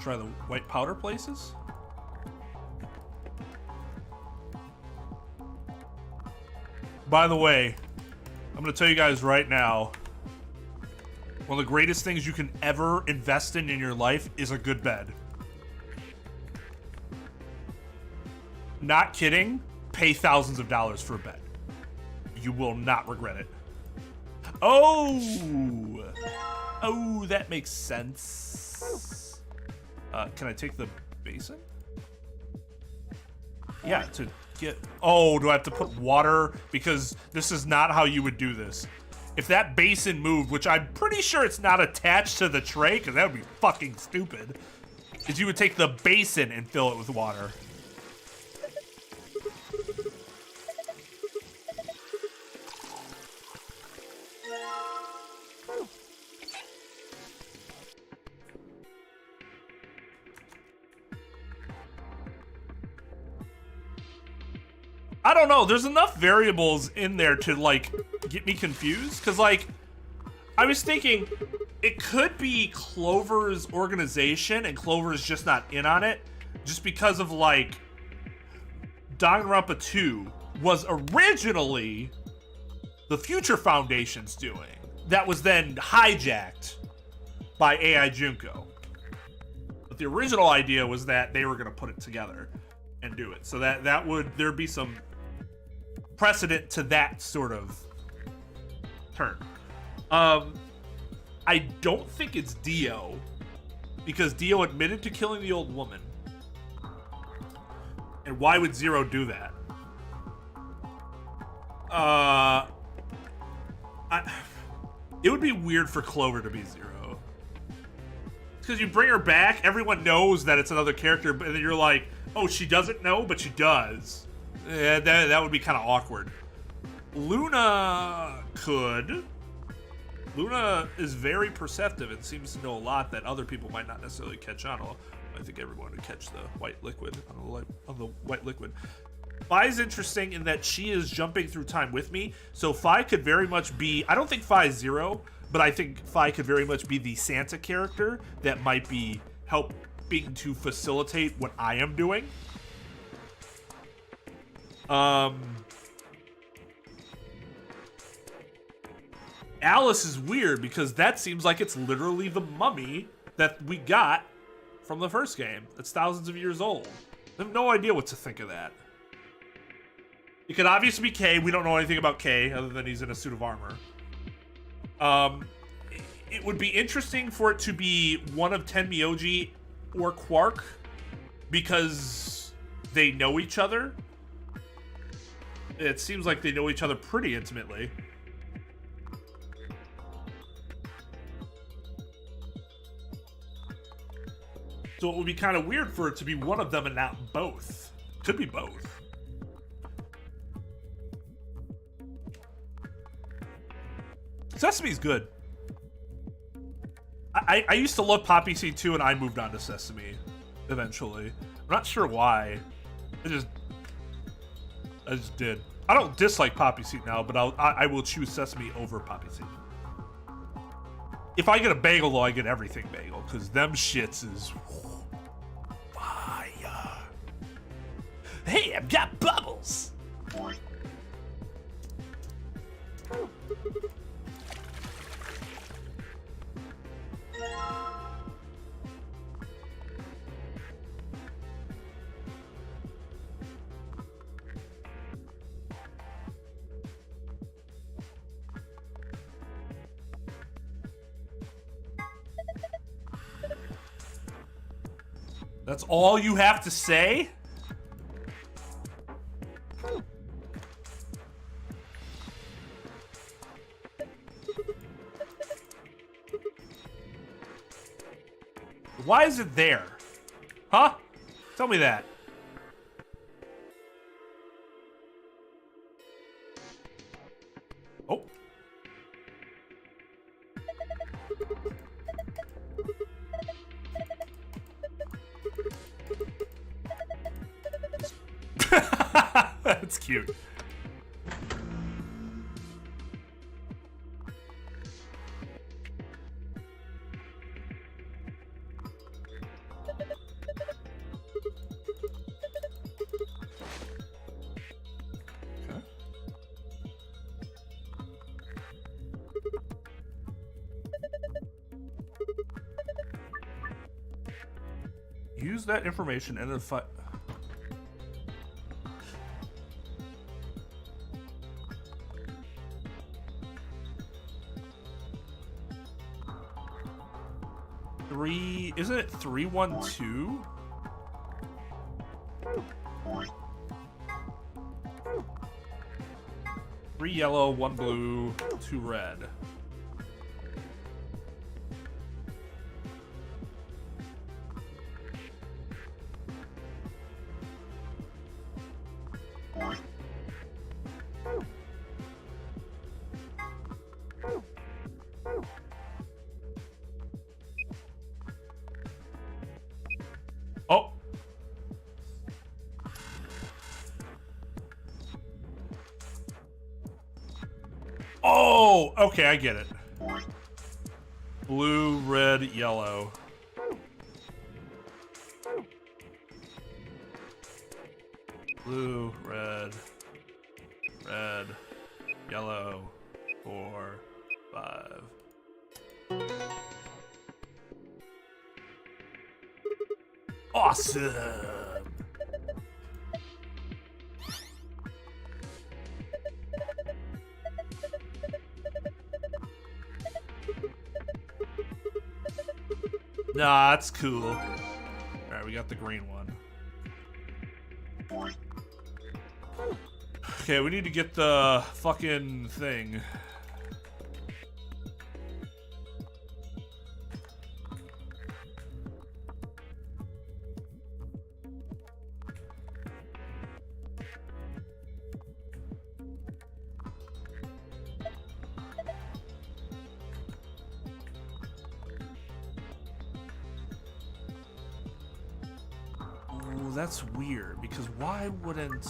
Try the white powder places? By the way, I'm gonna tell you guys right now, one of the greatest things you can ever invest in your life is a good bed. Not kidding, pay thousands of dollars for a bed. You will not regret it. Oh! Oh, that makes sense. Can I take the basin? Yeah, to get... Oh, do I have to put water? Because this is not how you would do this. If that basin moved, which I'm pretty sure it's not attached to the tray, because that would be fucking stupid, is you would take the basin and fill it with water. I don't know, there's enough variables in there to, like, get me confused. Because, like, I was thinking it could be Clover's organization and Clover's just not in on it. Just because of, like, Danganronpa 2 was originally the Future Foundation's doing. That was then hijacked by AI Junko. But the original idea was that they were going to put it together and do it. So that would, there'd be some precedent to that sort of turn. I don't think it's Dio, because Dio admitted to killing the old woman. And why would Zero do that? It would be weird for Clover to be Zero. Because you bring her back, everyone knows that it's another character, but then you're like, oh, she doesn't know, but she does. Yeah, that would be kind of awkward. Luna could. Luna is very perceptive and seems to know a lot that other people might not necessarily catch on. I think everyone would catch the white liquid on the white liquid. Phi's interesting in that she is jumping through time with me, so Phi could very much be, I don't think Phi's Zero, but I think Phi could very much be the Santa character that might be helping to facilitate what I am doing. Alice is weird because that seems like it's literally the mummy that we got from the first game. That's thousands of years old. I have no idea what to think of that. It could obviously be K. We don't know anything about K other than he's in a suit of armor. It would be interesting for it to be one of Tenmyoji or Quark because they know each other. It seems like they know each other pretty intimately. So it would be kind of weird for it to be one of them and not both. Could be both. Sesame's good. I used to love Poppy Seed too, and I moved on to Sesame eventually. I'm not sure why. I just did. I don't dislike Poppy Seed now, but I will choose Sesame over Poppy Seed. If I get a bagel, though, I get everything bagel, because them shits is fire. Hey, I've got bubbles. That's all you have to say? Why is it there? Huh? Tell me that. Oh. That's cute. Use that information and then fight. 3, isn't it 312? Three yellow, 1 blue, 2 red. Oh. Oh, okay, I get it. Blue, red, yellow. Blue, red, yellow, 4, 5. Awesome. Nah, that's cool. Alright, we got the green one. Okay, we need to get the fucking thing. Ooh, that's weird, because why wouldn't...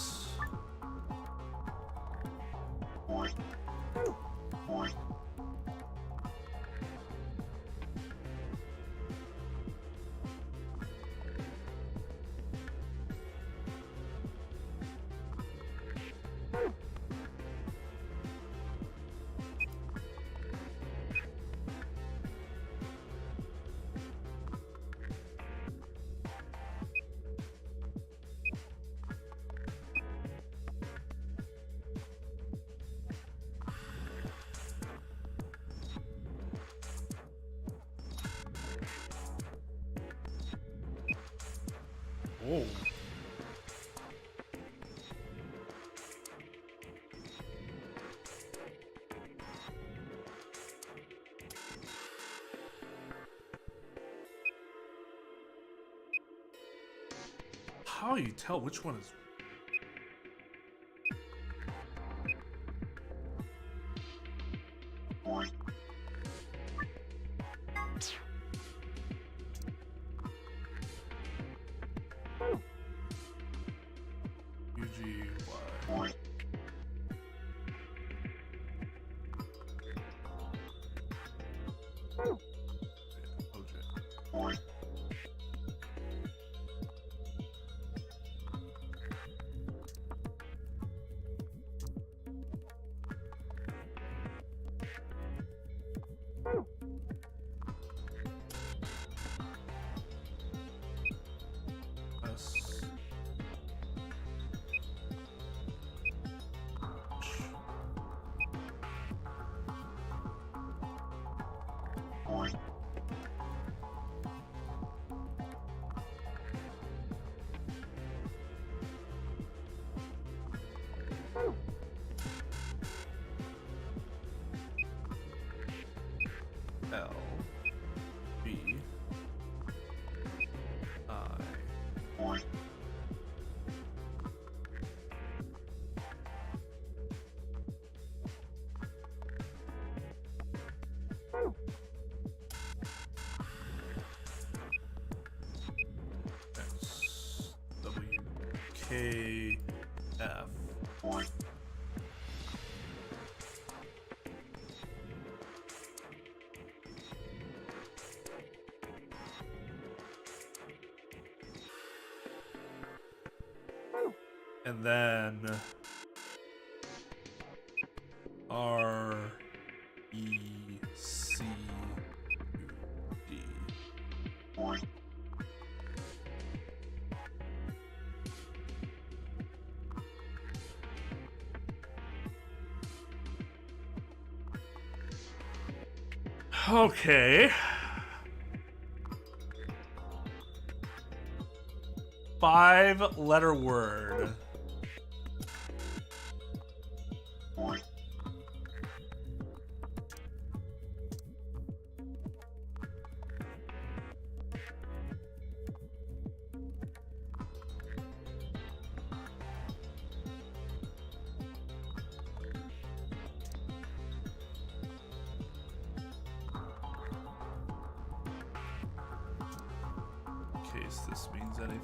Whoa. How do you tell which one is... UGY. OJ. A, F. And then R, E, C, D. Okay. 5-letter word. In case this means anything.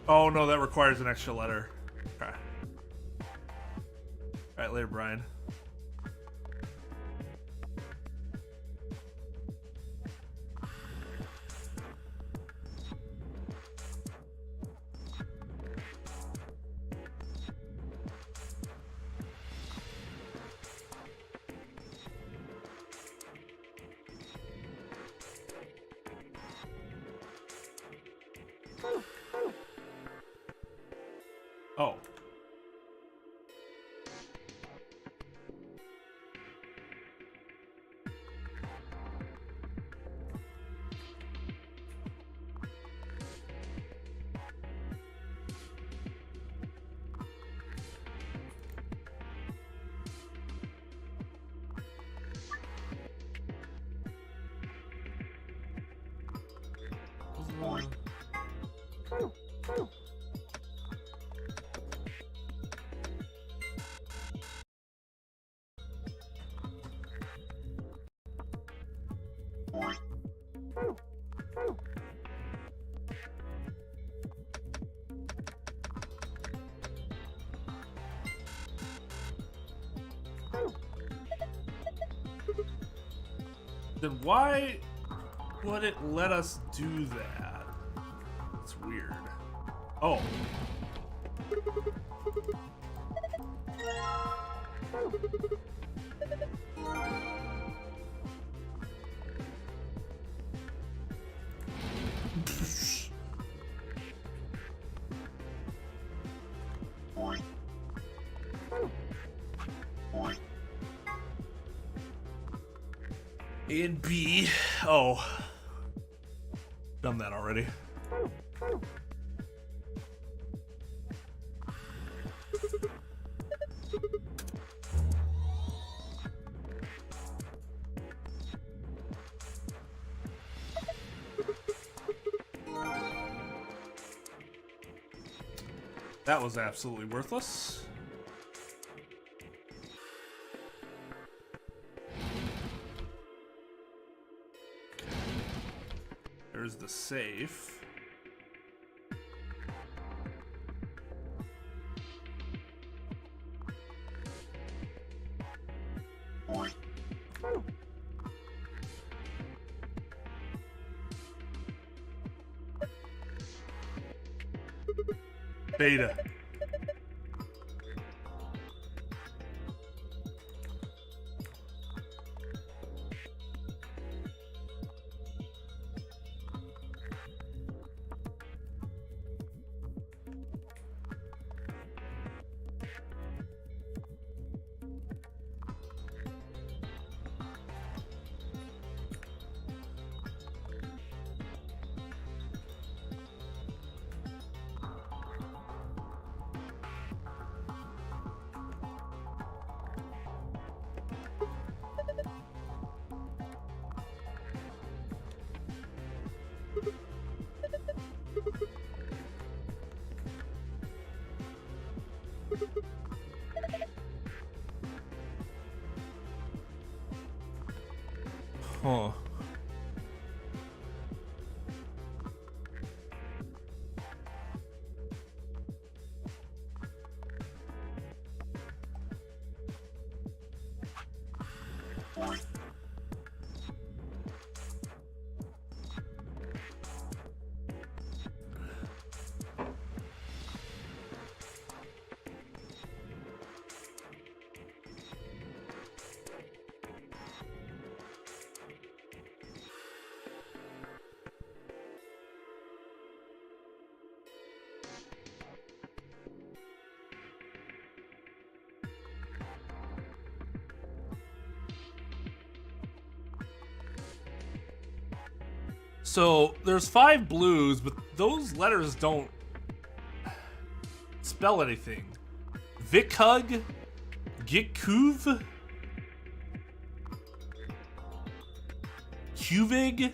Oh no, that requires an extra letter. Okay. Alright, later, Brian. Oh. Then why would it let us do that? It's weird. Oh. A and B. Oh. Done that already. That was absolutely worthless. There's the safe. Beta. Huh. So there's 5 blues, but those letters don't spell anything. Vikhug, Gikuv, Qvig.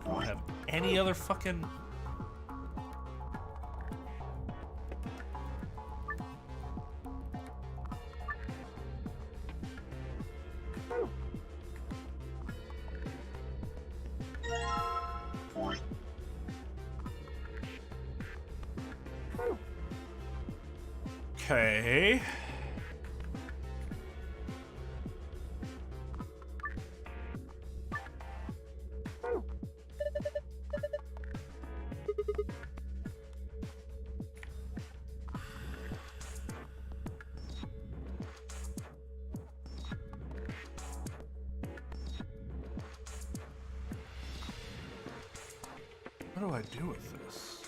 Do I have any other fucking... Okay. What do I do with this?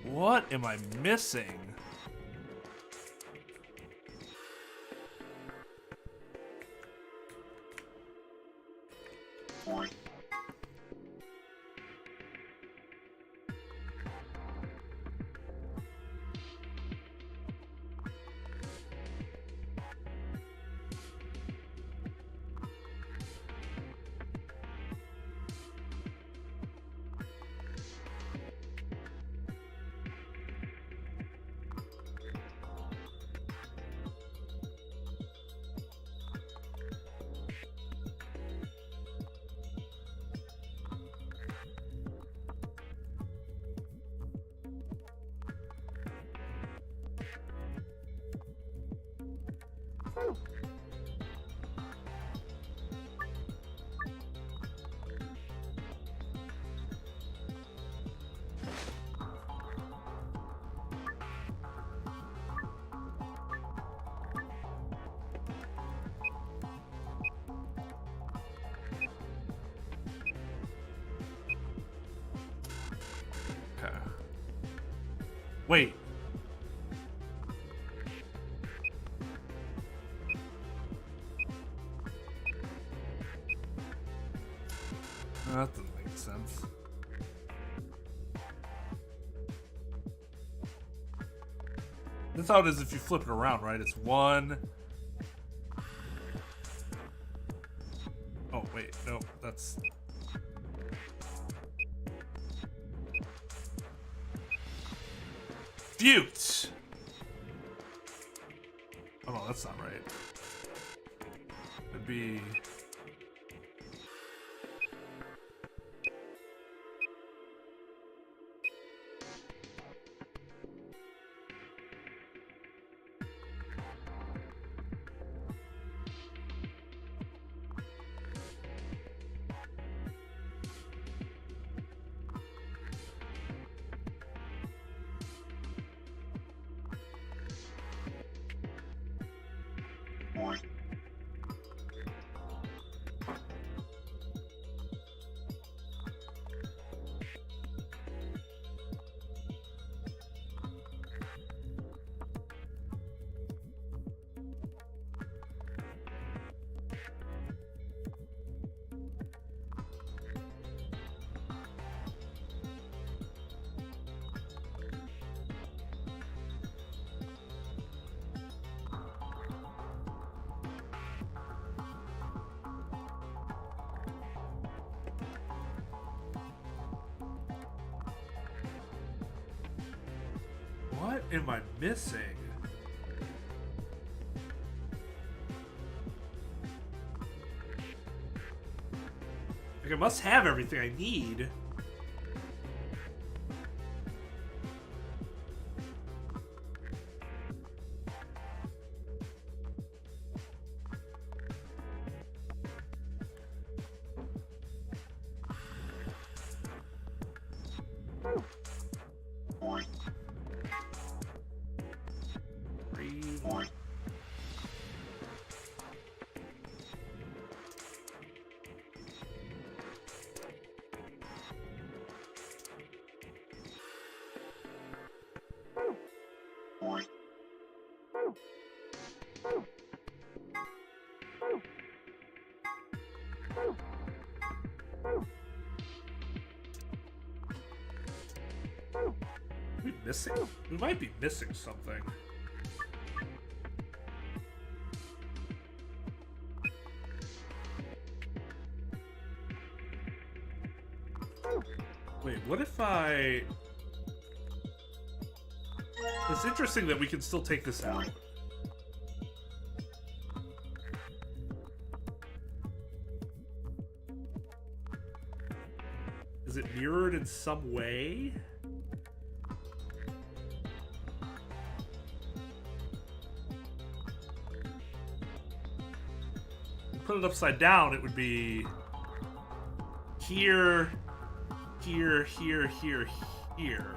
What am I missing? Wait. That doesn't make sense. That's how it is if you flip it around, right? It's 1. Oh, wait. No, that's... Butte! Oh, no, that's not right. It'd be... What am I missing? Like, I must have everything I need. Missing? We might be missing something. Wait, what if I... It's interesting that we can still take this out. Is it mirrored in some way? Put it upside down, it would be here, here, here, here, here.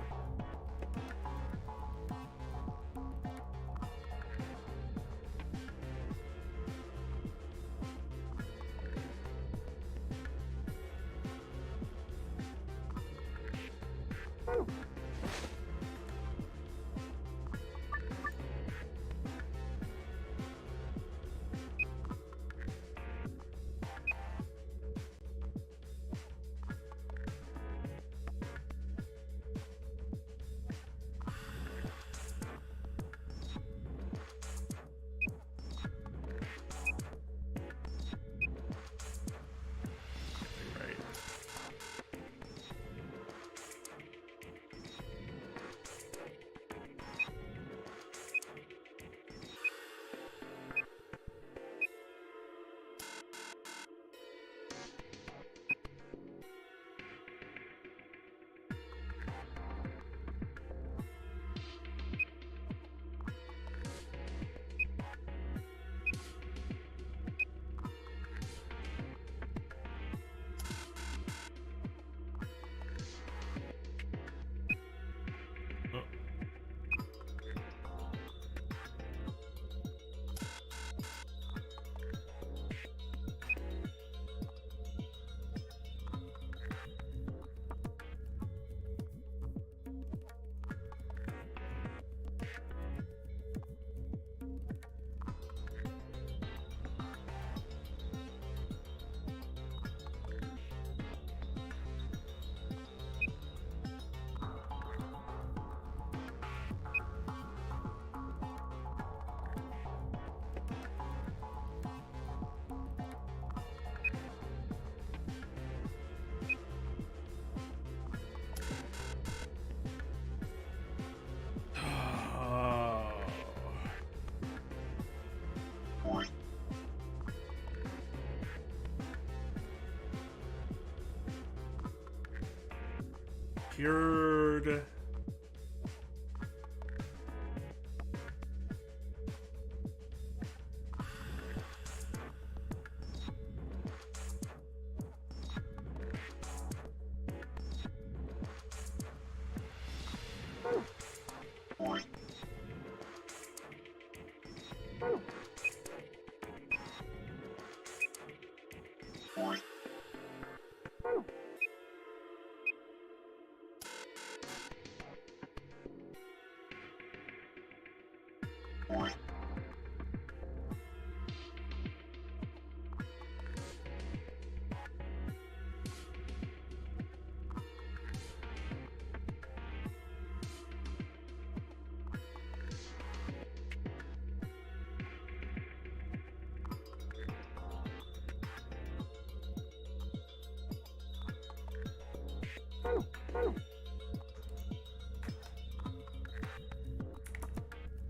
Cured.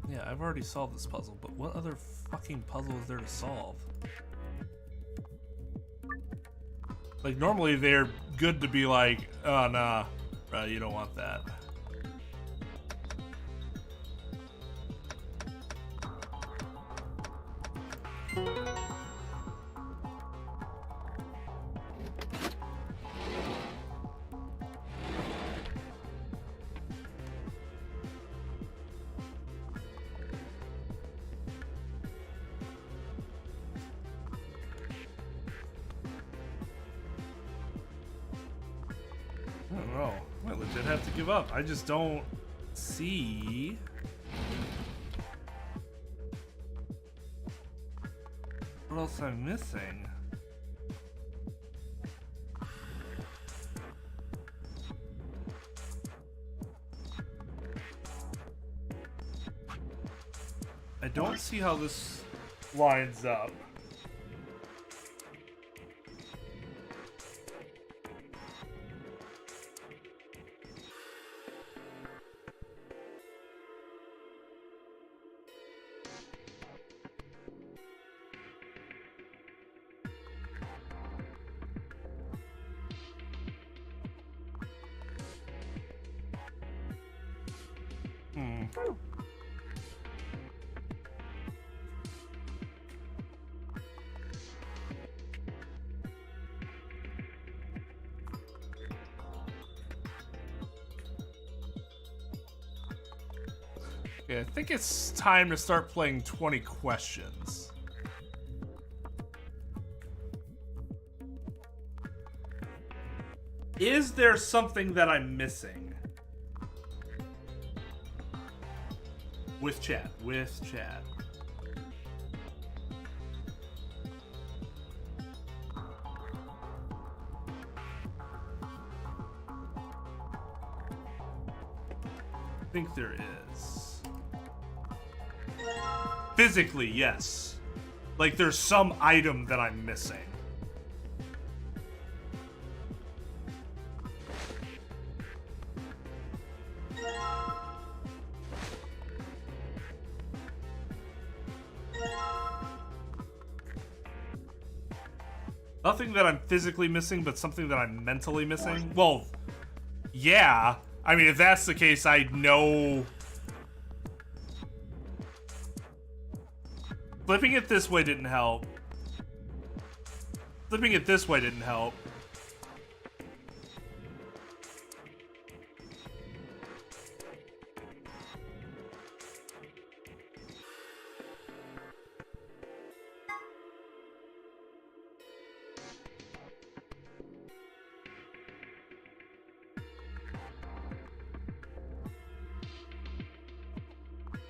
Yeah, I've already solved this puzzle, but what other fucking puzzle is there to solve? Like, normally they're good to be like, oh, nah, you don't want that. I don't know. I might legit have to give up. I just don't see what else I'm missing. I don't see how this lines up. Okay, I think it's time to start playing 20 questions. Is there something that I'm missing? With chat, with chat. I think there is. Physically, yes. Like there's some item that I'm missing. Nothing that I'm physically missing, but something that I'm mentally missing? Well, yeah. I mean, if that's the case, I know... Flipping it this way didn't help. Flipping it this way didn't help.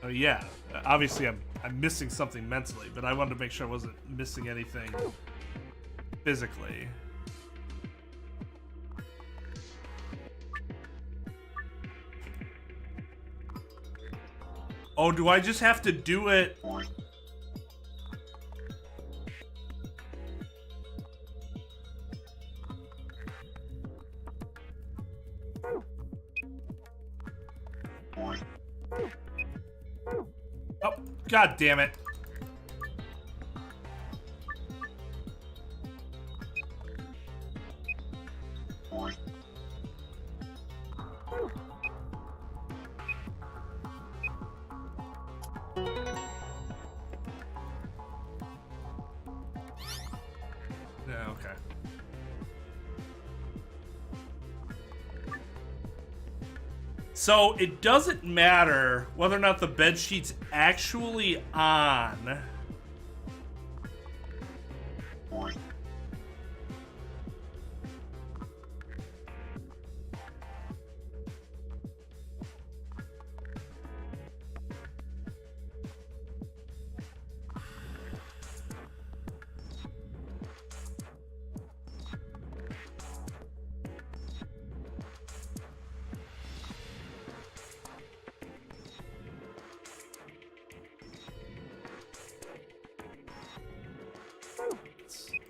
Oh yeah, obviously I'm missing something mentally, but I wanted to make sure I wasn't missing anything physically. Oh, do I just have to do it? Oh, God damn it. Yeah, okay. So it doesn't matter whether or not the bed sheet's actually on.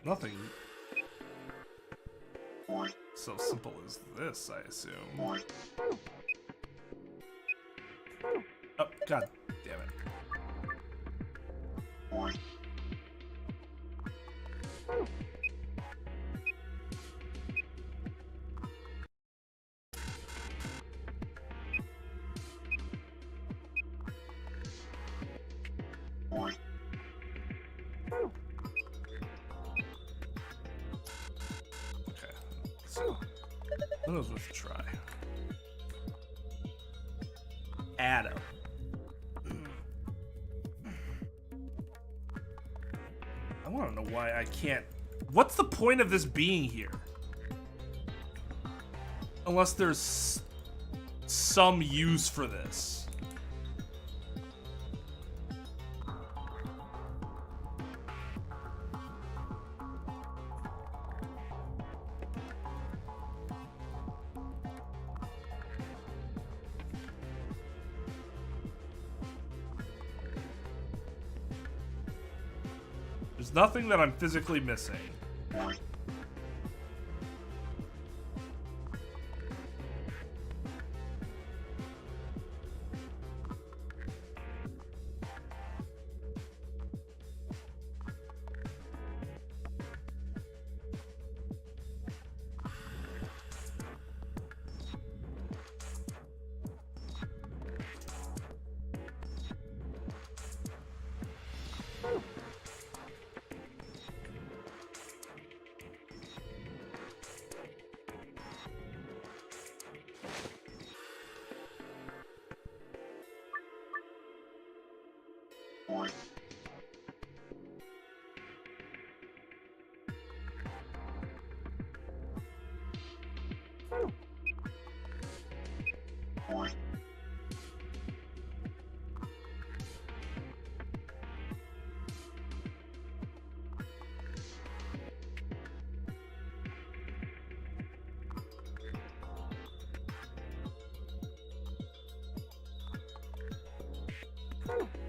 Nothing so simple as this, I assume. Oh, god damn it. That was worth a try. Adam. I want to know why I can't. What's the point of this being here? Unless there's some use for this. There's nothing that I'm physically missing.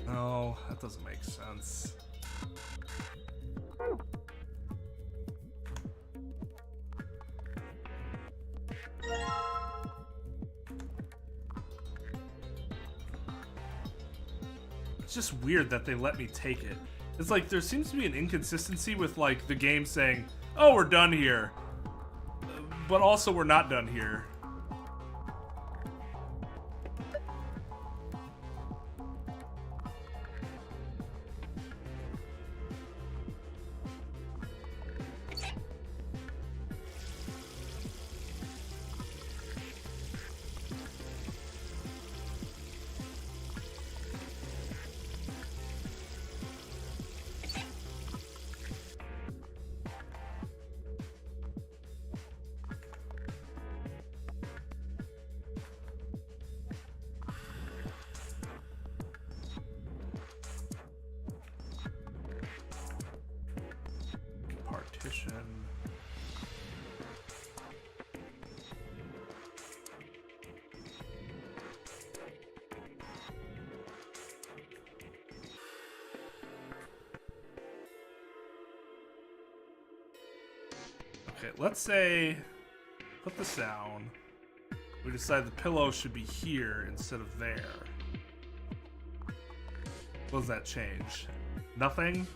No, that doesn't make sense. It's just weird that they let me take it. It's like there seems to be an inconsistency with like the game saying, "Oh, we're done here," but also we're not done here. Okay, let's say, put this down. We decide the pillow should be here instead of there. What does that change? Nothing?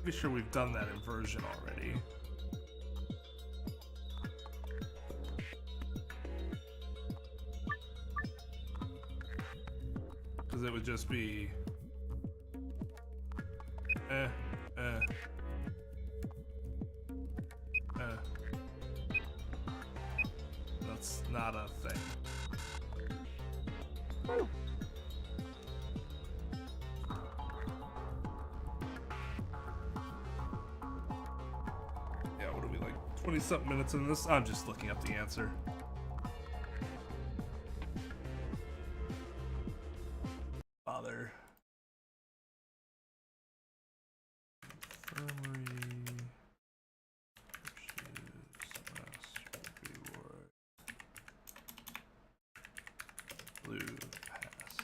Pretty sure we've done that inversion already. Because it would just be... That's not a thing. Yeah, what are we, like 20-something minutes in this? I'm just looking up the answer. Father. Infirmary. Reward. Blue pass.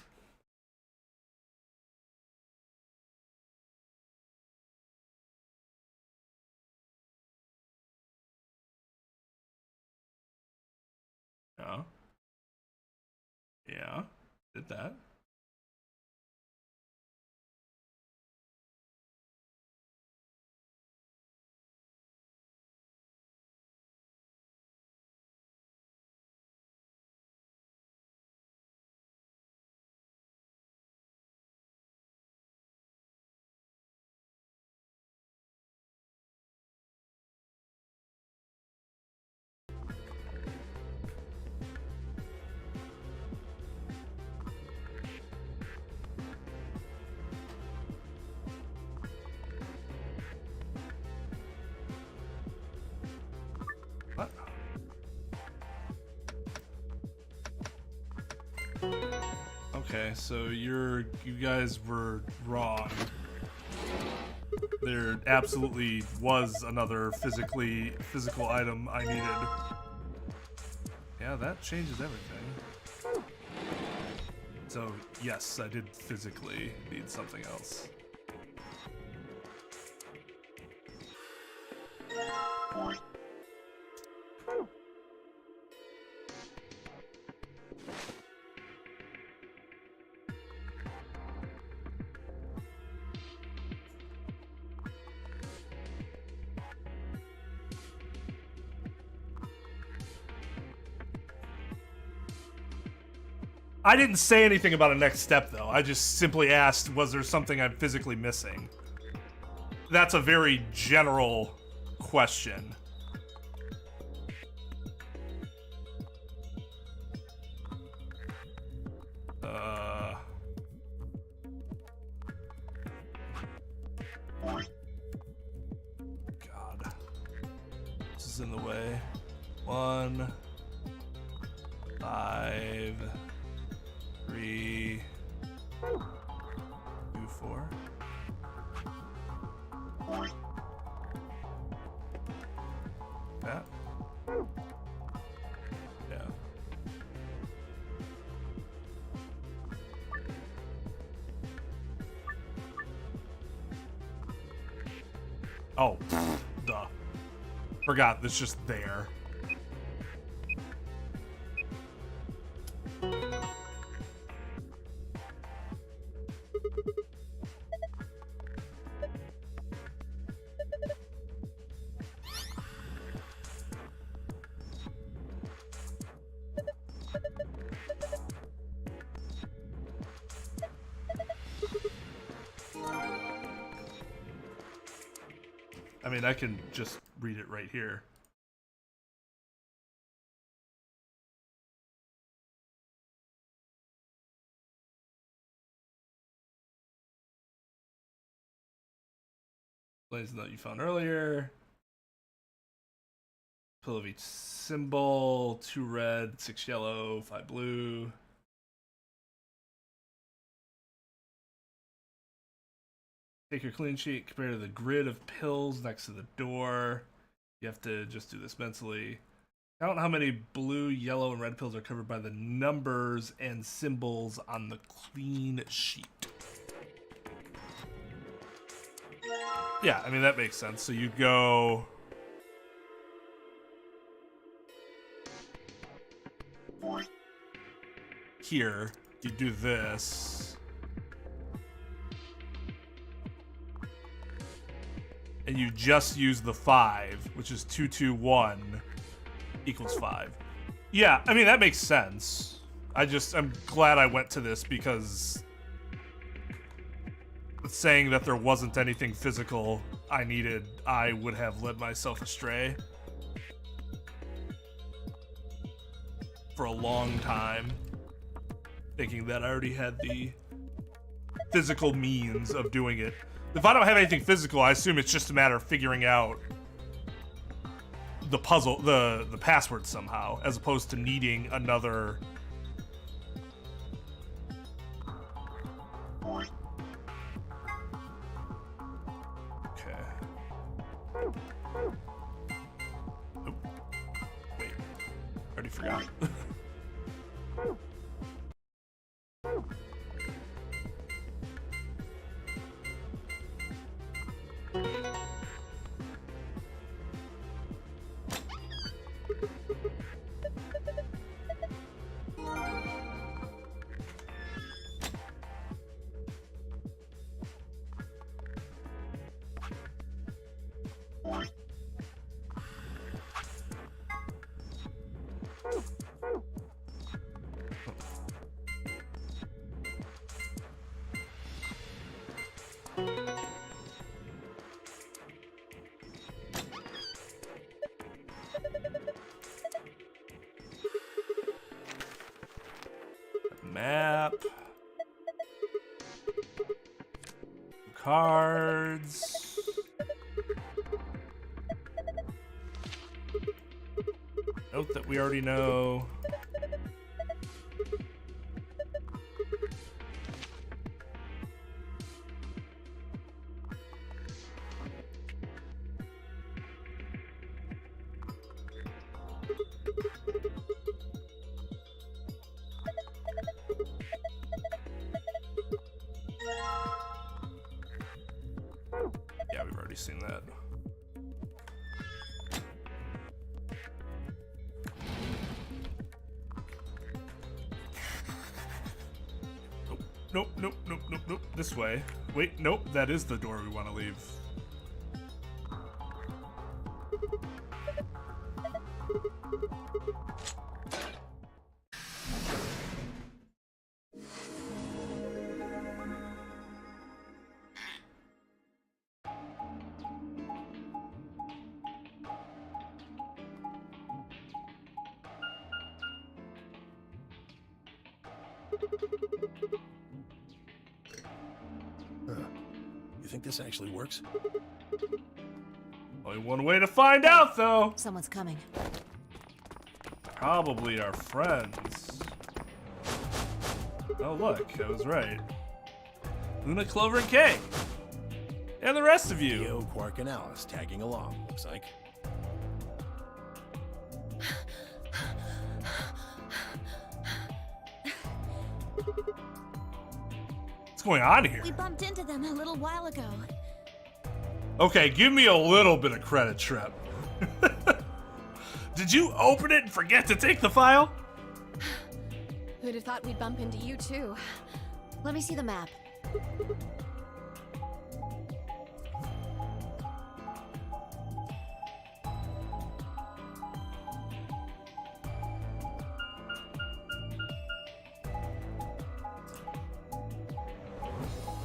Yeah. Yeah. Did that. What? Okay, so you guys were wrong. There absolutely was another physical item I needed. Yeah, that changes everything. So yes, I did physically need something else. I didn't say anything about a next step, though. I just simply asked, was there something I'm physically missing? That's a very general question. God. This is in the way. 1, 5, 3, 2, 4. That. Yeah. Oh, duh. Forgot, it's just there. I mean, I can just read it right here. Plays the note you found earlier. Pull of each symbol. 2 red, 6 yellow, 5 blue. Take your clean sheet, compare to the grid of pills next to the door. You have to just do this mentally. Count how many blue, yellow, and red pills are covered by the numbers and symbols on the clean sheet. Yeah, I mean, that makes sense. So you go... here, you do this. And you just use the 5, which is 2, 2, 1 equals 5. Yeah, I mean, that makes sense. I'm glad I went to this because saying that there wasn't anything physical I needed, I would have led myself astray for a long time, thinking that I already had the physical means of doing it. If I don't have anything physical, I assume it's just a matter of figuring out the puzzle, the password somehow, as opposed to needing another. Okay. Oh. Wait. Already forgot. Map. Cards. Note that we already know. Yeah, we've already seen that. Nope, nope, nope, nope, nope. This way. Wait, nope, that is the door we want to leave. You think this actually works? Only one way to find out, though. Someone's coming. Probably our friends. Oh, look, I was right. Luna, Clover, and Kay. And the rest of you. Theo, Quark, and Alice tagging along, looks like. What's going on here? We bumped into them a little while ago. Okay, give me a little bit of credit, Trep. Did you open it and forget to take the file? Who'd have thought we'd bump into you too? Let me see the map.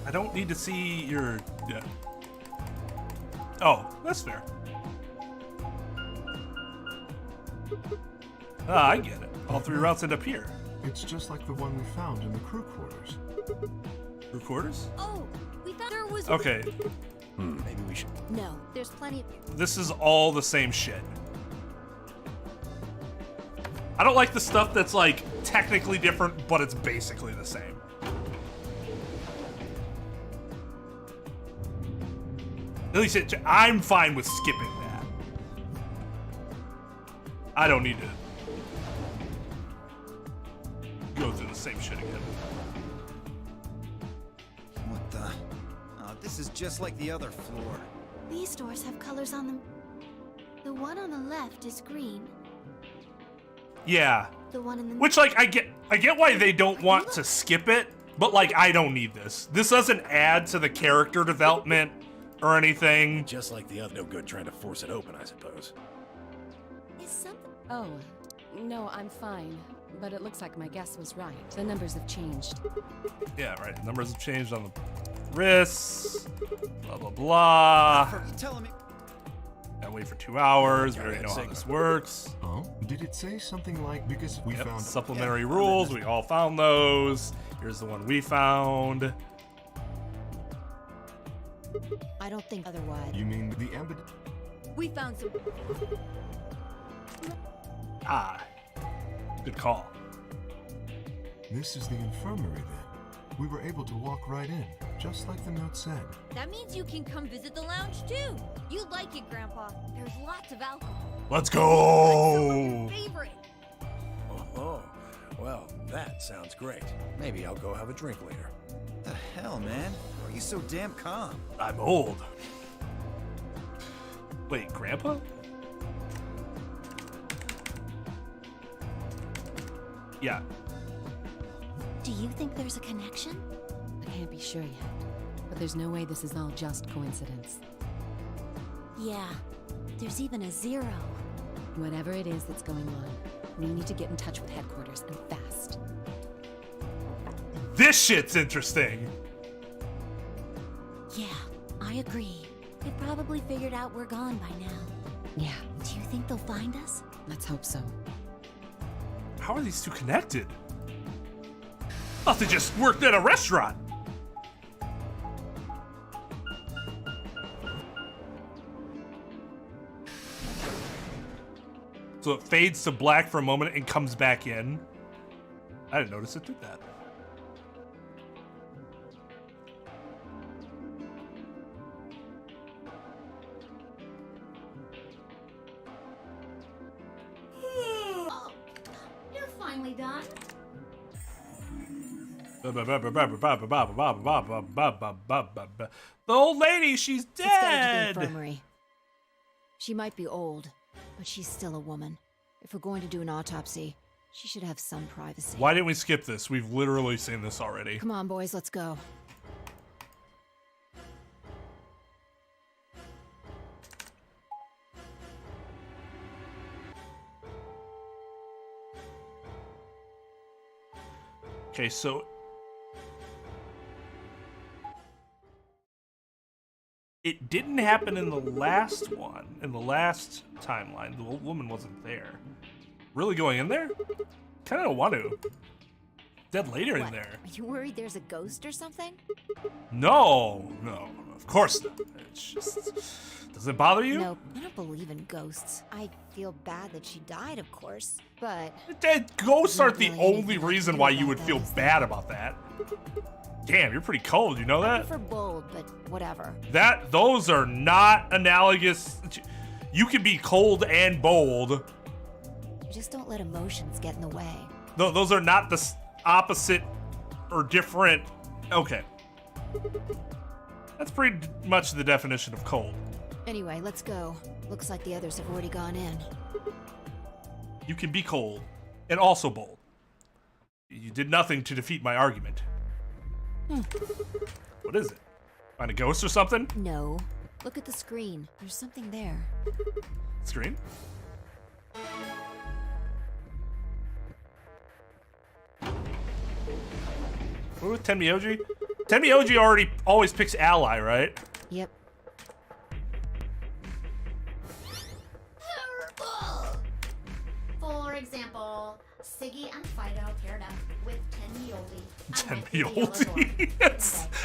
I don't need to see your... Oh, that's fair. Ah, I get it. All three routes end up here. It's just like the one we found in the crew quarters. Crew quarters? Oh, we thought there was. Okay. Maybe we should... No, there's plenty of... This is all the same shit. I don't like the stuff that's like technically different, but it's basically the same. At least I'm fine with skipping that. I don't need to go through the same shit again. What the? Oh, this is just like the other floor. These doors have colors on them. The one on the left is green. Yeah. The one in the Which, like, I get why they don't want to skip it, but like, I don't need this. This doesn't add to the character development or anything. Just like the other, no good trying to force it open, I suppose. Is something... Oh, no, I'm fine. But it looks like my guess was right. The numbers have changed. Yeah, right. Numbers have changed on the wrists. Blah, blah, blah. Telling me. Gotta wait for 2 hours. We already know how this works. Oh, did it say something like, because we found supplementary rules? We all found those. Here's the one we found. I don't think otherwise. You mean the ambit? We found some. Ah, good call. This is the infirmary then. We were able to walk right in, just like the note said. That means you can come visit the lounge too. You'd like it, Grandpa. There's lots of alcohol. Let's go. Favorite. Oh, well, that sounds great. Maybe I'll go have a drink later. The hell, man? Why are you so damn calm? I'm old. Wait, Grandpa? Yeah. Do you think there's a connection? I can't be sure yet, but there's no way this is all just coincidence. Yeah, there's even a 0. Whatever it is that's going on, we need to get in touch with headquarters and fast. This shit's interesting. Yeah, I agree. They probably figured out we're gone by now. Yeah. Do you think they'll find us? Let's hope so. How are these two connected? Thought they just worked at a restaurant. So it fades to black for a moment and comes back in. I didn't notice it did that. Oh, you're finally done. The old lady, she's Let's get her to the dead. infirmary. She might be old, but she's still a woman. If we're going to do an autopsy, she should have some privacy. Why didn't we skip this? We've literally seen this already. Come on, boys, let's go. Okay, so it didn't happen in the last one, in the last timeline. The old woman wasn't there. Really going in there? Kind of don't want to. Dead later in What? there. Are you worried there's a ghost or something? No, of course not. It's just, does it bother you? Nope, I don't believe in ghosts. I feel bad that she died, of course, but Ghosts aren't the Not really only anything I reason can why do you about would feel those. bad about that. Damn, you're pretty cold, you know I that? prefer bold, but whatever. Those are not analogous. You can be cold and bold. Just don't let emotions get in the way. Those are not the opposite or different. Okay. That's pretty much the definition of cold. Anyway, let's go. Looks like the others have already gone in. You can be cold and also bold. You did nothing to defeat my argument. What is it? Find a ghost or something? No. Look at the screen. There's something there. Screen? What with Tenmyoji? Tenmyoji always picks ally, right? Yep. Terrible. For example, Siggy and Fido paired up with Tenmyoji.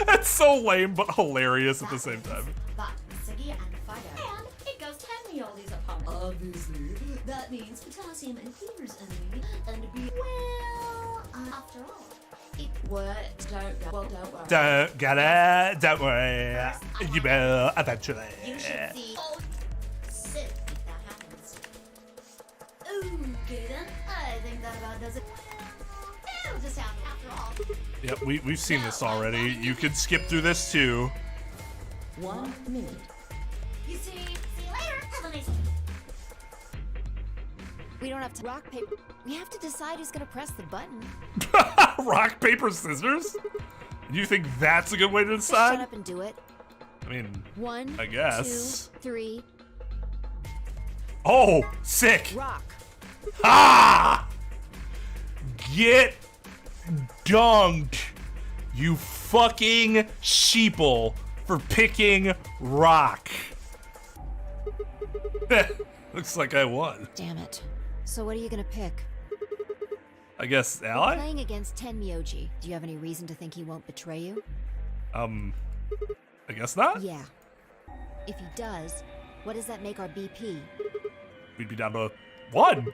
That's so lame but hilarious at the same time. But Siggy and Fido. And it goes Tenmyoji's opponent. Obviously, that means potassium and Cleaver's enemy and be well. After all, it worked. Don't worry. Don't worry. You will eventually. You should see. Oh, sick if that happens. Ooh, Gaden, I think that about does it. It'll just happen after all. Yep, we've seen this already. You could skip through this too. 1 minute. You see you later. Have a nice. We don't have to rock, paper. We have to decide who's gonna press the button. Rock, paper, scissors? You think that's a good way to Just decide? shut up and do it. I mean, 1, I guess. 2, 3. Oh, sick. Rock. Ah! Get dunked. You fucking sheeple for picking rock. Looks like I won. Damn it. So what are you gonna pick? I guess You're ally? playing against Tenmyoji. Do you have any reason to think he won't betray you? I guess not? Yeah. If he does, what does that make our BP? We'd be down to 1.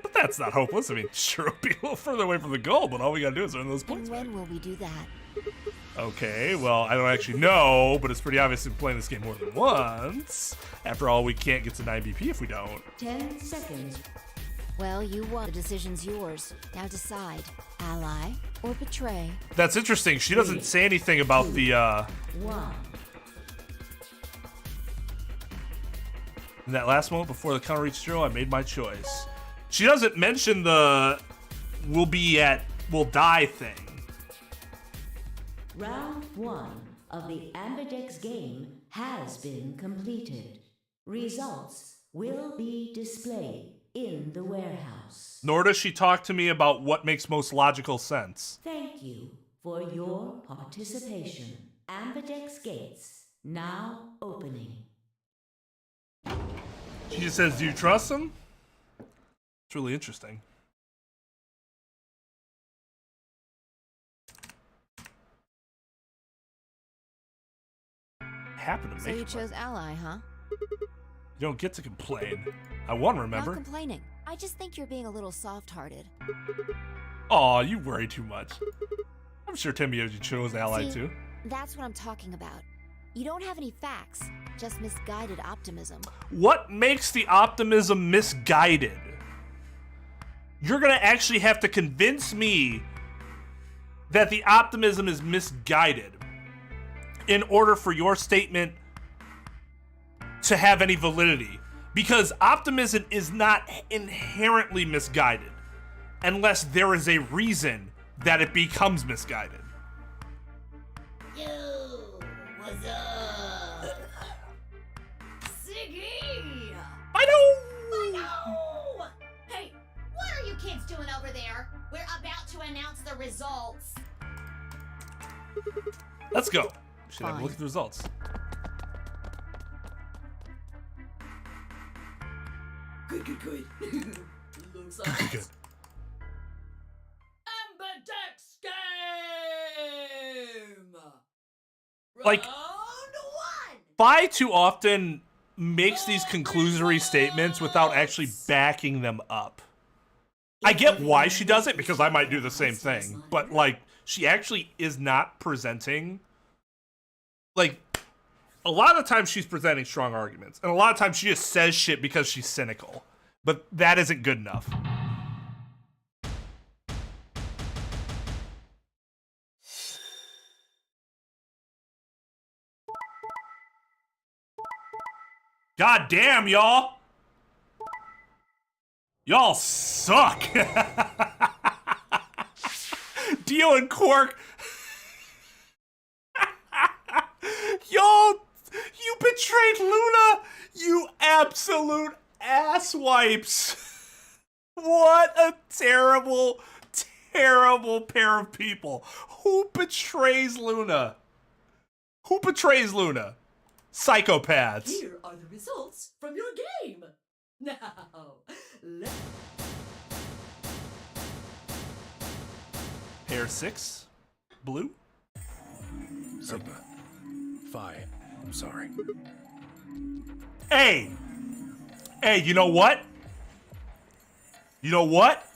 But that's not hopeless. I mean, sure, it'll be a little further away from the goal, but all we gotta do is earn those points. And when will we do that? Okay, well, I don't actually know, but it's pretty obvious we're playing this game more than once. After all, we can't get to 9 BP if we don't. 10 seconds. Well, you won. The decision's yours. Now decide. Ally or betray? That's interesting. She doesn't say anything about the, 1. In that last moment before the counter reached 0, I made my choice. She doesn't mention the we'll die thing. Round 1 of the Ambidex game has been completed. Results will be displayed in the warehouse. Nor does she talk to me about what makes most logical sense. Thank you for your participation. Ambidex gates now opening. She just says, do you trust him? It's really interesting. Happened to So make you it, chose Ally, huh? You don't get to complain. I won, remember? Not complaining. I just think you're being a little soft-hearted. Aw, you worry too much. I'm sure Tenmyoji chose Ally See, too. That's what I'm talking about. You don't have any facts, just misguided optimism. What makes the optimism misguided? You're gonna actually have to convince me that the optimism is misguided in order for your statement to have any validity. Because optimism is not inherently misguided unless there is a reason that it becomes misguided. Yo, what's up? Siggy! I Hey, what are you kids doing over there? We're about to announce the results. Let's go. Should have a Fine. look at the results. Good. Looks like Good. Ambidex game! Like, Round 1! Vi too often makes these conclusory statements without actually backing them up. I get why she does it, because I might do the same thing, but like, she actually is not presenting, like, a lot of the time she's presenting strong arguments, and a lot of times she just says shit because she's cynical, but that isn't good enough. God damn, y'all! Y'all suck! Dio and Quark! Y'all! You betrayed Luna! You absolute asswipes! What a terrible, terrible pair of people. Who betrays Luna? Who betrays Luna? Psychopaths. Here are the results from your game. Now, Pair 6. Blue. Sigma. Phi. I'm sorry. Hey! Hey, you know what? You know what?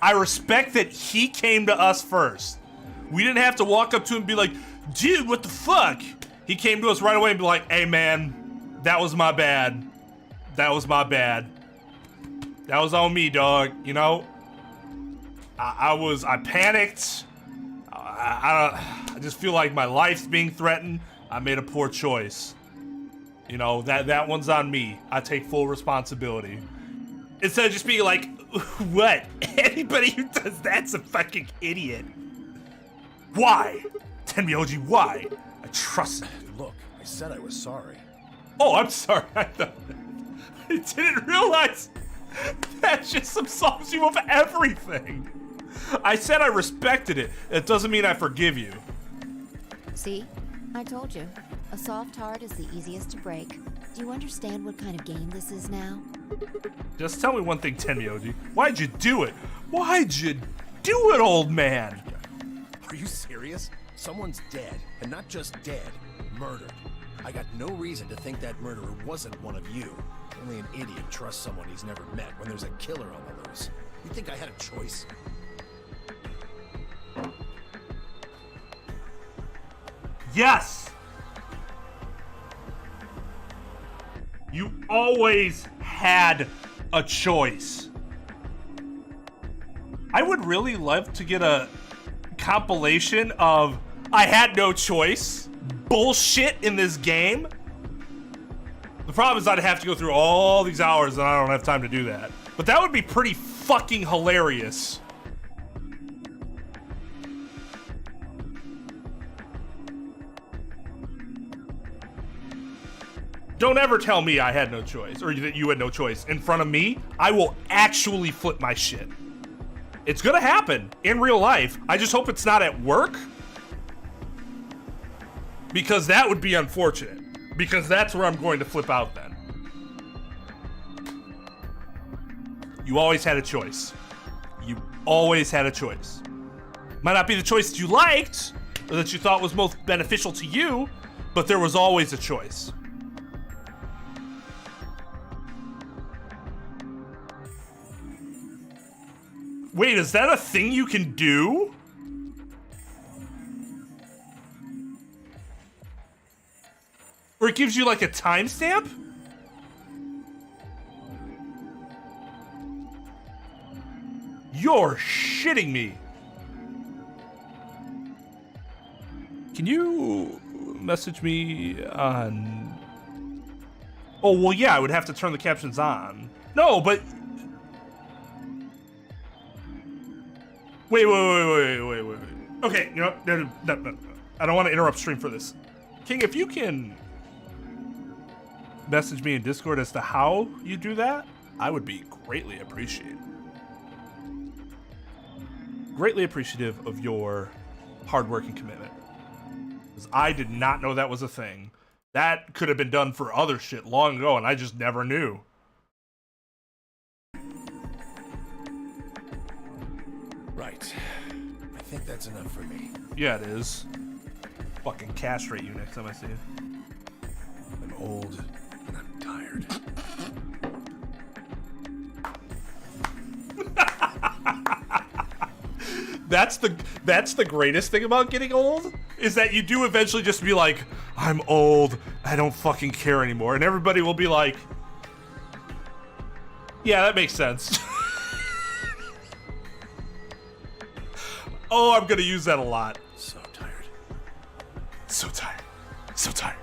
I respect that he came to us first. We didn't have to walk up to him and be like, dude, what the fuck? He came to us right away and be like, hey man, that was my bad. That was my bad. That was on me, dog, you know? I panicked. I just feel like my life's being threatened. I made a poor choice. You know, that one's on me. I take full responsibility. Instead of just being like, what? Anybody who does that's a fucking idiot. Why? Tenmyoji, why? I trust him. Look, I said I was sorry. Oh, I'm sorry. I didn't realize that just absolves you of everything. I said I respected it. It doesn't mean I forgive you. See? I told you. A soft heart is the easiest to break. Do you understand what kind of game this is now? Just tell me one thing, Tenmyoji. Why'd you do it? Why'd you do it, old man? Are you serious? Someone's dead, and not just dead, murdered. I got no reason to think that murderer wasn't one of you. Only an idiot trusts someone he's never met when there's a killer on the loose. You think I had a choice? Yes! You always had a choice. I would really love to get a compilation of I had no choice bullshit in this game. The problem is I'd have to go through all these hours and I don't have time to do that. But that would be pretty fucking hilarious. Don't ever tell me I had no choice or that you had no choice. In front of me, I will actually flip my shit. It's gonna happen in real life. I just hope it's not at work. Because that would be unfortunate. Because that's where I'm going to flip out then. You always had a choice. You always had a choice. Might not be the choice that you liked or that you thought was most beneficial to you, but there was always a choice. Wait, is that a thing you can do? Or it gives you like a timestamp? You're shitting me. Can you message me on... Oh, well, yeah, I would have to turn the captions on. No, but... Wait. Okay, you know, no. I don't want to interrupt stream for this. King, if you can message me in Discord as to how you do that, I would be greatly appreciated. Greatly appreciative of your hard work and commitment. Because I did not know that was a thing. That could have been done for other shit long ago, and I just never knew. Right. I think that's enough for me. Yeah, it is. Fucking castrate you next time I see you. I'm old and I'm tired. That's the greatest thing about getting old, is that you do eventually just be like, I'm old, I don't fucking care anymore. And everybody will be like, yeah, that makes sense. Oh, I'm gonna use that a lot. So tired. So tired. So tired.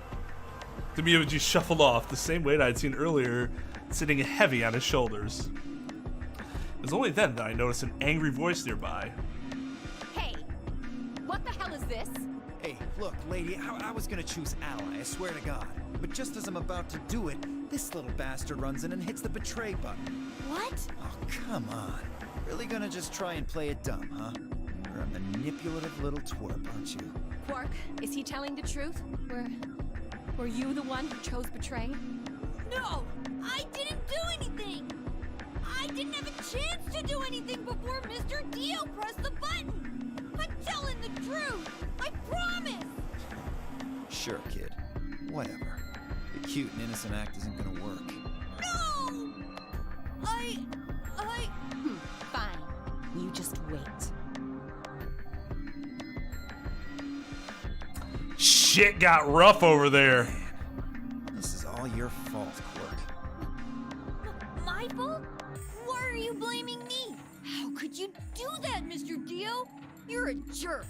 The Miyoji shuffled off the same weight I'd seen earlier, sitting heavy on his shoulders. It was only then that I noticed an angry voice nearby. Hey, what the hell is this? Hey, look, lady, I was gonna choose Ally, I swear to God. But just as I'm about to do it, this little bastard runs in and hits the betray button. What? Oh, come on. Really gonna just try and play it dumb, huh? You're a manipulative little twerp, aren't you? Quark, is he telling the truth? Were you the one who chose betray? No! I didn't do anything! I didn't have a chance to do anything before Mr. Dio pressed the button! I'm telling the truth! I promise! Sure, kid. Whatever. The cute and innocent act isn't gonna work. No! Fine. You just wait. Shit got rough over there. This is all your fault, Quark. My fault? Why are you blaming me? How could you do that, Mr. Dio? You're a jerk.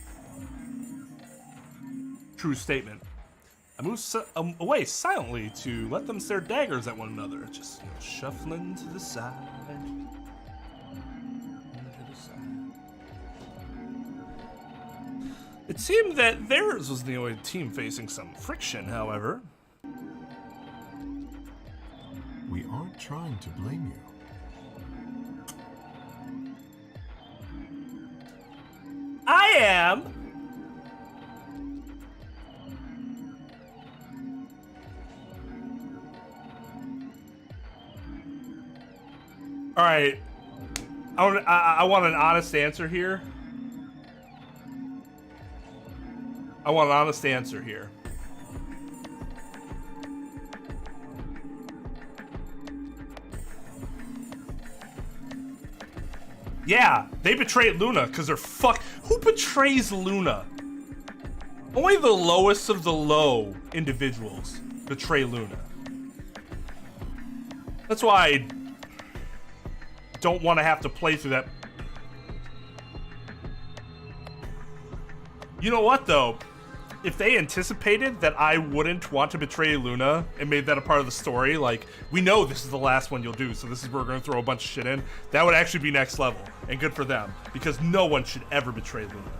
True statement. I moved away silently to let them stare daggers at one another, just shuffling to the side. It seemed that theirs was the only team facing some friction, however. We aren't trying to blame you. I am. All right. I want an honest answer here. I want an honest answer here. Yeah, they betrayed Luna because they're fuck. Who betrays Luna? Only the lowest of the low individuals betray Luna. That's why I don't want to have to play through that. You know what, though? If they anticipated that I wouldn't want to betray Luna and made that a part of the story, like, we know this is the last one you'll do, so this is where we're going to throw a bunch of shit in, that would actually be next level, and good for them, because no one should ever betray Luna.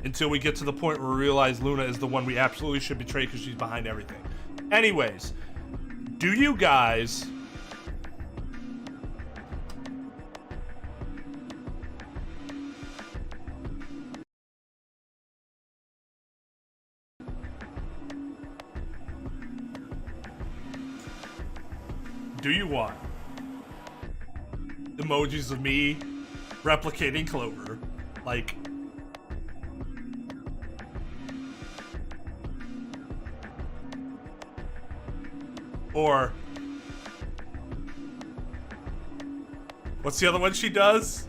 Until we get to the point where we realize Luna is the one we absolutely should betray because she's behind everything. Anyways, do you guys... Do you want emojis of me replicating Clover? Like, or what's the other one she does?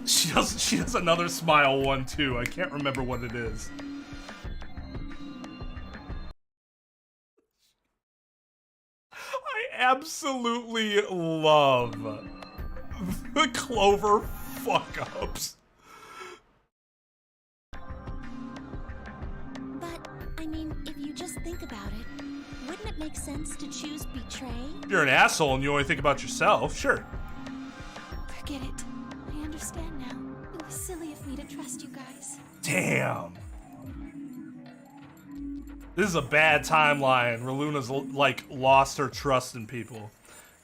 She does another smile one too. I can't remember what it is. Absolutely love the Clover fuck-ups. But, I mean, if you just think about it, wouldn't it make sense to choose betray? If you're an asshole and you only think about yourself, sure. Forget it. I understand now. It was silly of me to trust you guys. Damn. This is a bad timeline where Luna's, like, lost her trust in people.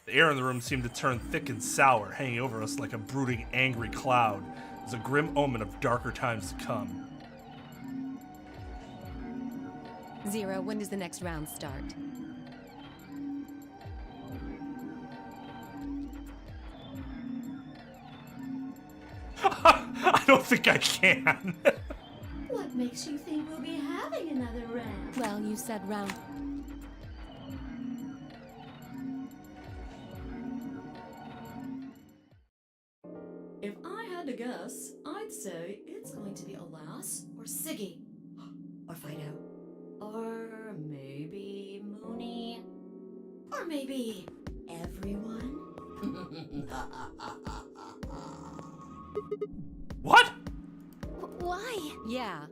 The air in the room seemed to turn thick and sour, hanging over us like a brooding, angry cloud. It was a grim omen of darker times to come. Zero, when does the next round start? I don't think I can. What makes you think we'll be having another round? Well, you said round. If I had to guess, I'd say it's going to be Alas or Siggy. Or Fido. Or maybe Mooney. Or maybe everyone. What? Why? Yeah.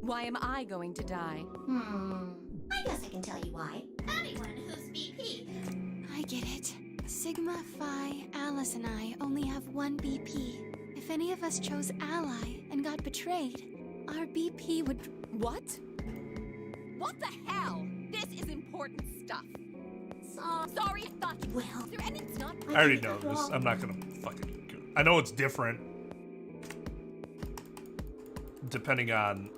Why am I going to die? I guess I can tell you why. Anyone who's BP. I get it. Sigma, Phi, Alice, and I only have one BP. If any of us chose Ally and got betrayed, our BP would... What? What the hell? This is important stuff. Sorry, I thought you... Well, and it's not... I already know this. I'm not gonna fucking go. I know it's different. Depending on,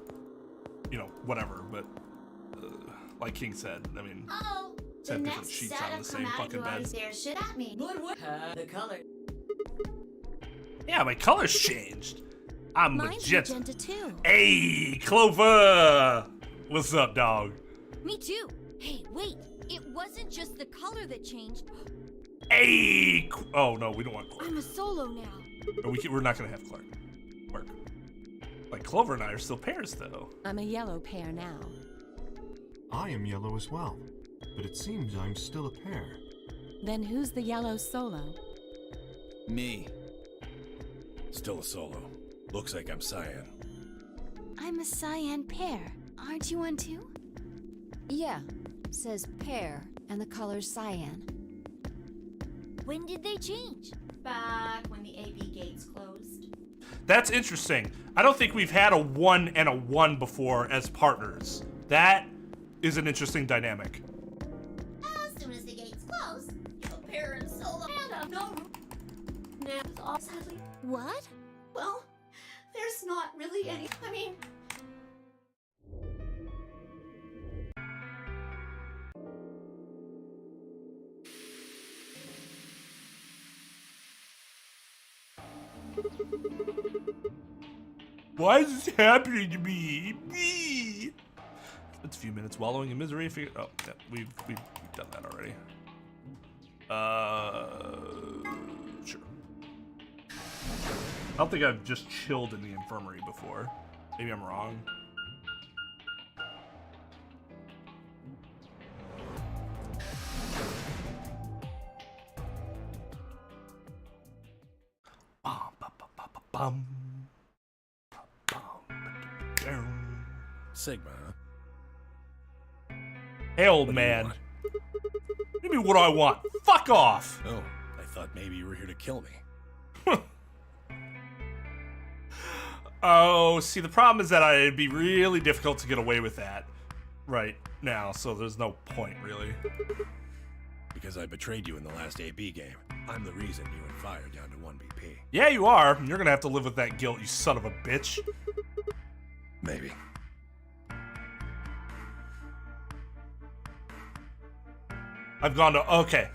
you know, whatever, but like King said, I mean, oh, it's had different sheets on the same fucking bed. Stares shit at me. But what? The color. Yeah, my color's changed. I'm Mine's magenta. magenta too. Hey, Clover! What's up, dog? Me too. Hey, wait. It wasn't just the color that changed. Hey! Oh, no, we don't want Clark. I'm a solo now. Or we're not gonna have Clark. Like, Clover and I are still pairs, though. I'm a yellow pair now. I am yellow as well, but it seems I'm still a pair. Then who's the yellow solo? Me. Still a solo. Looks like I'm cyan. I'm a cyan pair. Aren't you one too? Yeah. Says pear, and the color's cyan. When did they change? Back when the AB gates closed. That's interesting. I don't think we've had a 1 and a 1 before as partners. That is an interesting dynamic. As soon as the gates close, you'll appear in solo and no. Now, sadly. What? Well, not really any. I mean. Why is this happening to me? Me. It's a few minutes wallowing in misery. Oh, yeah, we've done that already. Sure. I don't think I've just chilled in the infirmary before. Maybe I'm wrong. Sigma, huh? Hey, old man. Give me what I want. Fuck off. Oh, I thought maybe you were here to kill me. Oh, see, the problem is that it'd be really difficult to get away with that right now, so there's no point, really. Because I betrayed you in the last AB game. I'm the reason you and Fire down to 1 BP. Yeah, you are. You're gonna have to live with that guilt, you son of a bitch. Maybe. I've gone to... Okay.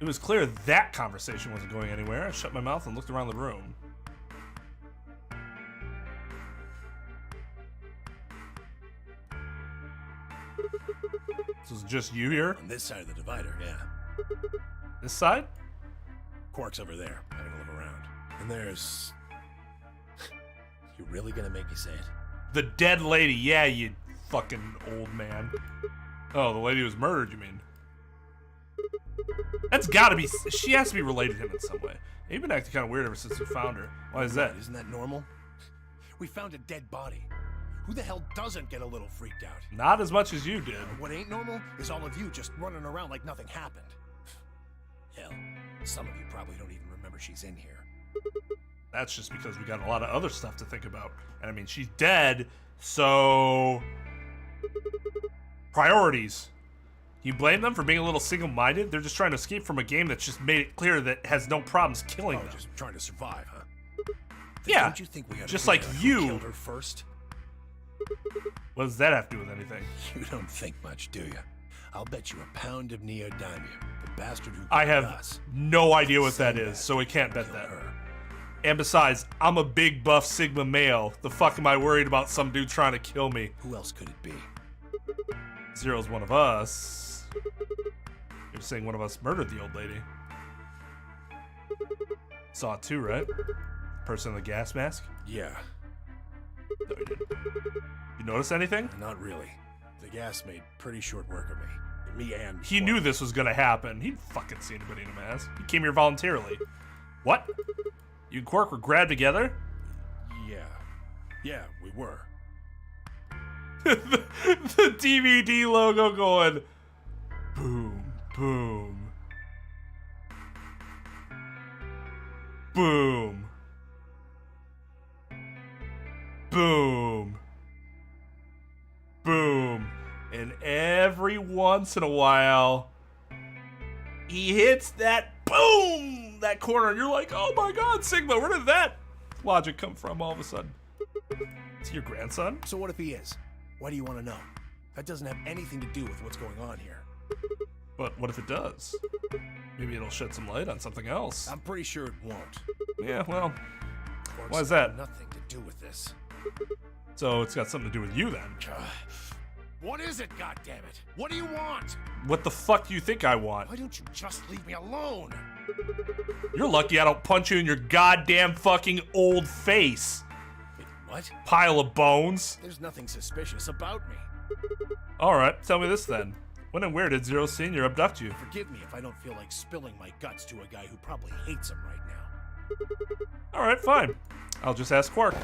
It was clear that conversation wasn't going anywhere. I shut my mouth and looked around the room. So it's just you here? On this side of the divider, yeah. This side? Quark's over there, having a look around. And there's... You really gonna make me say it? The dead lady. Yeah, you fucking old man. Oh, the lady who was murdered, you mean? That's gotta be... She has to be related to him in some way. You've been acting kind of weird ever since we found her. Why is that? Isn't that normal? We found a dead body. Who the hell doesn't get a little freaked out? Not as much as you did. What ain't normal is all of you just running around like nothing happened. Hell, some of you probably don't even remember she's in here. That's just because we got a lot of other stuff to think about. And I mean, she's dead, so... Priorities. You blame them for being a little single-minded? They're just trying to escape from a game that's just made it clear that has no problems killing them. Just trying to survive, huh? Yeah, don't you think we just like who you. Killed her first? What does that have to do with anything? You don't think much, do you? I'll bet you a pound of neodymium. The bastard who I have us. No idea what that is, so we can't bet that. And besides, I'm a big buff Sigma male. The fuck am I worried about some dude trying to kill me? Who else could it be? Zero's one of us. You're saying one of us murdered the old lady. Saw it too, right? Person in the gas mask? Yeah. No, you didn't. You notice anything? Not really. The gas made pretty short work of me. Me and... He knew this was gonna happen. He'd fucking see anybody in a mask. He came here voluntarily. What? You and Quark were grabbed together? Yeah. Yeah, we were. the DVD logo going boom, boom, boom, boom, boom. And every once in a while, he hits that boom, that corner, and you're like, oh my god, Sigma, where did that logic come from all of a sudden? Is he your grandson? So what if he is? Why do you want to know? That doesn't have anything to do with what's going on here. But what if it does? Maybe it'll shed some light on something else. I'm pretty sure it won't. Yeah, well, Quark's why is that? Nothing to do with this. So it's got something to do with you then. What is it, goddammit? What do you want? What the fuck do you think I want? Why don't you just leave me alone? You're lucky I don't punch you in your goddamn fucking old face. Wait, what? Pile of bones. There's nothing suspicious about me. Alright, tell me this then. When and where did Zero Senior abduct you? Forgive me if I don't feel like spilling my guts to a guy who probably hates him right now. Alright, fine. I'll just ask Quark.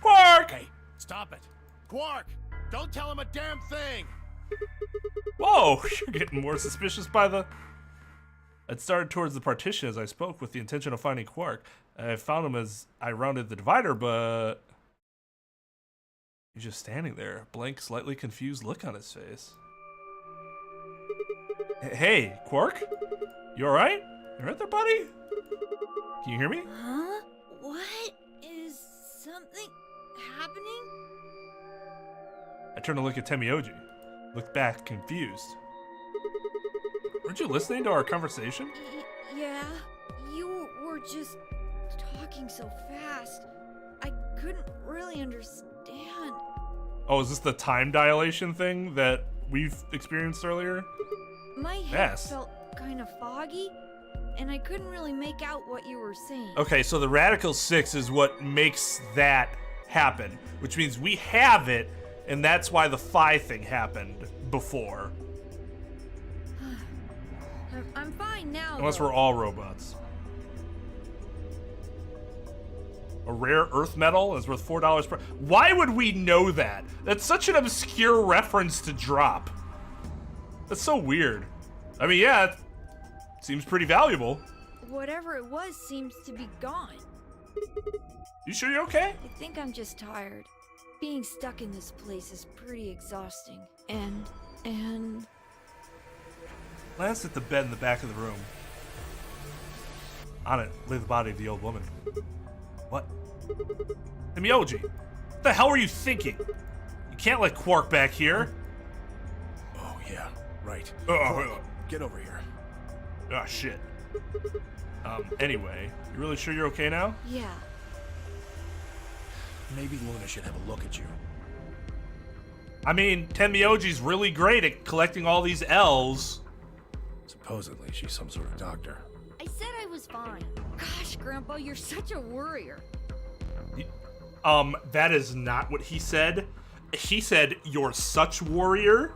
Quark! Hey, stop it. Quark! Don't tell him a damn thing! Whoa, you're getting more suspicious by the... I'd started towards the partition as I spoke with the intention of finding Quark. I found him as I rounded the divider, but... He's just standing there, a blank, slightly confused look on his face. Hey, Quark? You alright? You right there, buddy? Can you hear me? Huh? What is something happening? I turned to look at Temioji. Looked back, confused. Weren't you listening to our conversation? Yeah, you were just talking so fast. I couldn't really understand. Oh, is this the time dilation thing that we've experienced earlier? My head felt kind of foggy, and I couldn't really make out what you were saying. Okay, so the Radical 6 is what makes that happen, which means we have it, and that's why the Phi thing happened before. I'm fine now. Unless we're all robots. A rare earth metal is worth $4 per... Why would we know that? That's such an obscure reference to drop. That's so weird. I mean, yeah, it seems pretty valuable. Whatever it was seems to be gone. You sure you're okay? I think I'm just tired. Being stuck in this place is pretty exhausting. And... Glanced at the bed in the back of the room. On it lay the body of the old woman. What? Temioji, what the hell were you thinking? You can't let Quark back here. Oh, yeah, right. Quark, get over here. Ah, shit. Anyway, you really sure you're okay now? Yeah. Maybe Luna should have a look at you. I mean, Temioji's really great at collecting all these L's. Supposedly, she's some sort of doctor. I said I was fine. Gosh, Grandpa, you're such a worrier. That is not what he said. He said, you're such warrior.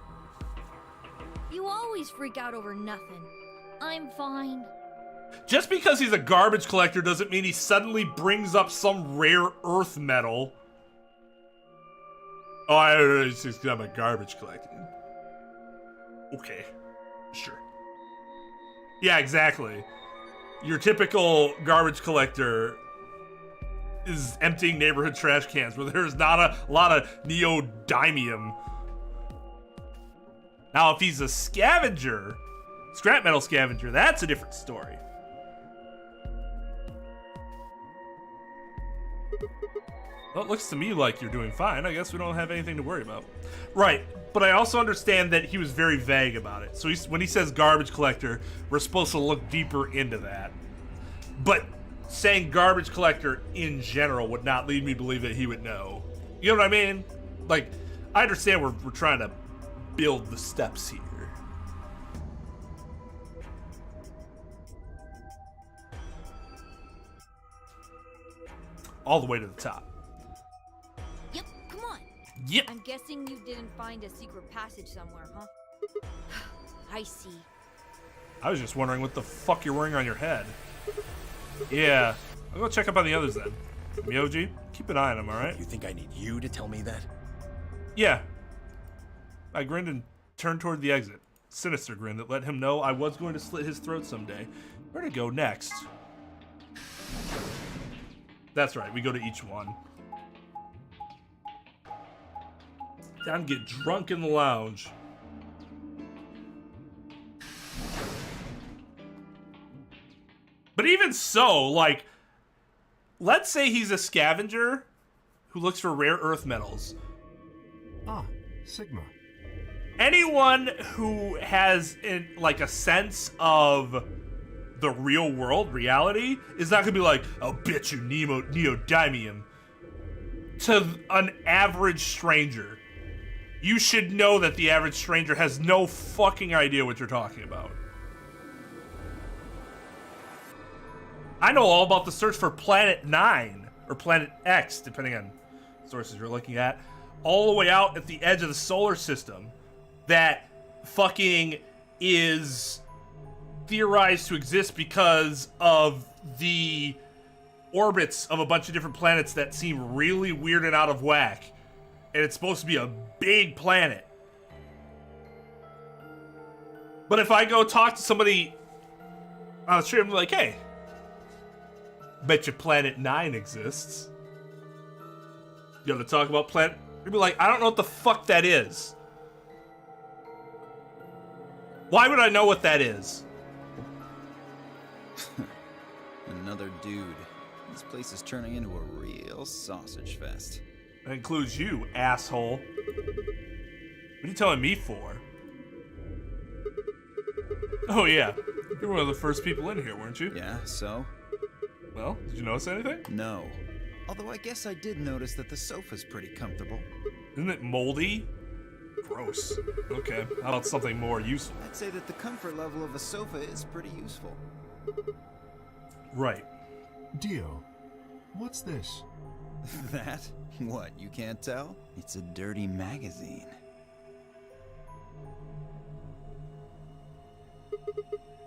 You always freak out over nothing. I'm fine. Just because he's a garbage collector doesn't mean he suddenly brings up some rare earth metal. Oh, it's just because I'm a garbage collector. Okay, sure. Yeah, exactly. Your typical garbage collector is emptying neighborhood trash cans where there's not a lot of neodymium. Now, if he's a scavenger, scrap metal scavenger, that's a different story. Well, it looks to me like you're doing fine. I guess we don't have anything to worry about. Right, but I also understand that he was very vague about it. So when he says garbage collector, we're supposed to look deeper into that. But saying garbage collector in general would not lead me to believe that he would know. You know what I mean? Like, I understand we're trying to build the steps here. All the way to the top. Yep, come on. Yep. I'm guessing you didn't find a secret passage somewhere, huh? I see. I was just wondering what the fuck you're wearing on your head. Yeah, I'll go check up on the others then. Myoji, keep an eye on him, alright? You think I need you to tell me that? Yeah. I grinned and turned toward the exit. Sinister grin that let him know I was going to slit his throat someday. Where to go next? That's right, we go to each one. Down and get drunk in the lounge. But even so, like, let's say he's a scavenger who looks for rare earth metals. Ah, Sigma. Anyone who has like a sense of the real world, reality, is not gonna be like, I'll bet you neodymium. To an average stranger, you should know that the average stranger has no fucking idea what you're talking about. I know all about the search for Planet 9, or Planet X, depending on sources you're looking at, all the way out at the edge of the solar system, that fucking is theorized to exist because of the orbits of a bunch of different planets that seem really weird and out of whack. And it's supposed to be a big planet. But if I go talk to somebody on the street, I'm like, hey, bet you Planet 9 exists. You want to talk about Planet? You'd be like, I don't know what the fuck that is. Why would I know what that is? Another dude. This place is turning into a real sausage fest. That includes you, asshole. What are you telling me for? Oh yeah, you're one of the first people in here, weren't you? Yeah, so? Well, did you notice anything? No. Although I guess I did notice that the sofa's pretty comfortable. Isn't it moldy? Gross. Okay, how about something more useful? I'd say that the comfort level of a sofa is pretty useful. Right. Dio, what's this? That? What, you can't tell? It's a dirty magazine.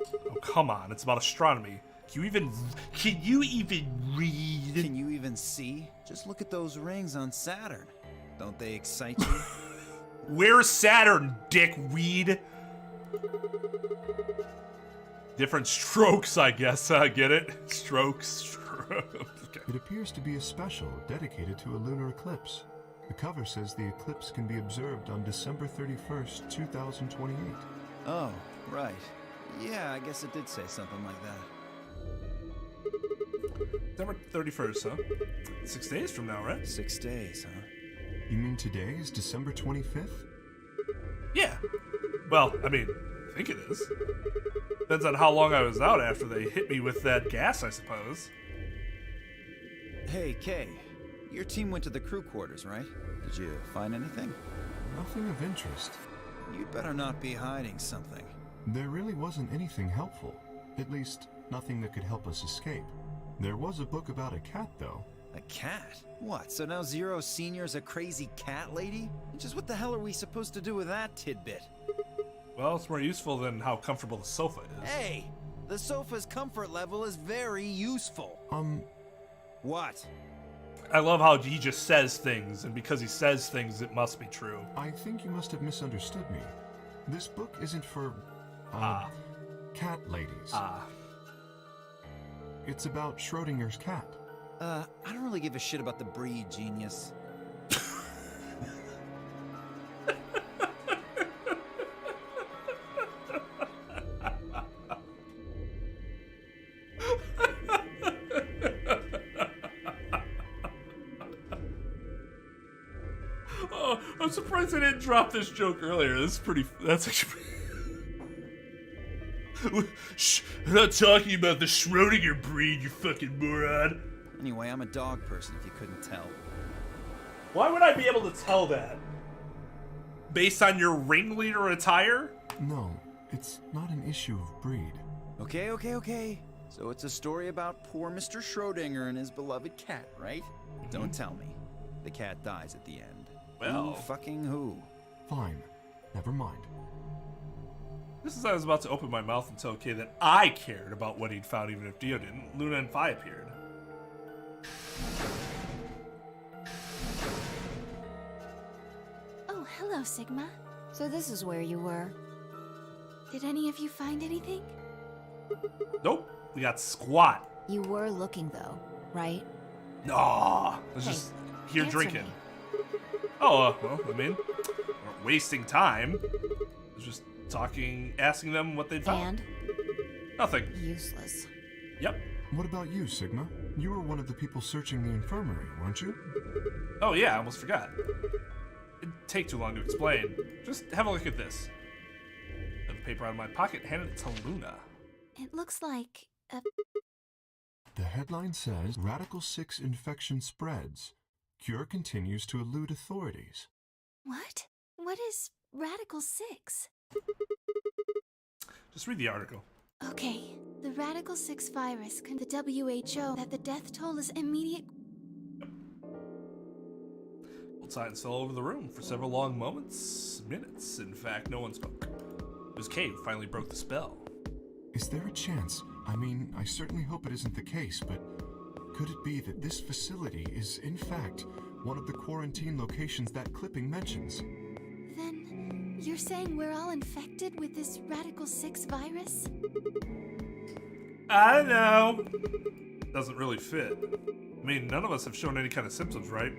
Oh, come on, it's about astronomy. Can you even read? Can you even see? Just look at those rings on Saturn. Don't they excite you? Where's Saturn, dickweed? Different strokes, I guess. I get it. Strokes. Okay. It appears to be a special dedicated to a lunar eclipse. The cover says the eclipse can be observed on December 31st, 2028. Oh, right. Yeah, I guess it did say something like that. December 31st, huh? 6 days from now, right? 6 days, huh? You mean today is December 25th? Yeah. Well, I mean, I think it is. Depends on how long I was out after they hit me with that gas, I suppose. Hey, Kay. Your team went to the crew quarters, right? Did you find anything? Nothing of interest. You'd better not be hiding something. There really wasn't anything helpful. At least, nothing that could help us escape. There was a book about a cat, though. A cat? What, so now Zero Senior's a crazy cat lady? Just what the hell are we supposed to do with that tidbit? Well, it's more useful than how comfortable the sofa is. Hey! The sofa's comfort level is very useful. What? I love how he just says things, and because he says things, it must be true. I think you must have misunderstood me. This book isn't for, cat ladies. It's about Schrodinger's cat. I don't really give a shit about the breed, genius. Oh, I'm surprised I didn't drop this joke earlier. That's actually Shh, I'm not talking about the Schrodinger breed, you fucking moron. Anyway, I'm a dog person, if you couldn't tell. Why would I be able to tell that? Based on your ringleader attire? No, it's not an issue of breed. Okay. So it's a story about poor Mr. Schrodinger and his beloved cat, right? Don't tell me. The cat dies at the end. Well... Who fucking who? Fine. Never mind. Just as I was about to open my mouth and tell Kay that I cared about what he'd found even if Dio didn't, Luna and Phi appeared. Oh, hello, Sigma. So this is where you were. Did any of you find anything? Nope, we got squat. You were looking though, right? Nah, I was Hey, just here answer drinking. me. Oh, well, I mean, we're wasting time. I was just talking, asking them what they'd found. And? Nothing. Useless. Yep. What about you, Sigma? You were one of the people searching the infirmary, weren't you? Oh yeah, I almost forgot. It'd take too long to explain. Just have a look at this. I have the paper out of my pocket, handed it to Luna. It looks like a... The headline says, Radical 6 infection spreads. Cure continues to elude authorities. What? What is Radical 6? Just read the article. Okay, the Radical 6 virus can the WHO that the death toll is immediate. Old silence fell over the room for several long moments, minutes. In fact, no one spoke. It was Kay who finally broke the spell. Is there a chance? I mean, I certainly hope it isn't the case, but could it be that this facility is, in fact, one of the quarantine locations that clipping mentions? Then, you're saying we're all infected with this Radical 6 virus? I know. Doesn't really fit. I mean, none of us have shown any kind of symptoms, right?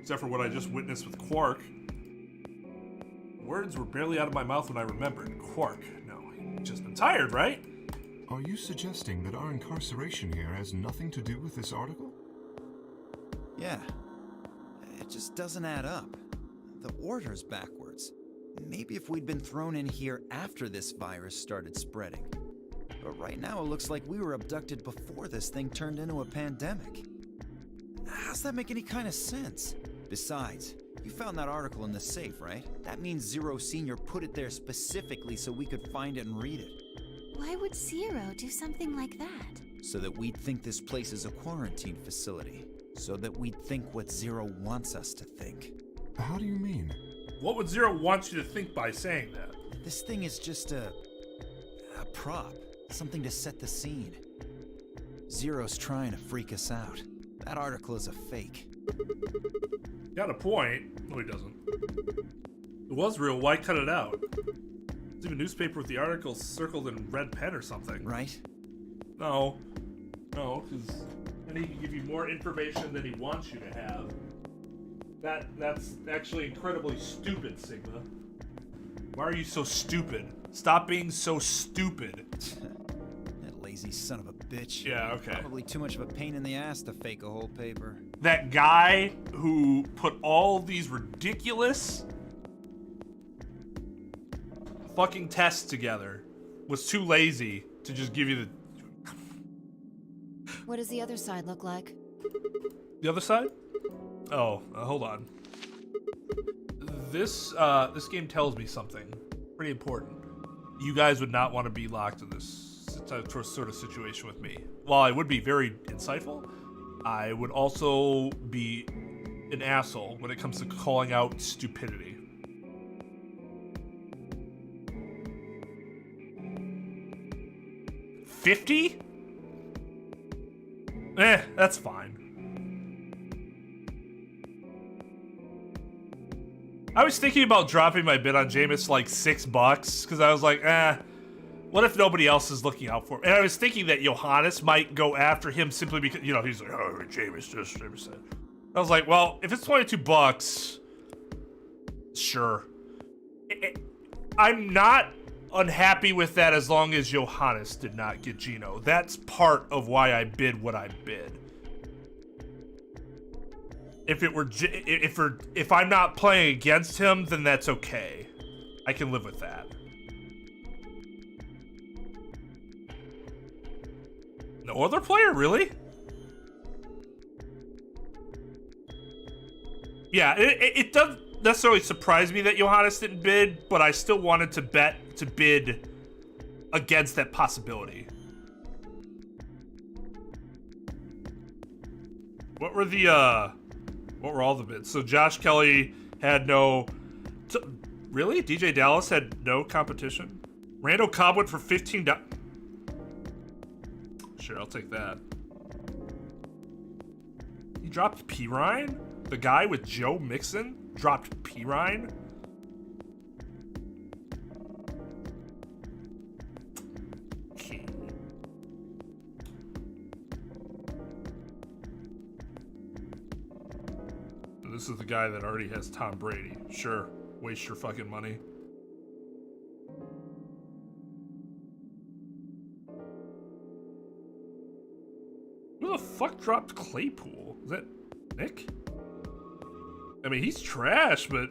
Except for what I just witnessed with Quark. Words were barely out of my mouth when I remembered. Quark. No, he'd just been tired, right? Are you suggesting that our incarceration here has nothing to do with this article? Yeah. It just doesn't add up. The order's backwards. Maybe if we'd been thrown in here after this virus started spreading. But right now it looks like we were abducted before this thing turned into a pandemic. How's that make any kind of sense? Besides, you found that article in the safe, right? That means Zero Senior put it there specifically so we could find it and read it. Why would Zero do something like that? So that we'd think this place is a quarantine facility. So that we'd think what Zero wants us to think. How do you mean? What would Zero want you to think by saying that? This thing is just a prop. Something to set the scene. Zero's trying to freak us out. That article is a fake. Got a point. No, he doesn't. It was real. Why cut it out? There's even a newspaper with the article circled in red pen or something. Right? No. No, because then he can give you more information than he wants you to have. That's actually incredibly stupid, Sigma. Why are you so stupid? Stop being so stupid. That lazy son of a bitch. Yeah, okay. Probably too much of a pain in the ass to fake a whole paper. That guy who put all these ridiculous fucking tests together was too lazy to just give you the... What does the other side look like? The other side? Oh, hold on. This game tells me something pretty important. You guys would not want to be locked in this sort of situation with me. While I would be very insightful, I would also be an asshole when it comes to calling out stupidity. $50? That's fine. I was thinking about dropping my bid on Gamez to like $6 because I was like, what if nobody else is looking out for him? And I was thinking that Johannes might go after him simply because, you know, he's like, oh, Gamez just said. I was like, well, if it's $22, sure. I'm not unhappy with that as long as Johannes did not get Gino. That's part of why I bid what I bid. If I'm not playing against him, then that's okay. I can live with that. No other player, really? Yeah, it doesn't necessarily surprise me that Johannes didn't bid, but I still wanted to bid against that possibility. What were all the bids? So Josh Kelly had no... Really? DJ Dallas had no competition? Rando Cobb went for $15. Sure, I'll take that. He dropped Pirine? The guy with Joe Mixon dropped Pirine? Okay. This is the guy that already has Tom Brady. Sure, waste your fucking money. Who the fuck dropped Claypool? Is that Nick? I mean, he's trash, but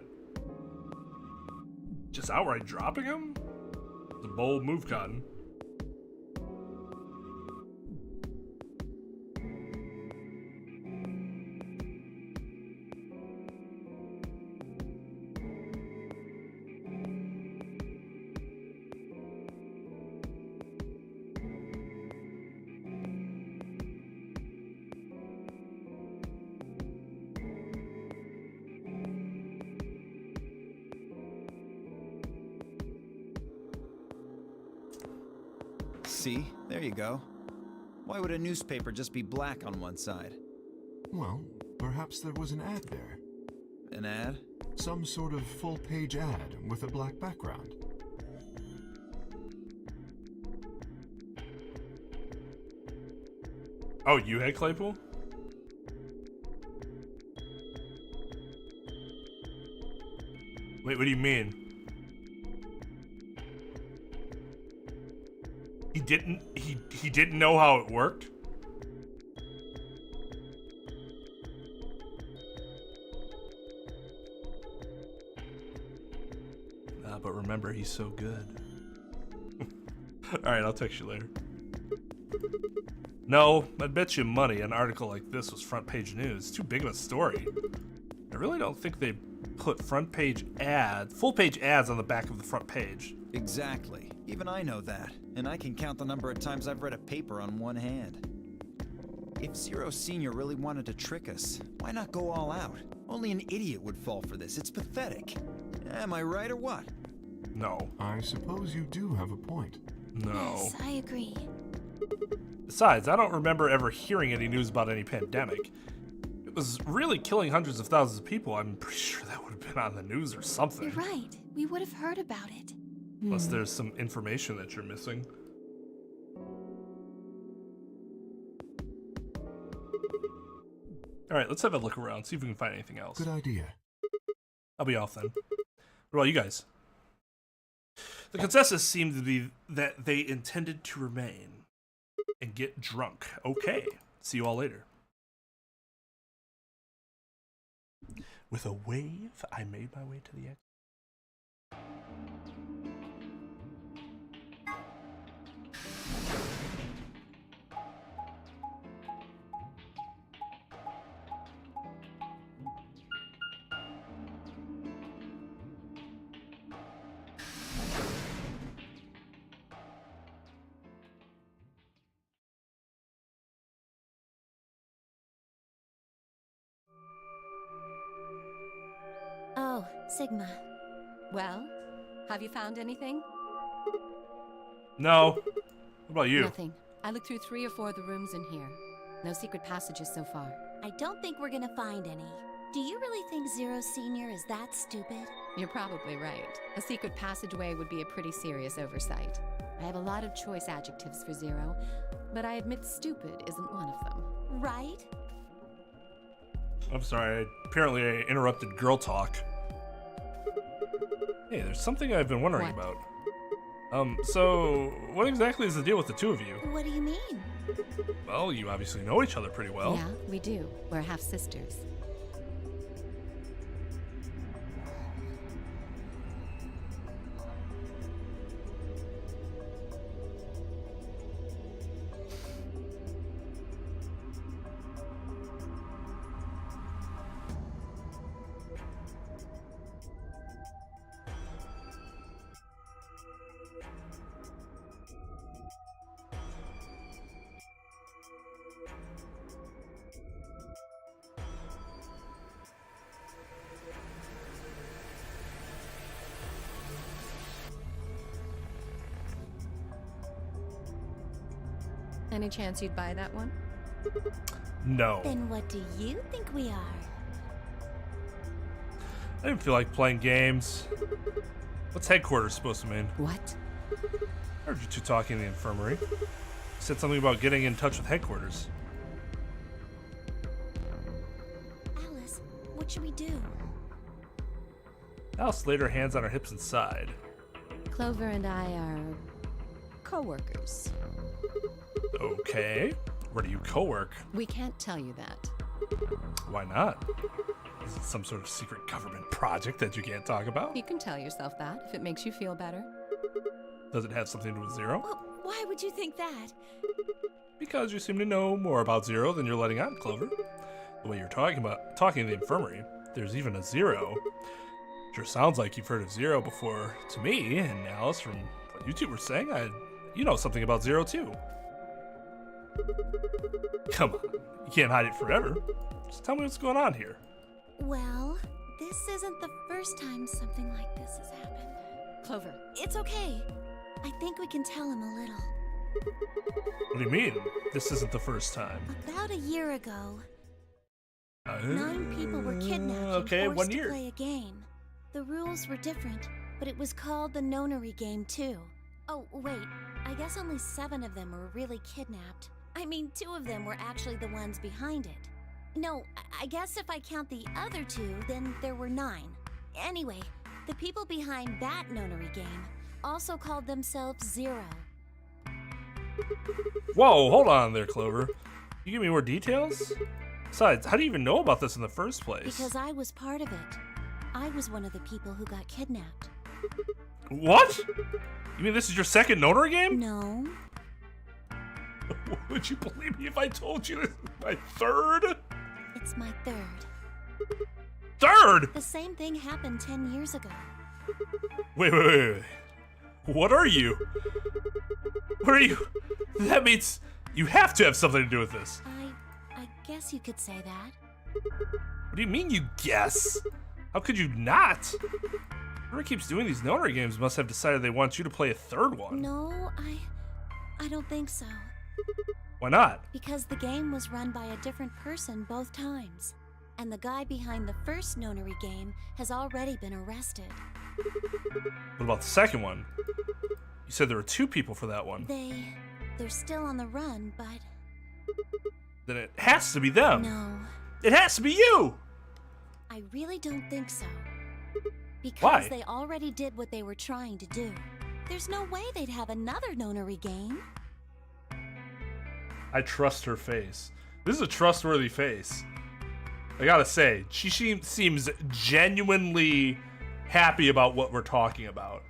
just outright dropping him? It's a bold move, Cotton. See? There you go. Why would a newspaper just be black on one side? Well, perhaps there was an ad there. An ad? Some sort of full-page ad with a black background. Oh, you had Claypool? Wait, what do you mean? didn't know how it worked? But remember, he's so good. Alright, I'll text you later. No, I'd bet you money an article like this was front page news. It's too big of a story. I really don't think they put full page ads on the back of the front page. Exactly. Even I know that. And I can count the number of times I've read a paper on one hand. If Zero Senior really wanted to trick us, why not go all out? Only an idiot would fall for this. It's pathetic. Am I right or what? No. I suppose you do have a point. No. Yes, I agree. Besides, I don't remember ever hearing any news about any pandemic. It was really killing hundreds of thousands of people. I'm pretty sure that would have been on the news or something. You're right. We would have heard about it. Unless there's some information that you're missing. Alright, let's have a look around, see if we can find anything else. Good idea. I'll be off then. What about you guys? The consensus seemed to be that they intended to remain and get drunk. Okay, see you all later. With a wave, I made my way to the exit. Oh, Sigma. Well, have you found anything? No. What about you? Nothing. I looked through 3 or 4 of the rooms in here. No secret passages so far. I don't think we're gonna find any. Do you really think Zero Senior is that stupid? You're probably right. A secret passageway would be a pretty serious oversight. I have a lot of choice adjectives for Zero, but I admit stupid isn't one of them. Right? I'm sorry, apparently I interrupted girl talk. Hey, there's something I've been wondering about. So, what exactly is the deal with the two of you? What do you mean? Well, you obviously know each other pretty well. Yeah, we do. We're half sisters. Any chance you'd buy that one? No. Then what do you think we are? I didn't feel like playing games. What's headquarters supposed to mean? What? I heard you two talking in the infirmary. You said something about getting in touch with headquarters. Alice, what should we do? Alice laid her hands on her hips and sighed. Clover and I are co-workers. Okay. Where do you co-work? We can't tell you that. Why not? Is it some sort of secret government project that you can't talk about? You can tell yourself that if it makes you feel better. Does it have something to do with Zero? Well, why would you think that? Because you seem to know more about Zero than you're letting on, Clover. The way you're talking in the infirmary, there's even a Zero. Sure sounds like you've heard of Zero before to me, and Alice, from what you two were saying, you know something about Zero too. Come on, you can't hide it forever. Just tell me what's going on here. Well, this isn't the first time something like this has happened. Clover. It's okay. I think we can tell him a little. What do you mean? This isn't the first time. About a year ago, 9 people were kidnapped okay, and 1 forced to year. play a game. The rules were different, but it was called the Nonary game too. Oh, wait. I guess only 7 of them were really kidnapped. I mean, 2 of them were actually the ones behind it. No, I guess if I count the other 2, then there were 9. Anyway, the people behind that Nonary game also called themselves Zero. Whoa, hold on there, Clover. You give me more details? Besides, how do you even know about this in the first place? Because I was part of it. I was one of the people who got kidnapped. What? You mean this is your second Nonary game? No. Would you believe me if I told you this is my third? It's my third. Third? The same thing happened 10 years ago. Wait. What are you? What are you? That means you have to have something to do with this. I guess you could say that. What do you mean you guess? How could you not? Whoever keeps doing these Nonary games must have decided they want you to play a third one. No, I don't think so. Why not? Because the game was run by a different person both times. And the guy behind the first Nonary game has already been arrested. What about the second one? You said there were two people for that one. They're still on the run, but... Then it has to be them. No. It has to be you! I really don't think so. Because Why? they already did what they were trying to do. There's no way they'd have another Nonary game. I trust her face. This is a trustworthy face. I gotta say, she seems genuinely happy about what we're talking about.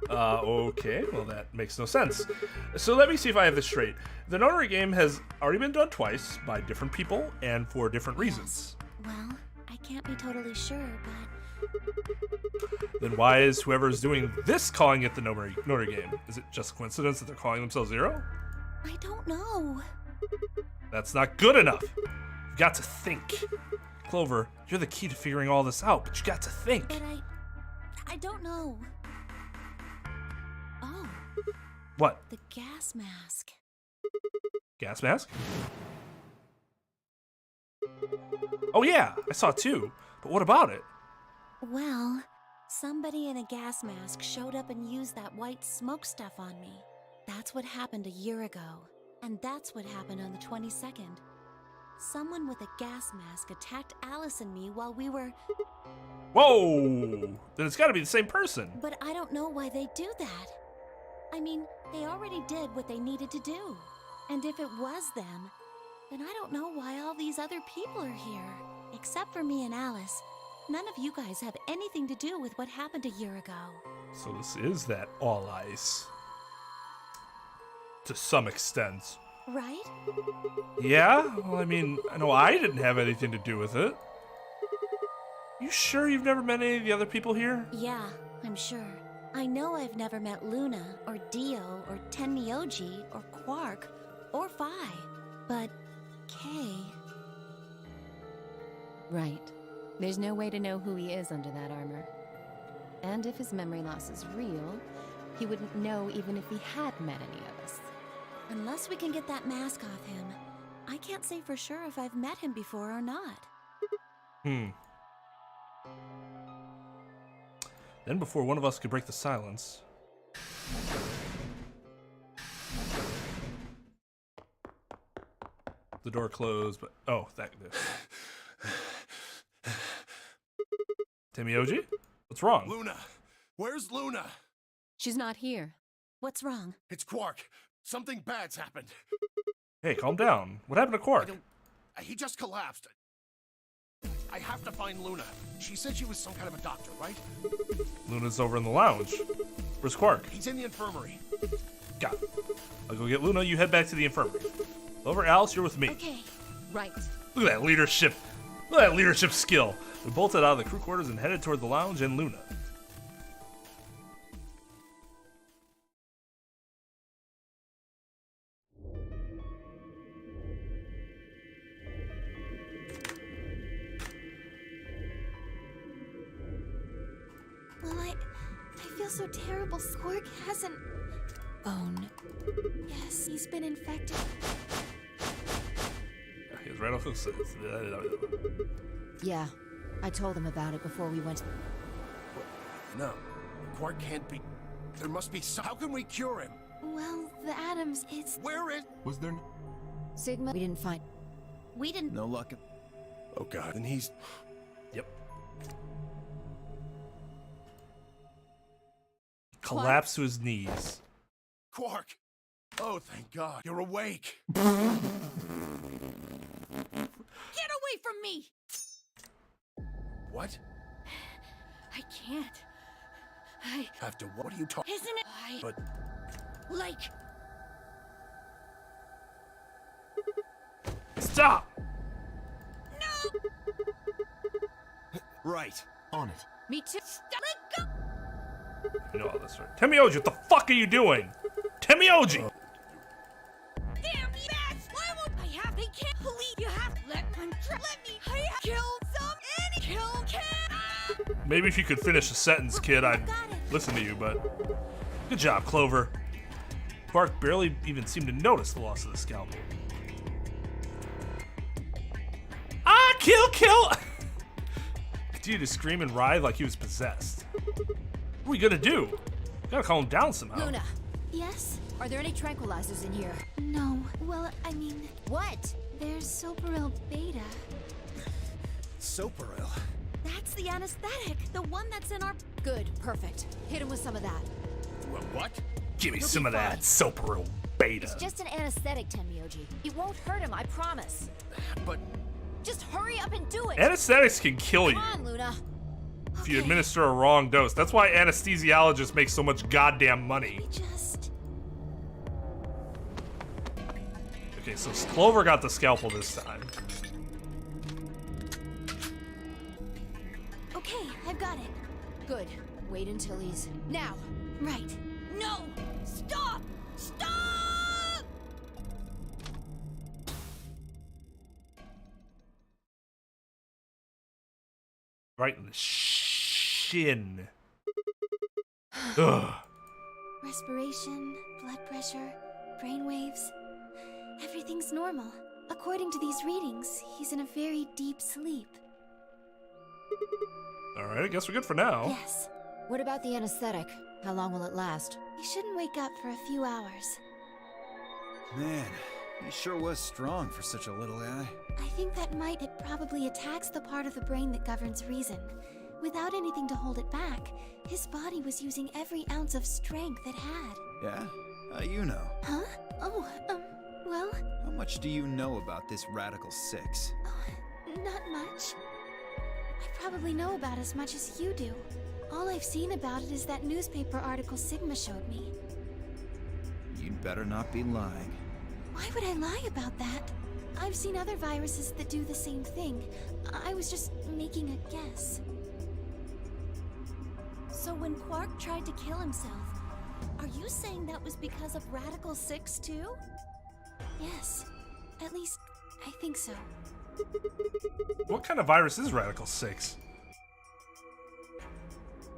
Okay, well that makes no sense. So let me see if I have this straight. The Nonary game has already been done twice by different people and for different reasons. Well, I can't be totally sure, but... Then why is whoever's doing this calling it the Nonary game? Is it just a coincidence that they're calling themselves Zero? I don't know. That's not good enough. You've got to think. Clover, you're the key to figuring all this out, but you got to think. But I don't know. Oh. What? The gas mask. Gas mask? Oh yeah, I saw it too. But what about it? Well, somebody in a gas mask showed up and used that white smoke stuff on me. That's what happened a year ago. And that's what happened on the 22nd. Someone with a gas mask attacked Alice and me while we were... Whoa! Then it's gotta be the same person. But I don't know why they do that. I mean, they already did what they needed to do. And if it was them, then I don't know why all these other people are here. Except for me and Alice. None of you guys have anything to do with what happened a year ago. So this is that all ice. To some extent. Right? Yeah? Well, I mean, I know I didn't have anything to do with it. You sure you've never met any of the other people here? Yeah, I'm sure. I know I've never met Luna, or Dio, or Tenmyoji, or Quark, or Phi. But Kay... Right. There's no way to know who he is under that armor. And if his memory loss is real, he wouldn't know even if he had met any of us. Unless we can get that mask off him, I can't say for sure if I've met him before or not. Then before one of us could break the silence... The door closed, but... Oh, that... Tenmyoji? What's wrong? Luna! Where's Luna? She's not here. What's wrong? It's Quark. Something bad's happened. Hey, calm down. What happened to Quark? He just collapsed. I have to find Luna. She said she was some kind of a doctor, right? Luna's over in the lounge. Where's Quark? He's in the infirmary. Got it. I'll go get Luna. You head back to the infirmary. Over, Alice, you're with me. Okay. Right. Look at that leadership. Look at that leadership skill. We bolted out of the crew quarters and headed toward the lounge and Luna. Well, I feel so terrible. Quark hasn't... Bone. Yes, he's been infected. He's right off the side. Yeah, I told him about it before we went. No, Quark can't be... There must be some... How can we cure him? Well, the atoms, it's... Where is... Was there... Sigma, we didn't find... We didn't... No luck. Oh god, and he's... Yep. collapsed to his knees. Quark! Oh, thank God, you're awake. Get away from me! What? I can't. I... After what are you talking? Isn't it? But... Like... Stop! No! Right. On it. Me too. Stop. Let go! You know all this, right? Temioji, what the fuck are you doing? Temioji! Damn you, bats! Why won't I have? They can't believe you have. Let me. I have killed some. Any kill can. Maybe if you could finish a sentence, kid, I'd listen to you, but... Good job, Clover. Quark barely even seemed to notice the loss of the scalpel. Ah, kill! Continued to scream and writhe like he was possessed. What are we gonna do? Gotta calm him down somehow. Luna, Yes? are there any tranquilizers in here? No. Well, I mean, What? there's Soparil Beta. Soparil? That's the anesthetic. The one that's in our... Good, perfect. Hit him with some of that. What? Give me He'll some be of that fine. Soparil Beta. It's just an anesthetic, Temioji. It won't hurt him, I promise. But... Just hurry up and do it. Anesthetics can kill you Come on, Luna. if you administer a wrong dose. That's why anesthesiologists make so much goddamn money. Just... Okay, so Clover got the scalpel this time. Okay, I've got it. Good. Wait until he's... Now! Right. No! Stop! Stop! Right in the shin. Ugh. Respiration, blood pressure, brain waves. Everything's normal. According to these readings, he's in a very deep sleep. Alright, I guess we're good for now. Yes. What about the anesthetic? How long will it last? He shouldn't wake up for a few hours. Man, he sure was strong for such a little guy. I think that it probably attacks the part of the brain that governs reason. Without anything to hold it back, his body was using every ounce of strength it had. Yeah? How you know? Huh? Oh, well, How much do you know about this Radical Six? not much. I probably know about as much as you do. All I've seen about it is that newspaper article Sigma showed me. You'd better not be lying. Why would I lie about that? I've seen other viruses that do the same thing. I was just making a guess. So when Quark tried to kill himself, are you saying that was because of Radical 6 too? Yes. At least, I think so. What kind of virus is Radical 6?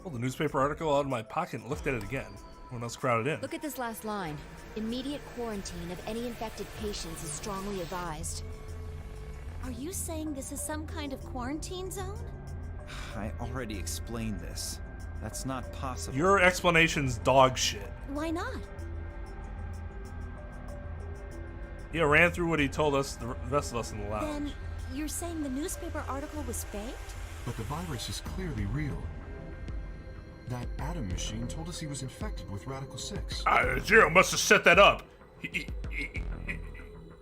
Pulled the newspaper article out of my pocket and looked at it again. When else crowded in. Look at this last line. Immediate quarantine of any infected patients is strongly advised. Are you saying this is some kind of quarantine zone? I already explained this. That's not possible. Your explanation's dog shit. Why not? He ran through what he told us, the rest of us in the lounge. Then you're saying the newspaper article was faked? But the virus is clearly real. That Atom machine told us he was infected with Radical 6. Zero must have set that up.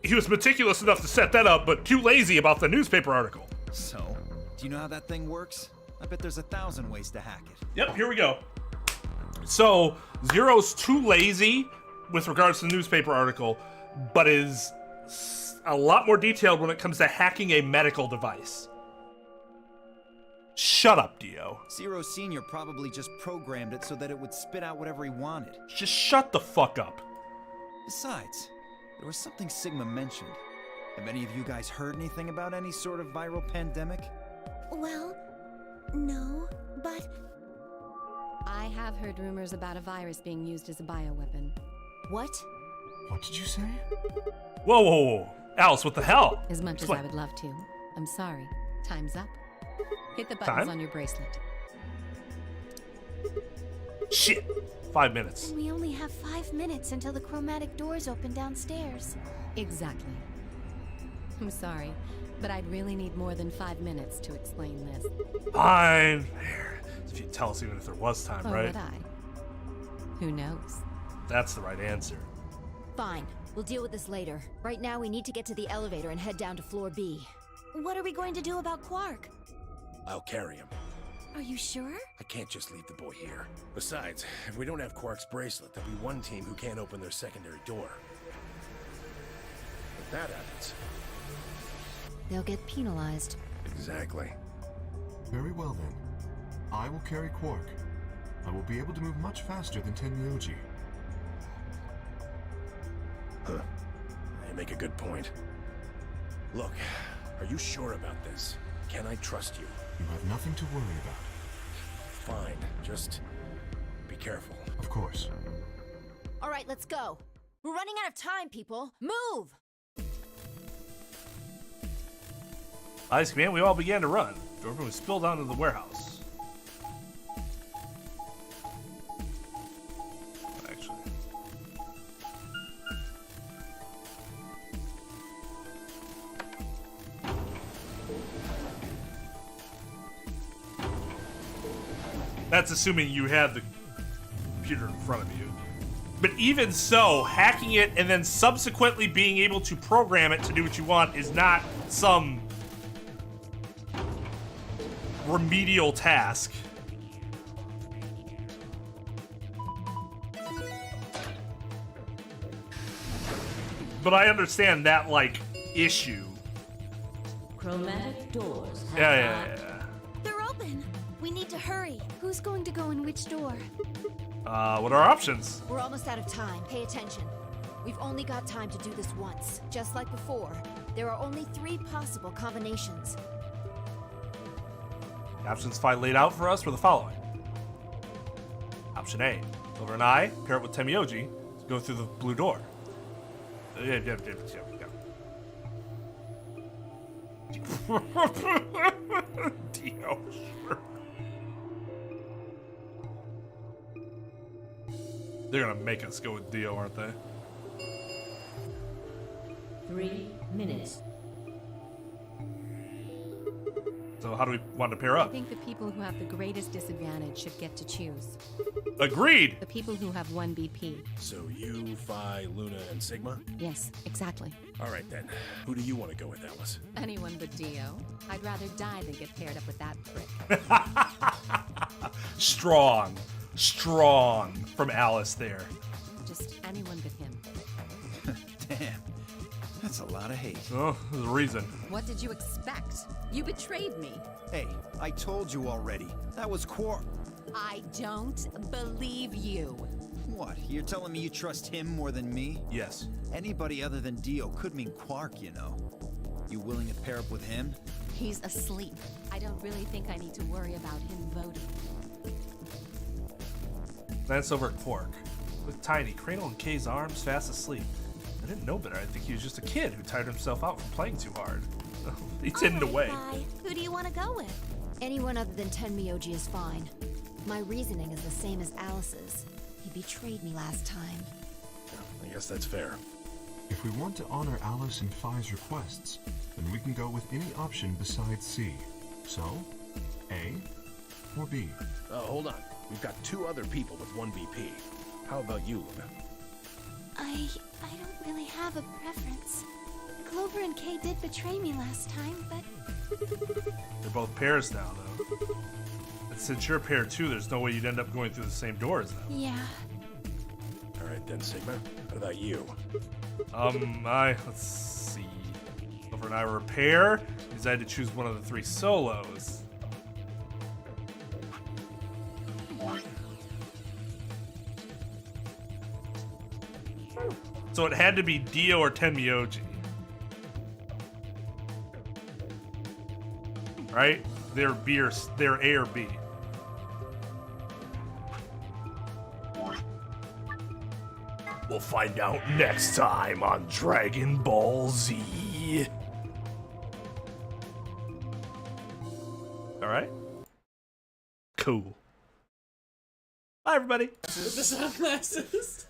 He was meticulous enough to set that up, but too lazy about the newspaper article. So, do you know how that thing works? I bet there's 1,000 ways to hack it. Yep, here we go. So, Zero's too lazy with regards to the newspaper article, but is a lot more detailed when it comes to hacking a medical device. Shut up, Dio. Zero Senior probably just programmed it so that it would spit out whatever he wanted. Just shut the fuck up. Besides, there was something Sigma mentioned. Have any of you guys heard anything about any sort of viral pandemic? Well, no, but... I have heard rumors about a virus being used as a bioweapon. What? What did you say? Whoa, whoa, whoa. Alice, what the hell? As much as I would love to. I'm sorry. Time's up. Hit the buttons Time? on your bracelet. Shit. 5 minutes. And we only have 5 minutes until the chromatic doors open downstairs. Exactly. I'm sorry, but I'd really need more than 5 minutes to explain this. Fine. If you tell us even if there was time, Or right? would I? Who knows? That's the right answer. Fine. We'll deal with this later. Right now, we need to get to the elevator and head down to floor B. What are we going to do about Quark? I'll carry him. Are you sure? I can't just leave the boy here. Besides, if we don't have Quark's bracelet, there'll be one team who can't open their secondary door. If that happens... They'll get penalized. Exactly. Very well then. I will carry Quark. I will be able to move much faster than Tenmyoji. Huh. You make a good point. Look, are you sure about this? Can I trust you? You have nothing to worry about. Fine, just be careful. Of course. All right, let's go. We're running out of time, people. Move! By this command, we all began to run. Dorfman was spilled onto the warehouse. Actually. That's assuming you had the computer in front of you. But even so, hacking it and then subsequently being able to program it to do what you want is not some remedial task. But I understand that, like, issue. Chromatic doors have Yeah. They're open. We need to hurry. Who's going to go in which door? What are our options? We're almost out of time. Pay attention. We've only got time to do this once. Just like before, there are only 3 possible combinations. The options Phi laid out for us were the following. Option A. Silver and I pair it with Tenmyoji to go through the blue door. Yeah. Dio, sure. They're gonna make us go with Dio, aren't they? 3 minutes. So how do we want to pair up? I think the people who have the greatest disadvantage should get to choose. Agreed! The people who have 1 BP. So you, Phi, Luna, and Sigma? Yes, exactly. All right then. Who do you want to go with, Alice? Anyone but Dio. I'd rather die than get paired up with that prick. Strong from Alice there. Just anyone but him. Damn. That's a lot of hate. Oh, there's a reason. What did you expect? You betrayed me. Hey, I told you already. That was Quark. I don't believe you. What? You're telling me you trust him more than me? Yes. Anybody other than Dio could mean Quark, you know. You willing to pair up with him? He's asleep. I don't really think I need to worry about him voting. Glance over at Quark. With Tiny, cradle in Kay's arms, fast asleep. I didn't know better. I think he was just a kid who tired himself out from playing too hard. He's hidden away. Bye. Who do you want to go with? Anyone other than Tenmyoji is fine. My reasoning is the same as Alice's. He betrayed me last time. I guess that's fair. If we want to honor Alice and Phi's requests, then we can go with any option besides C. So, A or B? Hold on. We've got 2 other people with 1 BP. How about you, Luna? I don't really have a preference. Clover and Kay did betray me last time, but... They're both pairs now, though. And since you're a pair too, there's no way you'd end up going through the same door as them. Yeah. All right then, Sigma. What about you? Let's see. Clover and I were a pair. We decided to choose one of the 3 solos. So it had to be Dio or Tenmyoji. Right? They're A or B. We'll find out next time on Dragon Ball Z. All right. Cool. Bye, everybody. With the sunglasses.